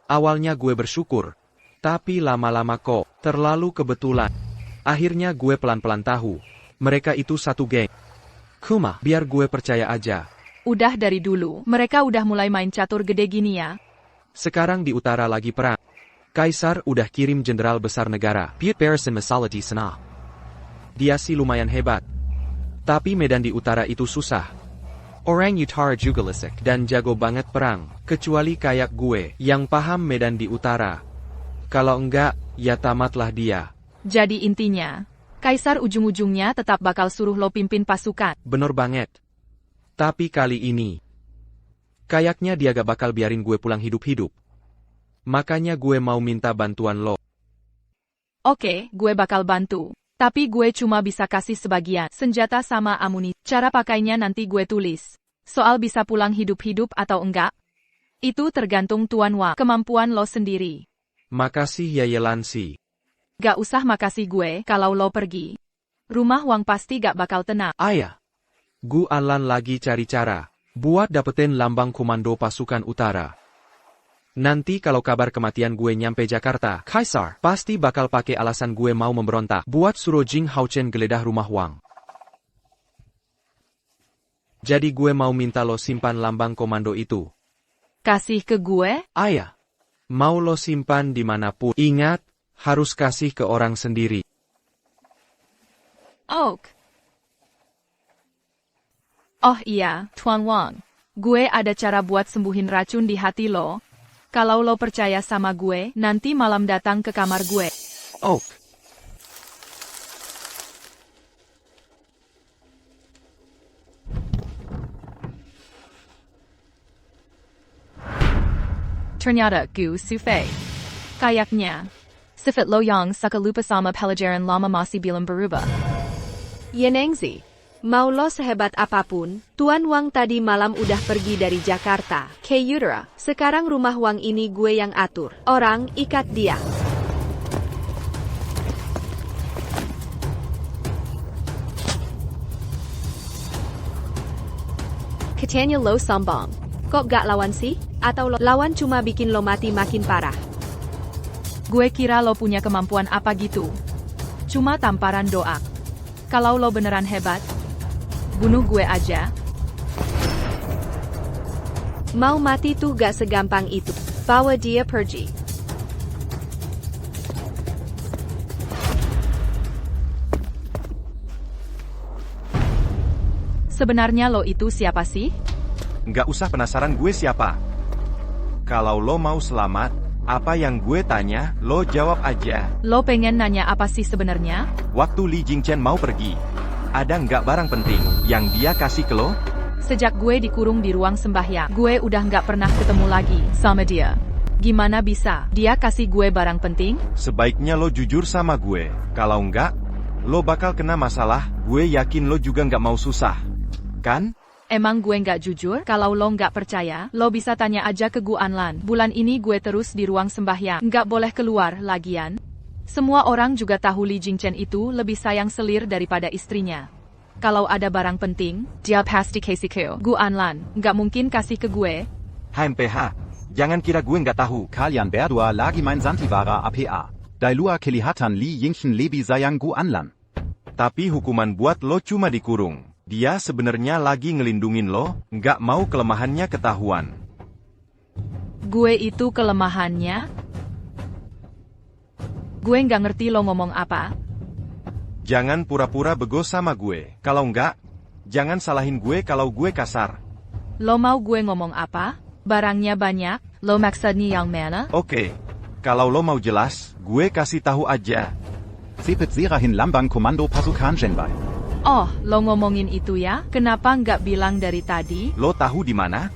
Awalnya gue bersyukur. Tapi lama-lama kok, terlalu kebetulan. Akhirnya gue pelan-pelan tahu. Mereka itu satu geng. Kuma, biar gue percaya aja. Udah dari dulu, mereka udah mulai main catur gede gini ya. Sekarang di utara lagi perang. Kaisar udah kirim jenderal besar negara. Piet Barison Masalati Sana. Dia sih lumayan hebat. Tapi medan di utara itu susah. Orang utara juga lisik dan jago banget perang. Kecuali kayak gue, yang paham medan di utara. Kalau enggak, ya tamatlah dia. Jadi intinya, Kaisar ujung-ujungnya tetap bakal suruh lo pimpin pasukan. Bener banget. Tapi kali ini, kayaknya dia gak bakal biarin gue pulang hidup-hidup. Makanya gue mau minta bantuan lo. Oke, gue bakal bantu. Tapi gue cuma bisa kasih sebagian senjata sama amunisi. Cara pakainya nanti gue tulis. Soal bisa pulang hidup-hidup atau enggak, itu tergantung Tuan Wang, kemampuan lo sendiri. Makasih ya Yelansi. Gak usah makasih gue kalau lo pergi. Rumah Wang pasti gak bakal tenang. Ayah, Gu Anlan lagi cari cara buat dapetin lambang komando pasukan utara. Nanti kalau kabar kematian gue nyampe Jakarta, Kaisar pasti bakal pakai alasan gue mau memberontak buat suruh Jing Haochen geledah rumah Wang. Jadi gue mau minta lo simpan lambang komando itu. Kasih ke gue? Ayah, mau lo simpan dimanapun. Ingat, harus kasih ke orang sendiri. Oke. Oh iya, Tuan Wang. Gue ada cara buat sembuhin racun di hati lo. Kalau lo percaya sama gue, nanti malam datang ke kamar gue. Oke. Ternyata Gu Sufei. Kayaknya. Sifat lo yang suka lupa sama pelajaran lama masih belum berubah. Yenengzi. Mau lo sehebat apapun, Tuan Wang tadi malam udah pergi dari Jakarta. Kyudera, sekarang rumah Wang ini gue yang atur. Orang, ikat dia. Katanya lo sombong. Kok gak lawan sih? Atau lo lawan cuma bikin lo mati makin parah? Gue kira lo punya kemampuan apa gitu. Cuma tamparan doa. Kalau lo beneran hebat, bunuh gue aja. Mau mati tuh gak segampang itu. Bawa dia pergi. Sebenarnya lo itu siapa sih? Nggak usah penasaran gue siapa. Kalau lo mau selamat, apa yang gue tanya, lo jawab aja. Lo pengen nanya apa sih sebenarnya? Waktu Li Jingchen mau pergi, ada nggak barang penting yang dia kasih ke lo? Sejak gue dikurung di ruang sembahyang, gue udah nggak pernah ketemu lagi sama dia. Gimana bisa dia kasih gue barang penting? Sebaiknya lo jujur sama gue. Kalau nggak, lo bakal kena masalah. Gue yakin lo juga nggak mau susah. Kan? Emang gue nggak jujur? Kalau lo nggak percaya, lo bisa tanya aja ke Gu Anlan. Bulan ini gue terus di ruang sembahyang, nggak boleh keluar lagian. Semua orang juga tahu Li Jingchen itu lebih sayang selir daripada istrinya. Kalau ada barang penting, dia pasti kasih ke Gu Anlan, nggak mungkin kasih ke gue. HMPH, jangan kira gue nggak tahu. Kalian berdua lagi main Santiwara APA. Dailua kelihatan Li Jingchen lebih sayang Gu Anlan. Tapi hukuman buat lo cuma dikurung. Dia sebenarnya lagi ngelindungin lo, nggak mau kelemahannya ketahuan. Gue itu kelemahannya? Gue nggak ngerti lo ngomong apa. Jangan pura-pura bego sama gue. Kalau nggak, jangan salahin gue kalau gue kasar. Lo mau gue ngomong apa? Barangnya banyak, lo maksudnya yang mana? Oke, kalau lo mau jelas, gue kasih tahu aja. Sepet Serahin Lambang Komando Pasukan Shenbai. Oh, lo ngomongin itu ya? Kenapa nggak bilang dari tadi? Lo tahu di mana?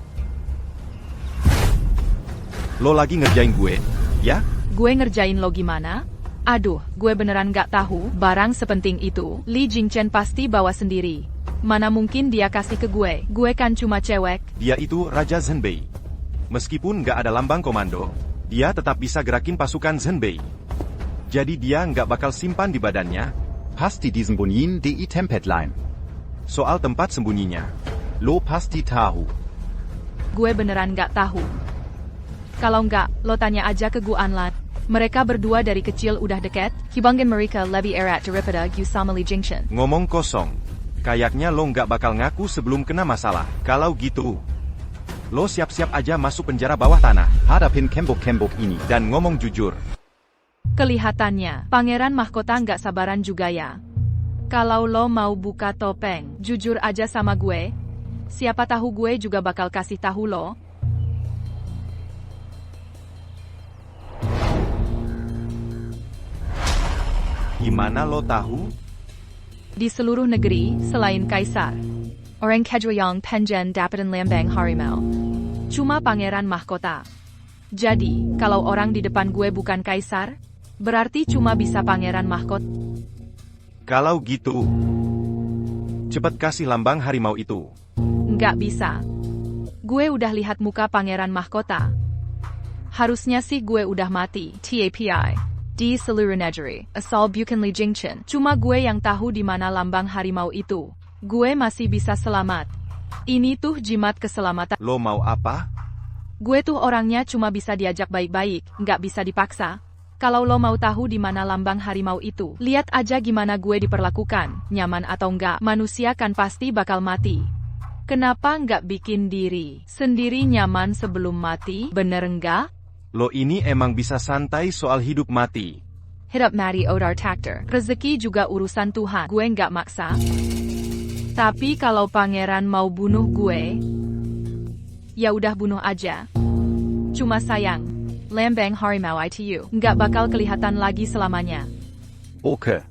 Lo lagi ngerjain gue, ya? Gue ngerjain lo gimana? Aduh, gue beneran nggak tahu. Barang sepenting itu, Li Jingchen pasti bawa sendiri. Mana mungkin dia kasih ke gue? Gue kan cuma cewek. Dia itu Raja Zhenbei. Meskipun nggak ada lambang komando, dia tetap bisa gerakin pasukan Zhenbei. Jadi dia nggak bakal simpan di badannya. Pasti disembunyiin di tempatline. Soal tempat sembunyinya, lo pasti tahu. Gue beneran nggak tahu. Kalau nggak, lo tanya aja ke Gu Anlan. Mereka berdua dari kecil udah deket. Hubungan mereka lebih erat daripada Gu sama Li Jingchen. Ngomong kosong. Kayaknya lo nggak bakal ngaku sebelum kena masalah. Kalau gitu, lo siap-siap aja masuk penjara bawah tanah. Hadapin kembok-kembok ini dan ngomong jujur. Kelihatannya, Pangeran Mahkota nggak sabaran juga ya. Kalau lo mau buka topeng, jujur aja sama gue. Siapa tahu gue juga bakal kasih tahu lo. Gimana lo tahu? Di seluruh negeri, selain Kaisar, orang Kedreyang Penjen dapetin lambang harimau. Cuma Pangeran Mahkota. Jadi, kalau orang di depan gue bukan Kaisar, berarti cuma bisa Pangeran Mahkota. Kalau gitu, cepet kasih lambang harimau itu. Nggak bisa. Gue udah lihat muka Pangeran Mahkota. Harusnya sih gue udah mati. TAPI. Di seluruh negeri, asal bukan Li Jingchen. Cuma gue yang tahu di mana lambang harimau itu. Gue masih bisa selamat. Ini tuh jimat keselamatan. Lo mau apa? Gue tuh orangnya cuma bisa diajak baik-baik, nggak bisa dipaksa. Kalau lo mau tahu di mana lambang harimau itu, lihat aja gimana gue diperlakukan, nyaman atau enggak, manusia kan pasti bakal mati. Kenapa nggak bikin diri sendiri nyaman sebelum mati, bener enggak? Lo ini emang bisa santai soal hidup mati. Hidup mati odar takdir, rezeki juga urusan Tuhan, gue nggak maksa. Tapi kalau pangeran mau bunuh gue, ya udah bunuh aja. Cuma sayang, lambang harimau itu nggak bakal kelihatan lagi selamanya. Oke.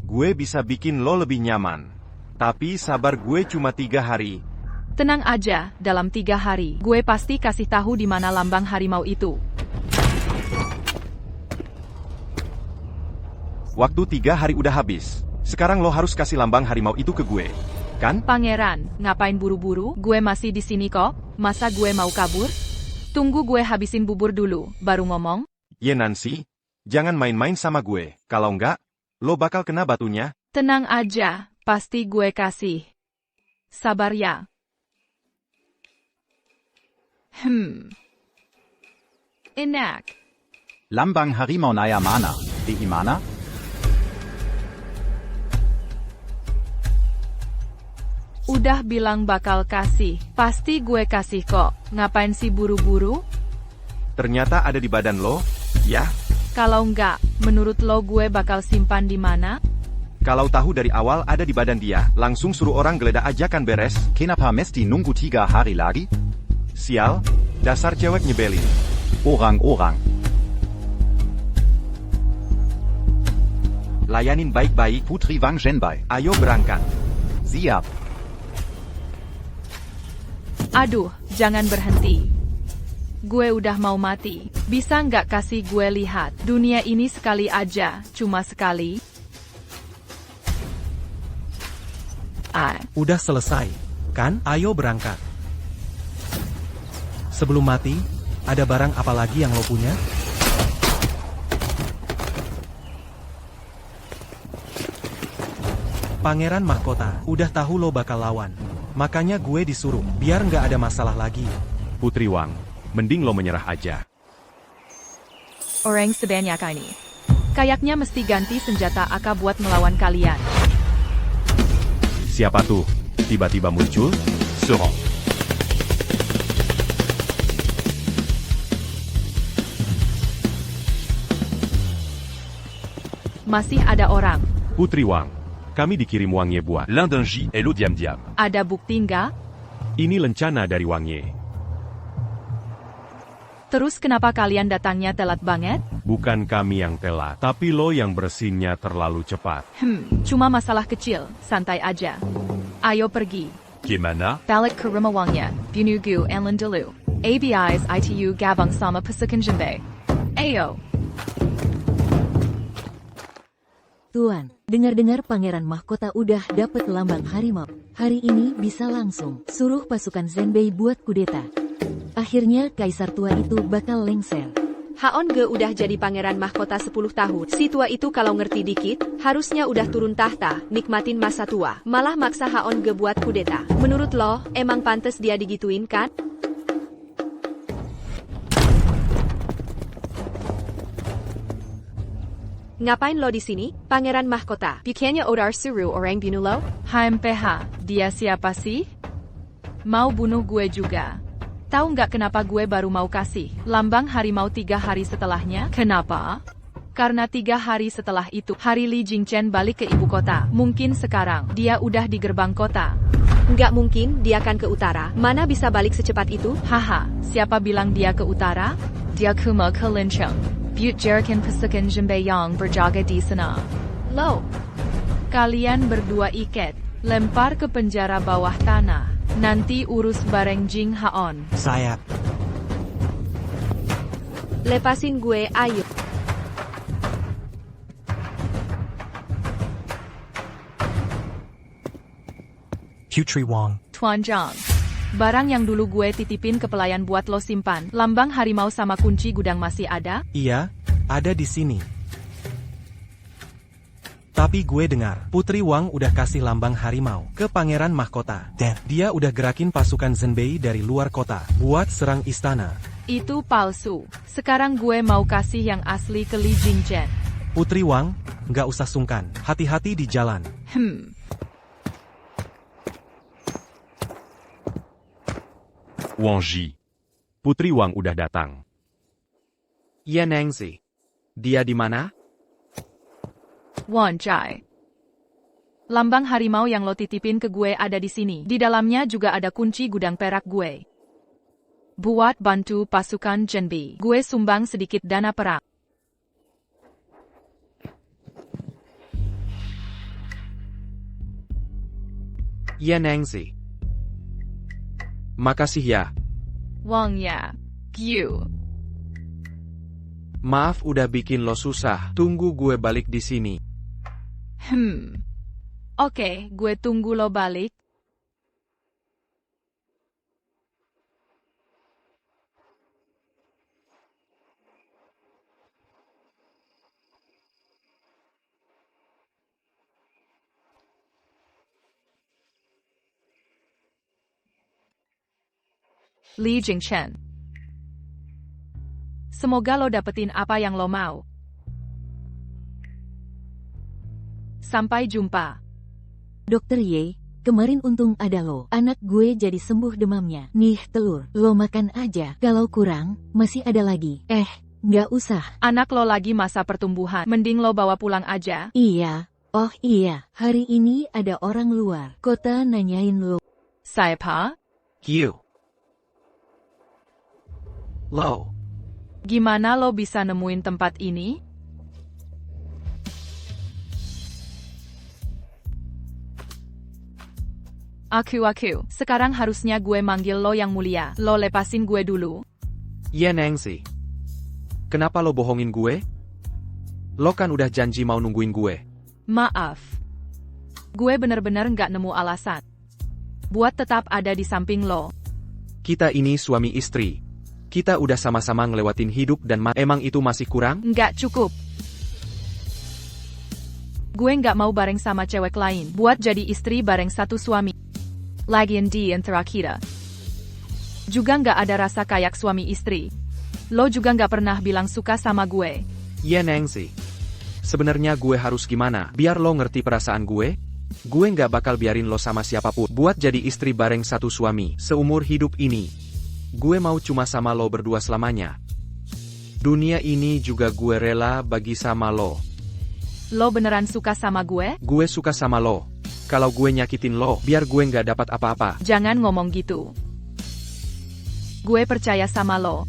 Gue bisa bikin lo lebih nyaman. Tapi sabar gue cuma 3 hari. Tenang aja, dalam 3 hari, gue pasti kasih tahu di mana lambang harimau itu. Waktu 3 hari udah habis. Sekarang lo harus kasih lambang harimau itu ke gue, kan? Pangeran, ngapain buru-buru? Gue masih di sini kok. Masa gue mau kabur? Tunggu gue habisin bubur dulu, baru ngomong. Ye Nancy, jangan main-main sama gue. Kalau enggak, lo bakal kena batunya. Tenang aja, pasti gue kasih. Sabar ya. Enak. Lambang harimau naya mana? Di mana? Udah bilang bakal kasih. Pasti gue kasih kok. Ngapain sih buru-buru? Ternyata ada di badan lo, ya? Kalau enggak, menurut lo gue bakal simpan di mana? Kalau tahu dari awal ada di badan dia, langsung suruh orang geledah aja kan beres. Kenapa mesti nunggu 3 hari lagi? Sial, dasar cewek nyebelin. Orang-orang. Layanin baik-baik. Putri Wang Zhenbai. Ayo berangkat. Siap. Aduh, jangan berhenti. Gue udah mau mati. Bisa nggak kasih gue lihat? Dunia ini sekali aja, cuma sekali. Udah selesai, kan? Ayo berangkat. Sebelum mati, ada barang apa lagi yang lo punya? Pangeran Mahkota, udah tahu lo bakal lawan. Makanya gue disuruh, biar nggak ada masalah lagi. Putri Wang, mending lo menyerah aja. Orang sebanyak ini. Kayaknya mesti ganti senjata AK buat melawan kalian. Siapa tuh? Tiba-tiba muncul? Serong. Masih ada orang. Putri Wang, kami dikirim Wang Ye buat. L'un d'un J et l'autre diam-diam. Ada bukti nggak? Ini lencana dari Wang Ye. Terus kenapa kalian datangnya telat banget? Bukan kami yang telat, tapi lo yang bersinnya terlalu cepat. Cuma masalah kecil, santai aja. Ayo pergi. Gimana? Balik ke rumah Wangnya, Bunugu Anlin dulu. ABIs ITU gabung sama pasukan Jinbei. Ayo. Tuan, dengar-dengar Pangeran Mahkota udah dapet lambang harimau. Hari ini bisa langsung suruh pasukan Zhenbei buat kudeta. Akhirnya Kaisar tua itu bakal lengser. Haon Ge udah jadi pangeran mahkota 10 tahun. Si tua itu kalau ngerti dikit, harusnya udah turun tahta, nikmatin masa tua. Malah maksa Haon Ge buat kudeta. Menurut lo, emang pantes dia digituin kan? Ngapain lo di sini, pangeran mahkota? Bukannya Odar Suru orang bunuh lo? HMPH, dia siapa sih? Mau bunuh gue juga. Tahu nggak kenapa gue baru mau kasih lambang harimau 3 hari setelahnya? Kenapa? Karena 3 hari setelah itu, hari Li Jingchen balik ke ibu kota. Mungkin sekarang, dia udah di gerbang kota. Nggak mungkin, dia kan ke utara. Mana bisa balik secepat itu? Haha, siapa bilang dia ke utara? Dia kuma ke Lincheng. Butte jerikan pasukan Jinbei yang berjaga di sana. Lo, kalian berdua iket, lempar ke penjara bawah tanah. Nanti urus bareng Jing Haon. Saya. Lepasin gue, ayo. Putri Wang. Tuan Zhang. Barang yang dulu gue titipin ke pelayan buat lo simpan. Lambang harimau sama kunci gudang masih ada? Iya, ada di sini. Tapi gue dengar, Putri Wang udah kasih lambang harimau ke Pangeran Mahkota. Dan dia udah gerakin pasukan Zhenbei dari luar kota buat serang istana. Itu palsu. Sekarang gue mau kasih yang asli ke Li Jingchen. Putri Wang, nggak usah sungkan. Hati-hati di jalan. Wang Ji. Putri Wang udah datang. Ye Nengzi. Dia di mana? Wan Chai. Lambang harimau yang lo titipin ke gue ada di sini. Di dalamnya juga ada kunci gudang perak gue. Buat bantu pasukan Jinbei. Gue sumbang sedikit dana perang. Ye Nengzi. Makasih ya. Wang ya. Q. Maaf udah bikin lo susah. Tunggu gue balik di sini. Oke, gue tunggu lo balik. Li Jingchen. Semoga lo dapetin apa yang lo mau. Sampai jumpa. Dokter Ye, kemarin untung ada lo. Anak gue jadi sembuh demamnya. Nih telur, lo makan aja. Kalau kurang, masih ada lagi. Nggak usah. Anak lo lagi masa pertumbuhan. Mending lo bawa pulang aja. Iya. Oh iya, hari ini ada orang luar kota nanyain lo. Siapa? Q. Lo. Gimana lo bisa nemuin tempat ini? Aku. Sekarang harusnya gue manggil lo yang mulia. Lo lepasin gue dulu. Ye Nengsi. Kenapa lo bohongin gue? Lo kan udah janji mau nungguin gue. Maaf. Gue bener-bener nggak nemu alasan buat tetap ada di samping lo. Kita ini suami istri. Kita udah sama-sama ngelewatin hidup dan emang itu masih kurang? Nggak cukup. Gue nggak mau bareng sama cewek lain buat jadi istri bareng satu suami. Lagian di antara kita juga nggak ada rasa kayak suami istri. Lo juga nggak pernah bilang suka sama gue. Ye Nengsi. Sebenarnya gue harus gimana biar lo ngerti perasaan gue? Gue nggak bakal biarin lo sama siapapun buat jadi istri bareng satu suami seumur hidup ini. Gue mau cuma sama lo berdua selamanya. Dunia ini juga gue rela bagi sama lo. Lo beneran suka sama gue? Gue suka sama lo. Kalau gue nyakitin lo, biar gue nggak dapat apa-apa. Jangan ngomong gitu. Gue percaya sama lo.